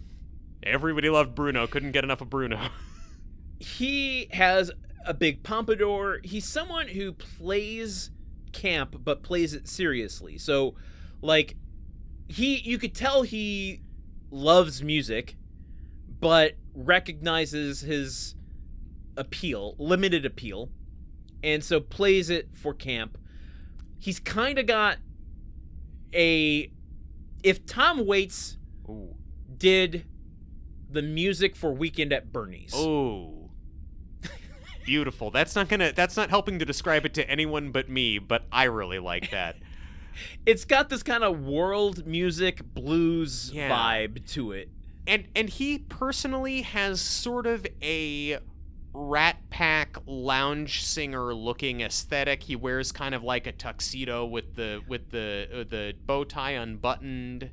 Everybody loved Bruno. Couldn't get enough of Bruno. He has a big pompadour. He's someone who plays camp but plays it seriously. So, like, you could tell he loves music, but recognizes his limited appeal, and so plays it for camp. He's kind of got if Tom Waits did the music for Weekend at Bernie's. Oh. Beautiful. That's not helping to describe it to anyone but me, but I really like that. It's got this kind of world music blues vibe to it. And he personally has sort of a Rat Pack lounge singer looking aesthetic. He wears kind of like a tuxedo with the bow tie unbuttoned,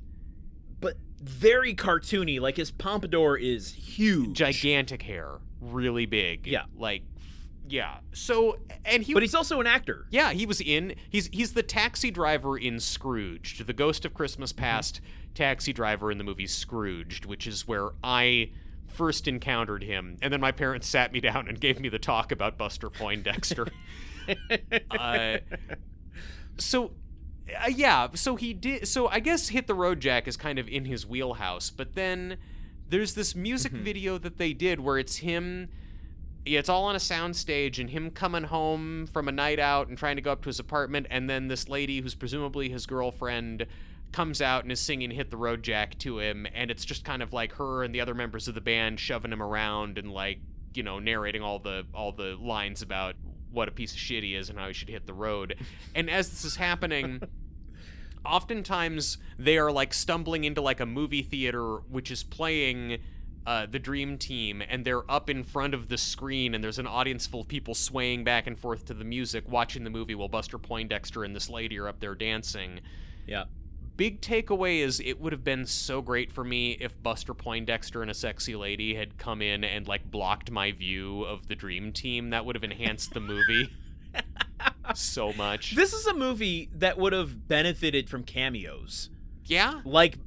but very cartoony. Like his pompadour is huge, gigantic hair, really big. Yeah, So but he's also an actor. Yeah, he's the taxi driver in Scrooged, the Ghost of Christmas Past taxi driver in the movie Scrooged, which is where I first encountered him, and then my parents sat me down and gave me the talk about Buster Poindexter. So he did. So I guess Hit the Road Jack is kind of in his wheelhouse, but then there's this music video that they did where it's him. It's all on a soundstage and him coming home from a night out and trying to go up to his apartment, and then this lady who's presumably his girlfriend comes out and is singing Hit the Road Jack to him, and it's just kind of like her and the other members of the band shoving him around and, like, you know, narrating all the lines about what a piece of shit he is and how he should hit the road. And as this is happening, oftentimes they are like stumbling into like a movie theater which is playing the Dream Team, and they're up in front of the screen, and there's an audience full of people swaying back and forth to the music, watching the movie while Buster Poindexter and this lady are up there dancing. Yeah. Big takeaway is it would have been so great for me if Buster Poindexter and a sexy lady had come in and like blocked my view of the Dream Team. That would have enhanced the movie so much. This is a movie that would have benefited from cameos. Yeah? Like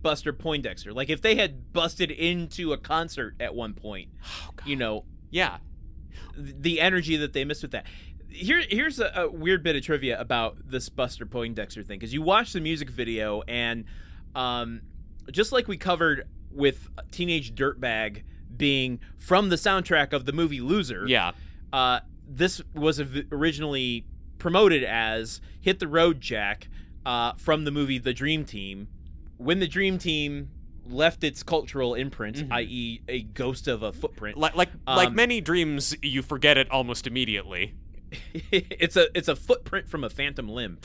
Buster Poindexter. Like if they had busted into a concert at one point, you know. Yeah. The energy that they missed with that. Here's a weird bit of trivia about this Buster Poindexter thing, because you watch the music video, and just like we covered with Teenage Dirtbag being from the soundtrack of the movie Loser, this was originally promoted as Hit the Road Jack from the movie The Dream Team. When the Dream Team left its cultural imprint, i.e. a ghost of a footprint. Like many dreams, you forget it almost immediately. It's a footprint from a phantom limb.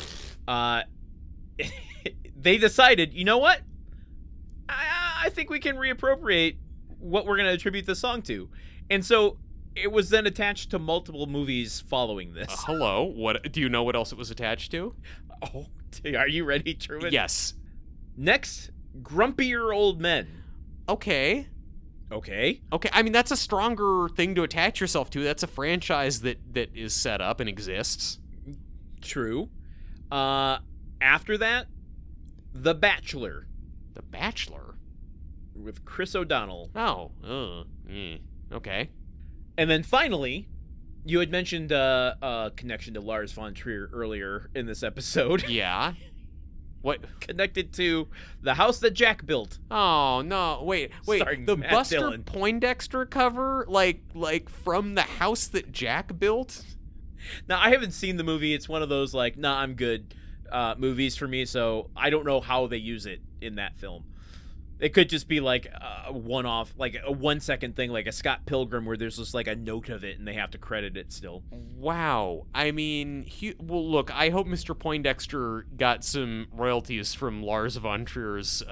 They decided, you know what? I think we can reappropriate what we're going to attribute the song to. And so it was then attached to multiple movies following this. Hello? What do you know what else it was attached to? Oh, are you ready, Truman? Yes. Next, Grumpier Old Men. Okay. I mean, that's a stronger thing to attach yourself to. That's a franchise that is set up and exists. True. After that, The Bachelor. The Bachelor? With Chris O'Donnell. Okay. And then finally, you had mentioned connection to Lars von Trier earlier in this episode. Yeah. What? Connected to The House That Jack Built. Oh, no. Wait. Starring The Matt Buster Dillon. Poindexter cover? Like from The House That Jack Built? Now, I haven't seen the movie. It's one of those, like, I'm good movies for me, so I don't know how they use it in that film. It could just be like a one-off, like a 1-second thing, like a Scott Pilgrim, where there's just like a note of it and they have to credit it still. Wow. I mean, well, look, I hope Mr. Poindexter got some royalties from Lars von Trier's,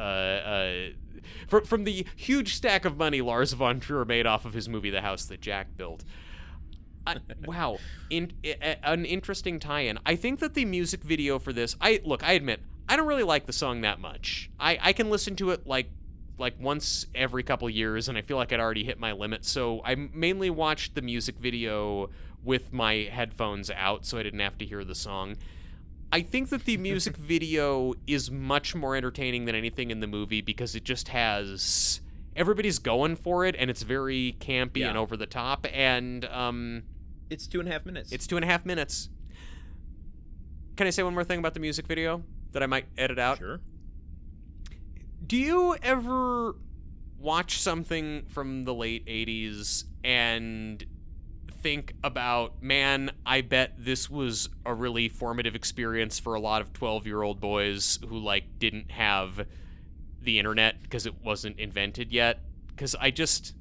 from the huge stack of money Lars von Trier made off of his movie The House That Jack Built. Wow. An interesting tie-in. I think that the music video for this, I admit, I don't really like the song that much. I can listen to it like once every couple years, and I feel like I'd already hit my limit. So I mainly watched the music video with my headphones out, so I didn't have to hear the song. I think that the music video is much more entertaining than anything in the movie because it just has everybody's going for it, and it's very campy and over the top. And it's 2.5 minutes. It's 2.5 minutes. Can I say one more thing about the music video that I might edit out? Sure. Do you ever watch something from the late 80s and think about, man, I bet this was a really formative experience for a lot of 12-year-old boys who, like, didn't have the internet because it wasn't invented yet? Because I just...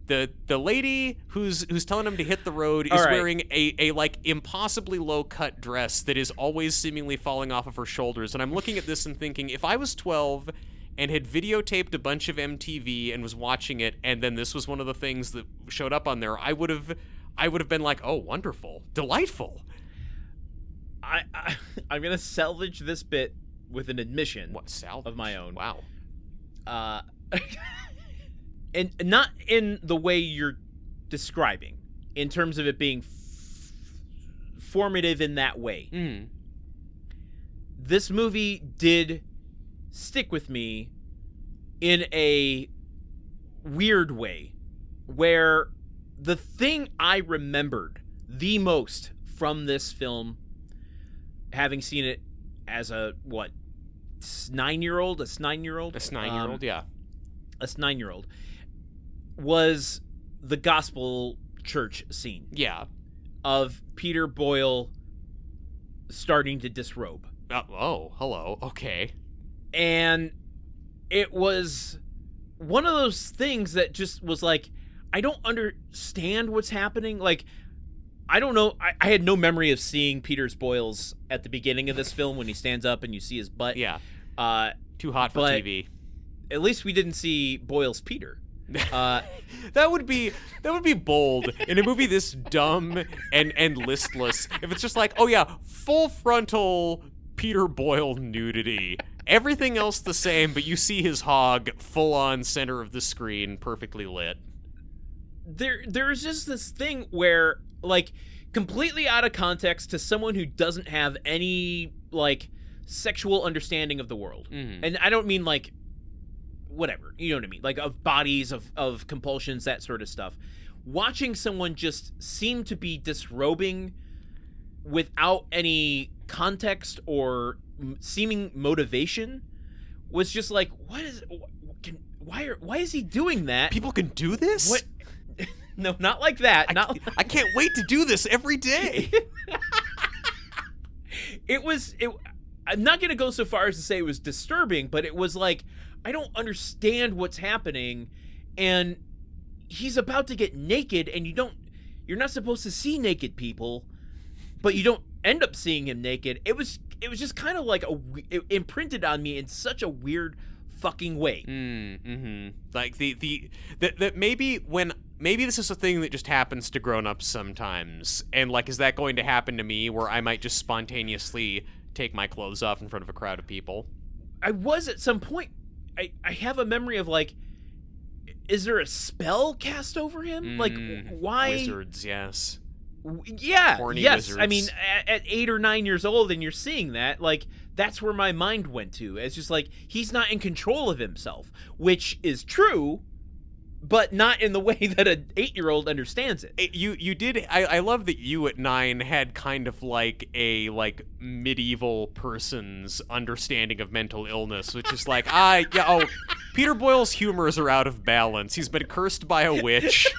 The lady who's telling him to hit the road is wearing a like impossibly low cut dress that is always seemingly falling off of her shoulders, and I'm looking at this and thinking, if I was 12 and had videotaped a bunch of MTV and was watching it, and then this was one of the things that showed up on there, I would have been like, oh, wonderful, delightful. I'm gonna salvage this bit with an admission. What, salvage? Of my own. Wow. And not in the way you're describing, in terms of it being formative in that way. Mm. This movie did stick with me in a weird way, where the thing I remembered the most from this film, having seen it as a, what, 9-year-old? A 9-year-old? A 9-year-old, yeah. A 9-year-old. Was the gospel church scene. Yeah. Of Peter Boyle starting to disrobe. Oh, hello. Okay. And it was one of those things that just was like, I don't understand what's happening. Like, I don't know. I had no memory of seeing Peter's Boyles at the beginning of this film when he stands up and you see his butt. Yeah. Too hot for TV. At least we didn't see Boyle's Peter. That would be bold in a movie this dumb and listless. If it's just like, oh yeah, full frontal Peter Boyle nudity, everything else the same, but you see his hog full on center of the screen, perfectly lit. There's just this thing where, like, completely out of context to someone who doesn't have any, like, sexual understanding of the world. Mm-hmm. And I don't mean, like, whatever, you know what I mean? Like, of bodies, of compulsions, that sort of stuff. Watching someone just seem to be disrobing without any context or seeming motivation was just like, why is he doing that? People can do this? What? No, not like that. I can't wait to do this every day. I'm not going to go so far as to say it was disturbing, but it was like, I don't understand what's happening, and he's about to get naked, and you're not supposed to see naked people, but you don't end up seeing him naked. It was just kind of like it imprinted on me in such a weird fucking way. Mm-hmm. Like that maybe this is a thing that just happens to grown-ups sometimes, and like, is that going to happen to me where I might just spontaneously take my clothes off in front of a crowd of people? I was at some point. I have a memory of, like, is there a spell cast over him? Like, why? Wizards, yes. Yeah, Horny yes. wizards. I mean, at 8 or 9 years old and you're seeing that, like, that's where my mind went to. It's just like, he's not in control of himself, which is true, but not in the way that an 8-year-old understands it. You did. I love that you at 9 had kind of like a medieval person's understanding of mental illness, which is like, Peter Boyle's humors are out of balance. He's been cursed by a witch.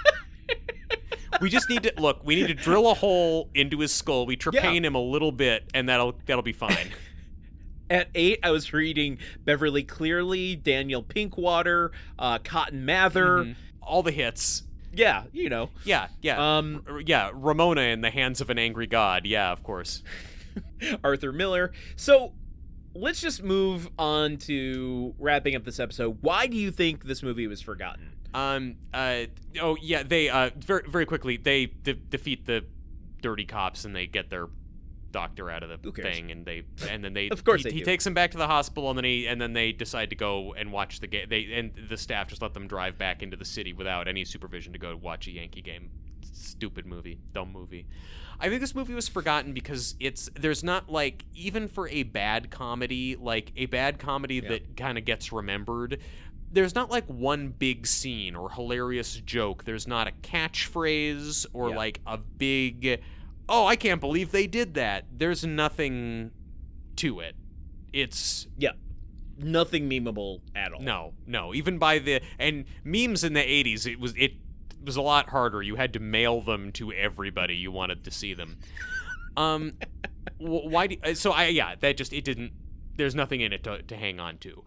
We just need to drill a hole into his skull. We trepanne him a little bit, and that'll be fine. At 8, I was reading Beverly Clearly, Daniel Pinkwater, Cotton Mather. All the hits. Yeah, you know. Yeah. Yeah, Ramona in the Hands of an Angry God. Yeah, of course. Arthur Miller. So let's just move on to wrapping up this episode. Why do you think this movie was forgotten? They very, very quickly, they defeat the dirty cops and they get their doctor out of the thing, and then they of course he takes him back to the hospital, and then they decide to go and watch the game. And the staff just let them drive back into the city without any supervision to go watch a Yankee game. Stupid movie, dumb movie. I think this movie was forgotten because there's not, like, even for a bad comedy, that kind of gets remembered, there's not like one big scene or hilarious joke. There's not a catchphrase or like a big, oh, I can't believe they did that. There's nothing to it. It's nothing memeable at all. No. Even and memes in the 80s, it was a lot harder. You had to mail them to everybody you wanted to see them. There's nothing in it to hang on to.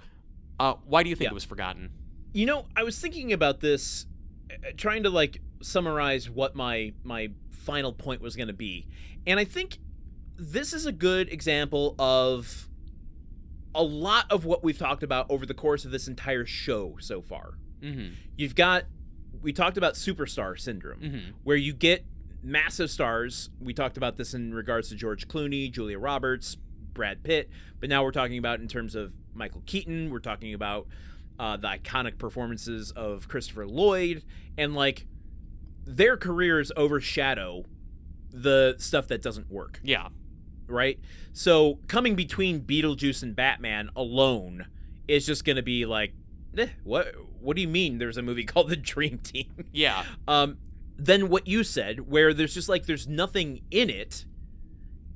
Why do you think it was forgotten? You know, I was thinking about this, trying to like summarize what my final point was going to be. And I think this is a good example of a lot of what we've talked about over the course of this entire show so far. We talked about superstar syndrome, where you get massive stars. We talked about this in regards to George Clooney, Julia Roberts, Brad Pitt, but now we're talking about in terms of Michael Keaton. We're talking about the iconic performances of Christopher Lloyd, and like their careers overshadow the stuff that doesn't work. Yeah. Right? So coming between Beetlejuice and Batman alone is just going to be like, what do you mean there's a movie called The Dream Team? Yeah. Then what you said, where there's nothing in it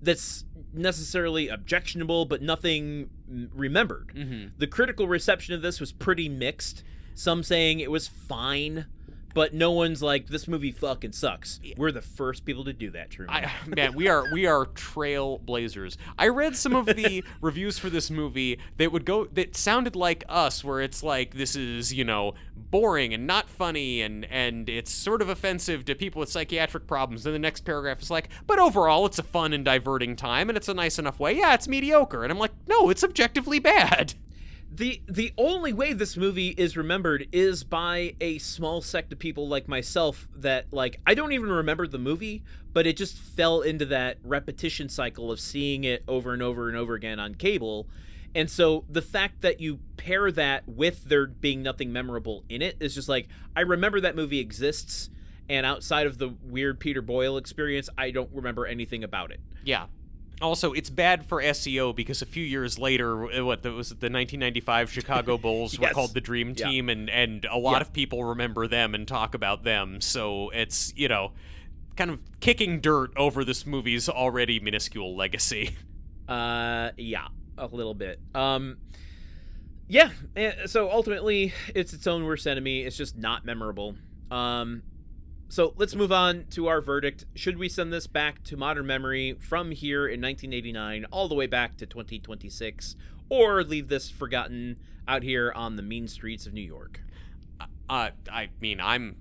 that's necessarily objectionable, but nothing remembered. The critical reception of this was pretty mixed. Some saying it was fine, but no one's like, this movie fucking sucks. We're the first people to do that, Truman. Man, we are trailblazers. I read some of the reviews for this movie that sounded like us, where it's like, this is, boring and not funny, and it's sort of offensive to people with psychiatric problems. Then the next paragraph is like, but overall it's a fun and diverting time, and it's a nice enough way. Yeah, it's mediocre. And I'm like, no, it's objectively bad. The only way this movie is remembered is by a small sect of people like myself that, like, I don't even remember the movie, but it just fell into that repetition cycle of seeing it over and over and over again on cable. And so the fact that you pair that with there being nothing memorable in it is just like, I remember that movie exists, and outside of the weird Peter Boyle experience, I don't remember anything about it. Yeah. Also, it's bad for SEO because a few years later, the 1995 Chicago Bulls were called the Dream Team, and a lot of people remember them and talk about them. So it's, kind of kicking dirt over this movie's already minuscule legacy. Yeah, a little bit. So ultimately, it's its own worst enemy. It's just not memorable. So let's move on to our verdict. Should we send this back to modern memory from here in 1989 all the way back to 2026, or leave this forgotten out here on the mean streets of New York? I mean, I'm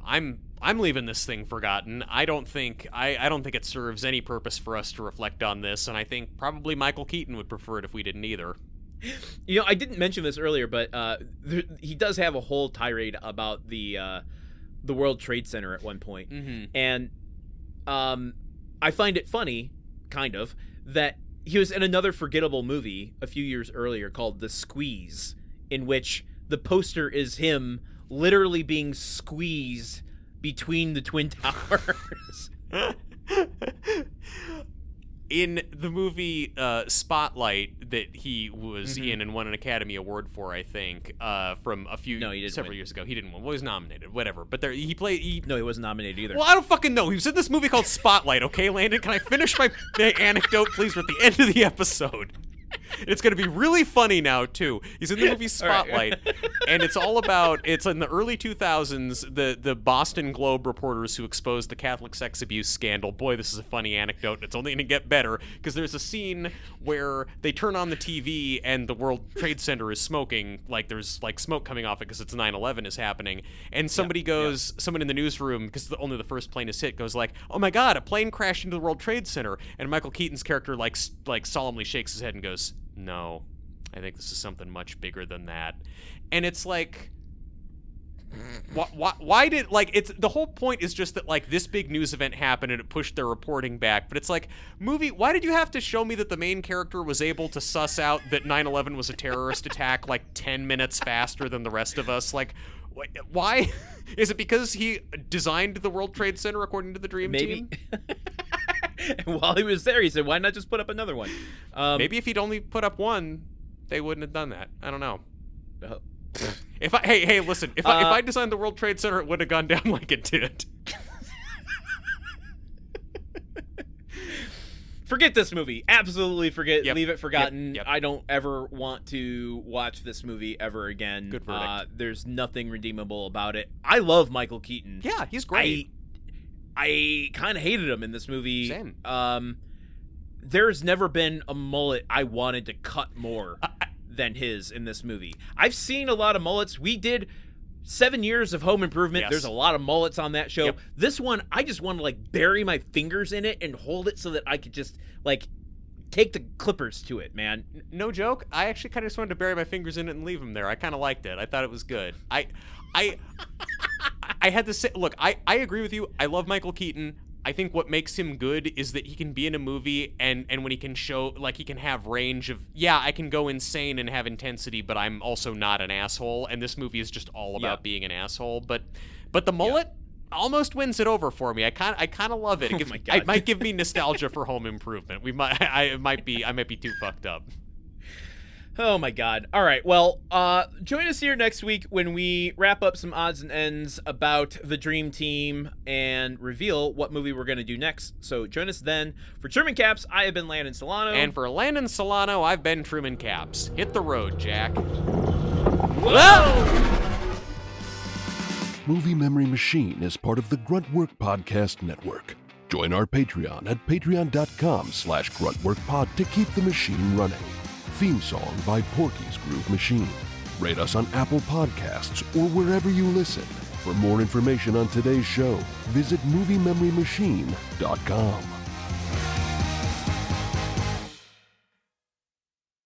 leaving this thing forgotten. I don't think it serves any purpose for us to reflect on this, and I think probably Michael Keaton would prefer it if we didn't either. I didn't mention this earlier, but he does have a whole tirade about the World Trade Center at one point. And I find it funny, kind of, that he was in another forgettable movie a few years earlier called The Squeeze, in which the poster is him literally being squeezed between the Twin Towers. In the movie Spotlight that he was in and won an Academy Award for, I think, from several years ago. He didn't win. Well, he was nominated, whatever. But No, he wasn't nominated either. Well, I don't fucking know. He was in this movie called Spotlight, okay, Landon? Can I finish my anecdote, please? We're at the end of the episode. It's going to be really funny now, too. He's in the movie Spotlight, and it's all about, it's in the early 2000s, the Boston Globe reporters who exposed the Catholic sex abuse scandal. Boy, this is a funny anecdote, and it's only going to get better, because there's a scene where they turn on the TV, and the World Trade Center is smoking, like there's like smoke coming off it because it's 9/11 is happening, and somebody goes, someone in the newsroom, because only the first plane is hit, goes like, oh my god, a plane crashed into the World Trade Center, and Michael Keaton's character like solemnly shakes his head and goes, no, I think this is something much bigger than that. And it's like, why did, like, it's, the whole point is just that, like, this big news event happened and it pushed their reporting back, but it's like, movie, why did you have to show me that the main character was able to suss out that 9/11 was a terrorist attack like 10 minutes faster than the rest of us? Like, why? Is it because he designed the World Trade Center according to the Dream Team? And while he was there, he said, why not just put up another one? Maybe if he'd only put up one, they wouldn't have done that. I don't know. If listen, if I designed the World Trade Center, it would have gone down like it did. Forget this movie. Absolutely forget. Yep. Leave it forgotten. Yep. I don't ever want to watch this movie ever again. Good verdict. There's nothing redeemable about it. I love Michael Keaton. Yeah, he's great. I kind of hated him in this movie. Same. There's never been a mullet I wanted to cut more than his in this movie. I've seen a lot of mullets. We did 7 years of Home Improvement. Yes. There's a lot of mullets on that show. Yep. This one, I just want to like bury my fingers in it and hold it so that I could just like take the clippers to it, man. No joke. I actually kind of just wanted to bury my fingers in it and leave them there. I kind of liked it. I thought it was good. I had to say, look, I agree with you. I love Michael Keaton. I think what makes him good is that he can be in a movie and when he can show, like, he can have range of, yeah, I can go insane and have intensity, but I'm also not an asshole. And this movie is just all about being an asshole. But the mullet almost wins it over for me. I kind of love it. It might give me nostalgia for Home Improvement. I might be too fucked up. Oh my god. All right. Well, join us here next week when we wrap up some odds and ends about the Dream Team and reveal what movie we're going to do next. So join us then. For Truman Caps, I have been Landen Solano. And for Landen Solano, I've been Truman Caps. Hit the road, Jack. Whoa! Movie Memory Machine is part of the Gruntwork Podcast Network. Join our Patreon at patreon.com/gruntworkpod to keep the machine running. Theme song by Porky's Groove Machine. Rate us on Apple Podcasts or wherever you listen. For more information on today's show, visit MovieMemoryMachine.com.